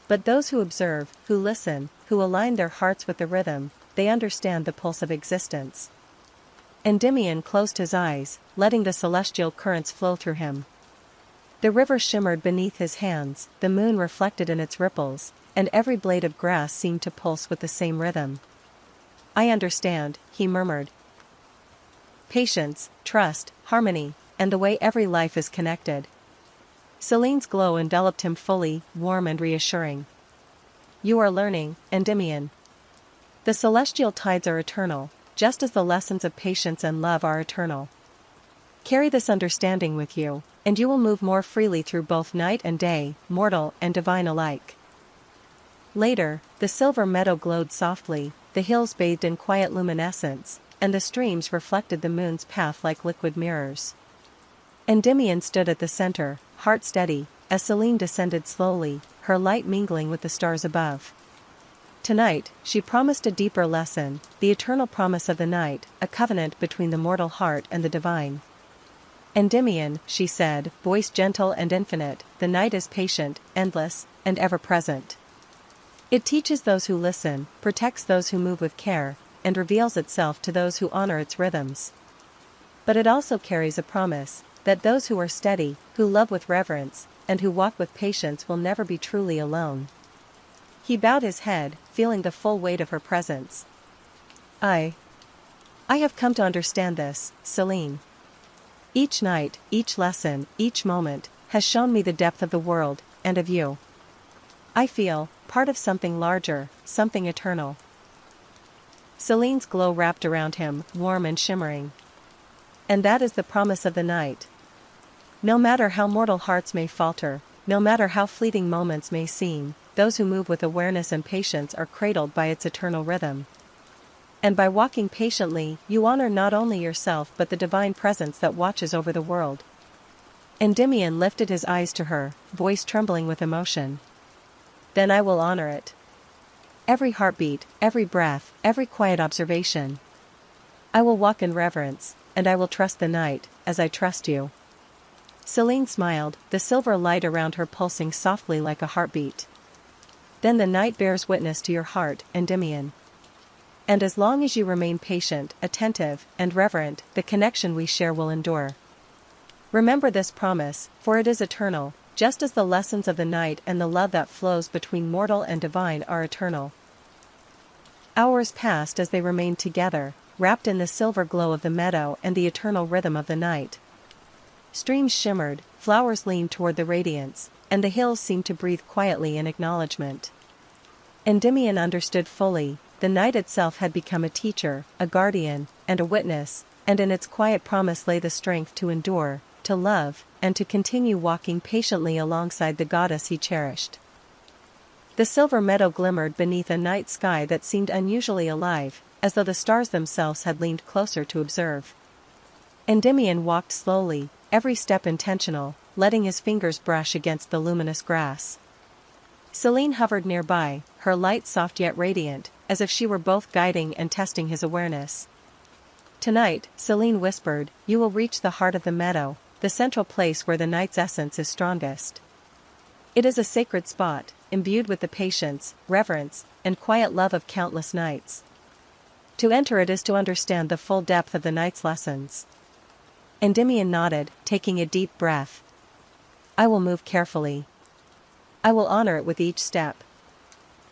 But those who observe, who listen, who align their hearts with the rhythm, they understand the pulse of existence." Endymion closed his eyes, letting the celestial currents flow through him. The river shimmered beneath his hands, the moon reflected in its ripples, and every blade of grass seemed to pulse with the same rhythm. "I understand," he murmured. "Patience, trust, harmony, and the way every life is connected." Selene's glow enveloped him fully, warm and reassuring. "You are learning, Endymion. The celestial tides are eternal, just as the lessons of patience and love are eternal. Carry this understanding with you, and you will move more freely through both night and day, mortal and divine alike. Later, the Silver Meadow glowed softly, the hills bathed in quiet luminescence, and the streams reflected the moon's path like liquid mirrors. Endymion stood at the center, heart steady, as Selene descended slowly, her light mingling with the stars above. Tonight, she promised a deeper lesson, the eternal promise of the night, a covenant between the mortal heart and the divine. Endymion, she said, voice gentle and infinite, the night is patient, endless, and ever-present. It teaches those who listen, protects those who move with care, and reveals itself to those who honor its rhythms. But it also carries a promise, that those who are steady, who love with reverence, and who walk with patience will never be truly alone. He bowed his head, feeling the full weight of her presence. I have come to understand this, Selene. Each night, each lesson, each moment, has shown me the depth of the world, and of you. I feel part of something larger, something eternal. Selene's glow wrapped around him, warm and shimmering. And that is the promise of the night. No matter how mortal hearts may falter, no matter how fleeting moments may seem, those who move with awareness and patience are cradled by its eternal rhythm. And by walking patiently, you honor not only yourself but the divine presence that watches over the world. Endymion lifted his eyes to her, voice trembling with emotion. Then I will honor it. Every heartbeat, every breath, every quiet observation. I will walk in reverence, and I will trust the night, as I trust you. Selene smiled, the silver light around her pulsing softly like a heartbeat. Then the night bears witness to your heart, Endymion. And as long as you remain patient, attentive, and reverent, the connection we share will endure. Remember this promise, for it is eternal, just as the lessons of the night and the love that flows between mortal and divine are eternal. Hours passed as they remained together, wrapped in the silver glow of the meadow and the eternal rhythm of the night. Streams shimmered, flowers leaned toward the radiance, and the hills seemed to breathe quietly in acknowledgement. Endymion understood fully. The night itself had become a teacher, a guardian, and a witness, and in its quiet promise lay the strength to endure, to love, and to continue walking patiently alongside the goddess he cherished. The Silver Meadow glimmered beneath a night sky that seemed unusually alive, as though the stars themselves had leaned closer to observe. Endymion walked slowly, every step intentional, letting his fingers brush against the luminous grass. Selene hovered nearby, her light soft yet radiant, as if she were both guiding and testing his awareness. Tonight, Selene whispered, you will reach the heart of the meadow, the central place where the night's essence is strongest. It is a sacred spot, imbued with the patience, reverence, and quiet love of countless nights. To enter it is to understand the full depth of the night's lessons. Endymion nodded, taking a deep breath. I will move carefully. I will honor it with each step.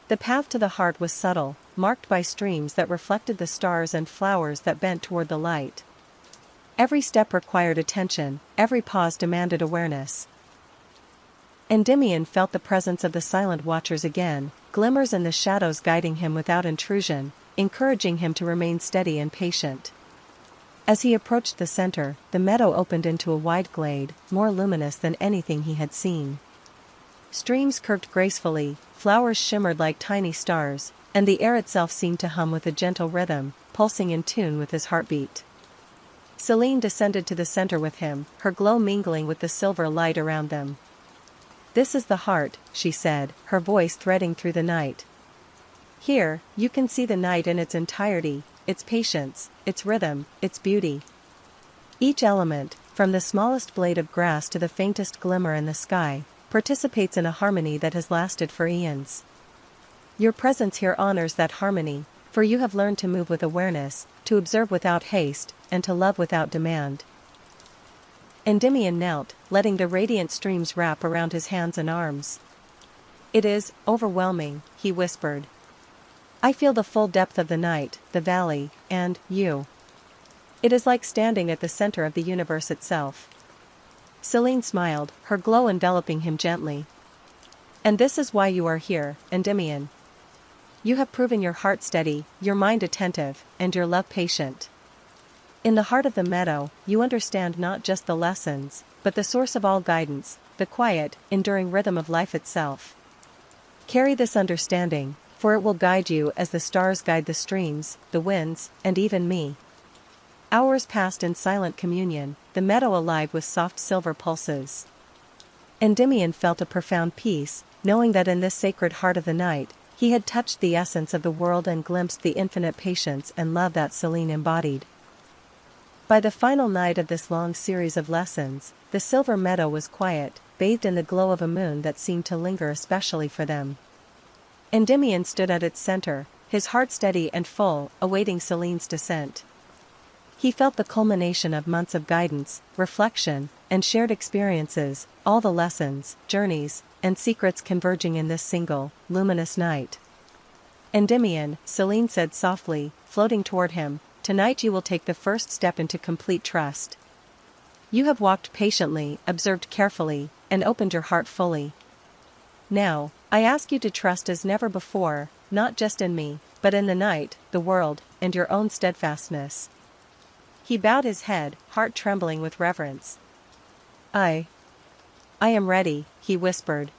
The path to the heart was subtle, marked by streams that reflected the stars and flowers that bent toward the light. Every step required attention, every pause demanded awareness. Endymion felt the presence of the silent watchers again, glimmers in the shadows guiding him without intrusion, encouraging him to remain steady and patient. As he approached the center, the meadow opened into a wide glade, more luminous than anything he had seen. Streams curved gracefully, flowers shimmered like tiny stars, and the air itself seemed to hum with a gentle rhythm, pulsing in tune with his heartbeat. Selene descended to the center with him, her glow mingling with the silver light around them. This is the heart, she said, her voice threading through the night. Here, you can see the night in its entirety, its patience, its rhythm, its beauty. Each element, from the smallest blade of grass to the faintest glimmer in the sky, participates in a harmony that has lasted for eons. Your presence here honors that harmony, for you have learned to move with awareness, to observe without haste, and to love without demand. Endymion knelt, letting the radiant streams wrap around his hands and arms. It is overwhelming, he whispered. I feel the full depth of the night, the valley, and you. It is like standing at the center of the universe itself. Selene smiled, her glow enveloping him gently. And this is why you are here, Endymion. You have proven your heart steady, your mind attentive, and your love patient. In the heart of the meadow, you understand not just the lessons, but the source of all guidance, the quiet, enduring rhythm of life itself. Carry this understanding, for it will guide you as the stars guide the streams, the winds, and even me. Hours passed in silent communion, the meadow alive with soft silver pulses. Endymion felt a profound peace, knowing that in this sacred heart of the night, he had touched the essence of the world and glimpsed the infinite patience and love that Selene embodied. By the final night of this long series of lessons, the Silver Meadow was quiet, bathed in the glow of a moon that seemed to linger especially for them. Endymion stood at its center, his heart steady and full, awaiting Selene's descent. He felt the culmination of months of guidance, reflection, and shared experiences, all the lessons, journeys, and secrets converging in this single, luminous night. Endymion, Selene said softly, floating toward him, tonight you will take the first step into complete trust. You have walked patiently, observed carefully, and opened your heart fully. Now, I ask you to trust as never before, not just in me, but in the night, the world, and your own steadfastness. He bowed his head, heart trembling with reverence. I am ready, he whispered.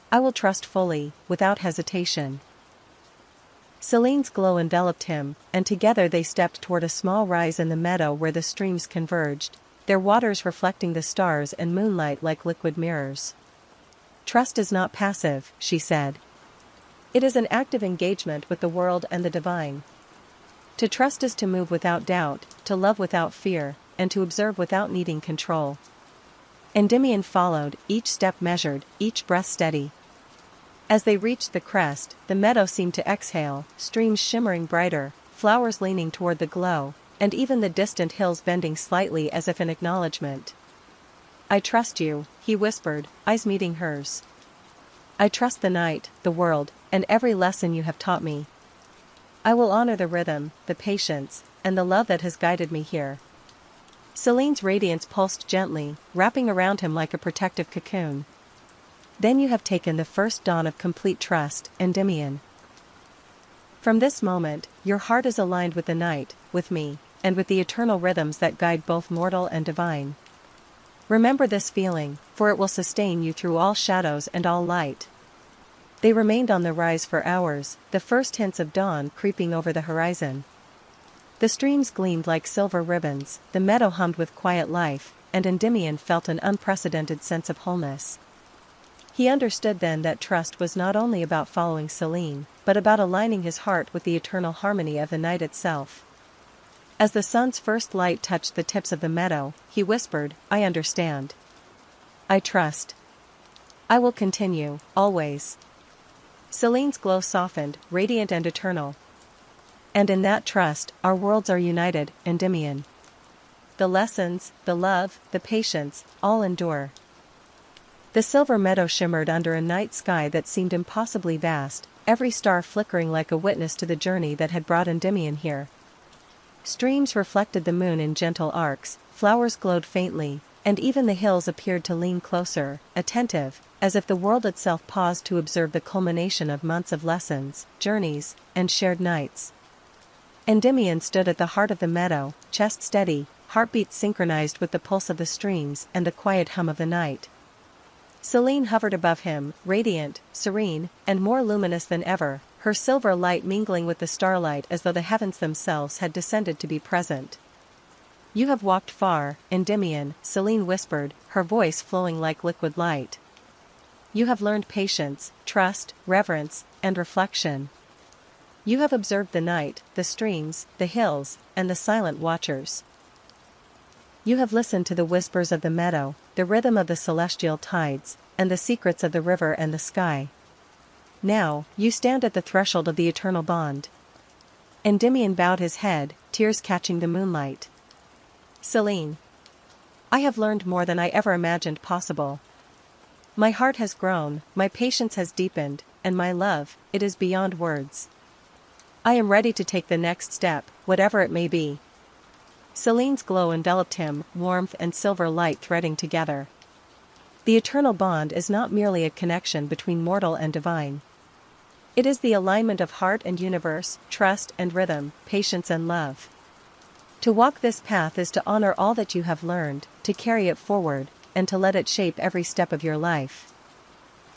I will trust fully, without hesitation. Selene's glow enveloped him, and together they stepped toward a small rise in the meadow where the streams converged, their waters reflecting the stars and moonlight like liquid mirrors. Trust is not passive, she said. It is an active engagement with the world and the divine. To trust is to move without doubt, to love without fear, and to observe without needing control. Endymion followed, each step measured, each breath steady. As they reached the crest, the meadow seemed to exhale, streams shimmering brighter, flowers leaning toward the glow, and even the distant hills bending slightly as if in acknowledgement. I trust you, he whispered, eyes meeting hers. I trust the night, the world, and every lesson you have taught me. I will honor the rhythm, the patience, and the love that has guided me here. Selene's radiance pulsed gently, wrapping around him like a protective cocoon. Then you have taken the first dawn of complete trust, Endymion. From this moment, your heart is aligned with the night, with me, and with the eternal rhythms that guide both mortal and divine. Remember this feeling, for it will sustain you through all shadows and all light. They remained on the rise for hours, the first hints of dawn creeping over the horizon. The streams gleamed like silver ribbons, the meadow hummed with quiet life, and Endymion felt an unprecedented sense of wholeness. He understood then that trust was not only about following Selene, but about aligning his heart with the eternal harmony of the night itself. As the sun's first light touched the tips of the meadow, he whispered, I understand. I trust. I will continue, always. Selene's glow softened, radiant and eternal. And in that trust, our worlds are united, Endymion. The lessons, the love, the patience, all endure. The Silver Meadow shimmered under a night sky that seemed impossibly vast, every star flickering like a witness to the journey that had brought Endymion here. Streams reflected the moon in gentle arcs, flowers glowed faintly, and even the hills appeared to lean closer, attentive, as if the world itself paused to observe the culmination of months of lessons, journeys, and shared nights. Endymion stood at the heart of the meadow, chest steady, heartbeats synchronized with the pulse of the streams and the quiet hum of the night. Selene hovered above him, radiant, serene, and more luminous than ever, her silver light mingling with the starlight as though the heavens themselves had descended to be present. You have walked far, Endymion, Selene whispered, her voice flowing like liquid light. You have learned patience, trust, reverence, and reflection. You have observed the night, the streams, the hills, and the silent watchers. You have listened to the whispers of the meadow, the rhythm of the celestial tides, and the secrets of the river and the sky. Now, you stand at the threshold of the eternal bond. Endymion bowed his head, tears catching the moonlight. Selene. I have learned more than I ever imagined possible. My heart has grown, my patience has deepened, and my love, it is beyond words. I am ready to take the next step, whatever it may be. Selene's glow enveloped him, warmth and silver light threading together. The eternal bond is not merely a connection between mortal and divine. It is the alignment of heart and universe, trust and rhythm, patience and love. To walk this path is to honor all that you have learned, to carry it forward, and to let it shape every step of your life.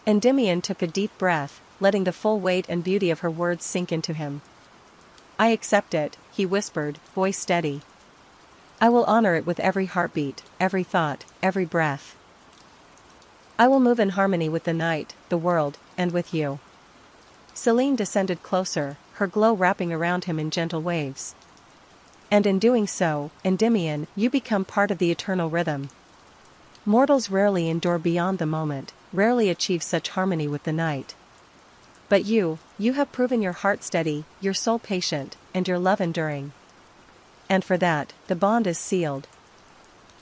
Endymion took a deep breath, letting the full weight and beauty of her words sink into him. I accept it, he whispered, voice steady. I will honor it with every heartbeat, every thought, every breath. I will move in harmony with the night, the world, and with you. Selene descended closer, her glow wrapping around him in gentle waves. And in doing so, Endymion, you become part of the eternal rhythm. Mortals rarely endure beyond the moment, rarely achieve such harmony with the night. But you have proven your heart steady, your soul patient, and your love enduring. And for that, the bond is sealed.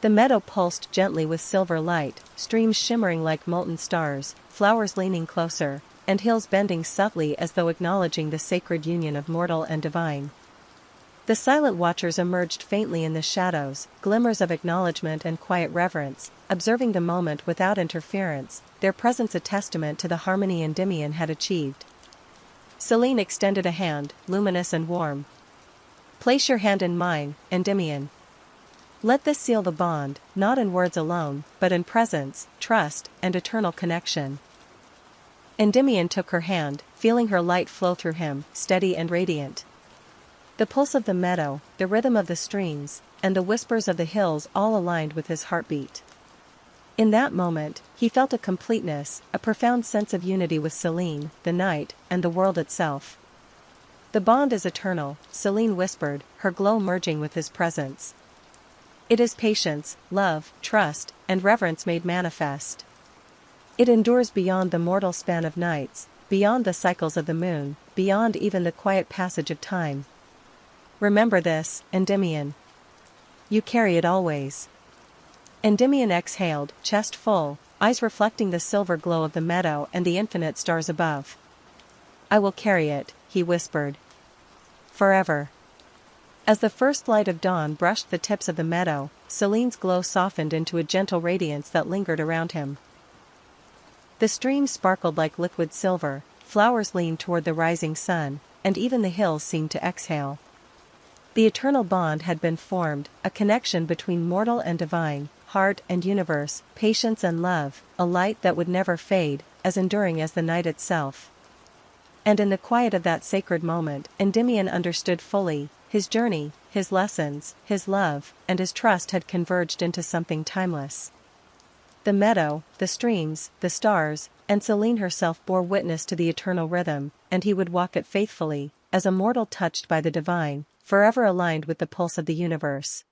The meadow pulsed gently with silver light, streams shimmering like molten stars, flowers leaning closer, and hills bending subtly as though acknowledging the sacred union of mortal and divine. The silent watchers emerged faintly in the shadows, glimmers of acknowledgement and quiet reverence, observing the moment without interference, their presence a testament to the harmony Endymion had achieved. Selene extended a hand, luminous and warm. Place your hand in mine, Endymion. Let this seal the bond, not in words alone, but in presence, trust, and eternal connection. Endymion took her hand, feeling her light flow through him, steady and radiant. The pulse of the meadow, the rhythm of the streams, and the whispers of the hills all aligned with his heartbeat. In that moment, he felt a completeness, a profound sense of unity with Selene, the night, and the world itself. The bond is eternal, Selene whispered, her glow merging with his presence. It is patience, love, trust, and reverence made manifest. It endures beyond the mortal span of nights, beyond the cycles of the moon, beyond even the quiet passage of time. Remember this, Endymion. You carry it always. Endymion exhaled, chest full, eyes reflecting the silver glow of the meadow and the infinite stars above. I will carry it, he whispered. Forever. As the first light of dawn brushed the tips of the meadow, Selene's glow softened into a gentle radiance that lingered around him. The streams sparkled like liquid silver, flowers leaned toward the rising sun, and even the hills seemed to exhale. The eternal bond had been formed, a connection between mortal and divine, heart and universe, patience and love, a light that would never fade, as enduring as the night itself. And in the quiet of that sacred moment, Endymion understood fully, his journey, his lessons, his love, and his trust had converged into something timeless. The meadow, the streams, the stars, and Selene herself bore witness to the eternal rhythm, and he would walk it faithfully, as a mortal touched by the divine, forever aligned with the pulse of the universe.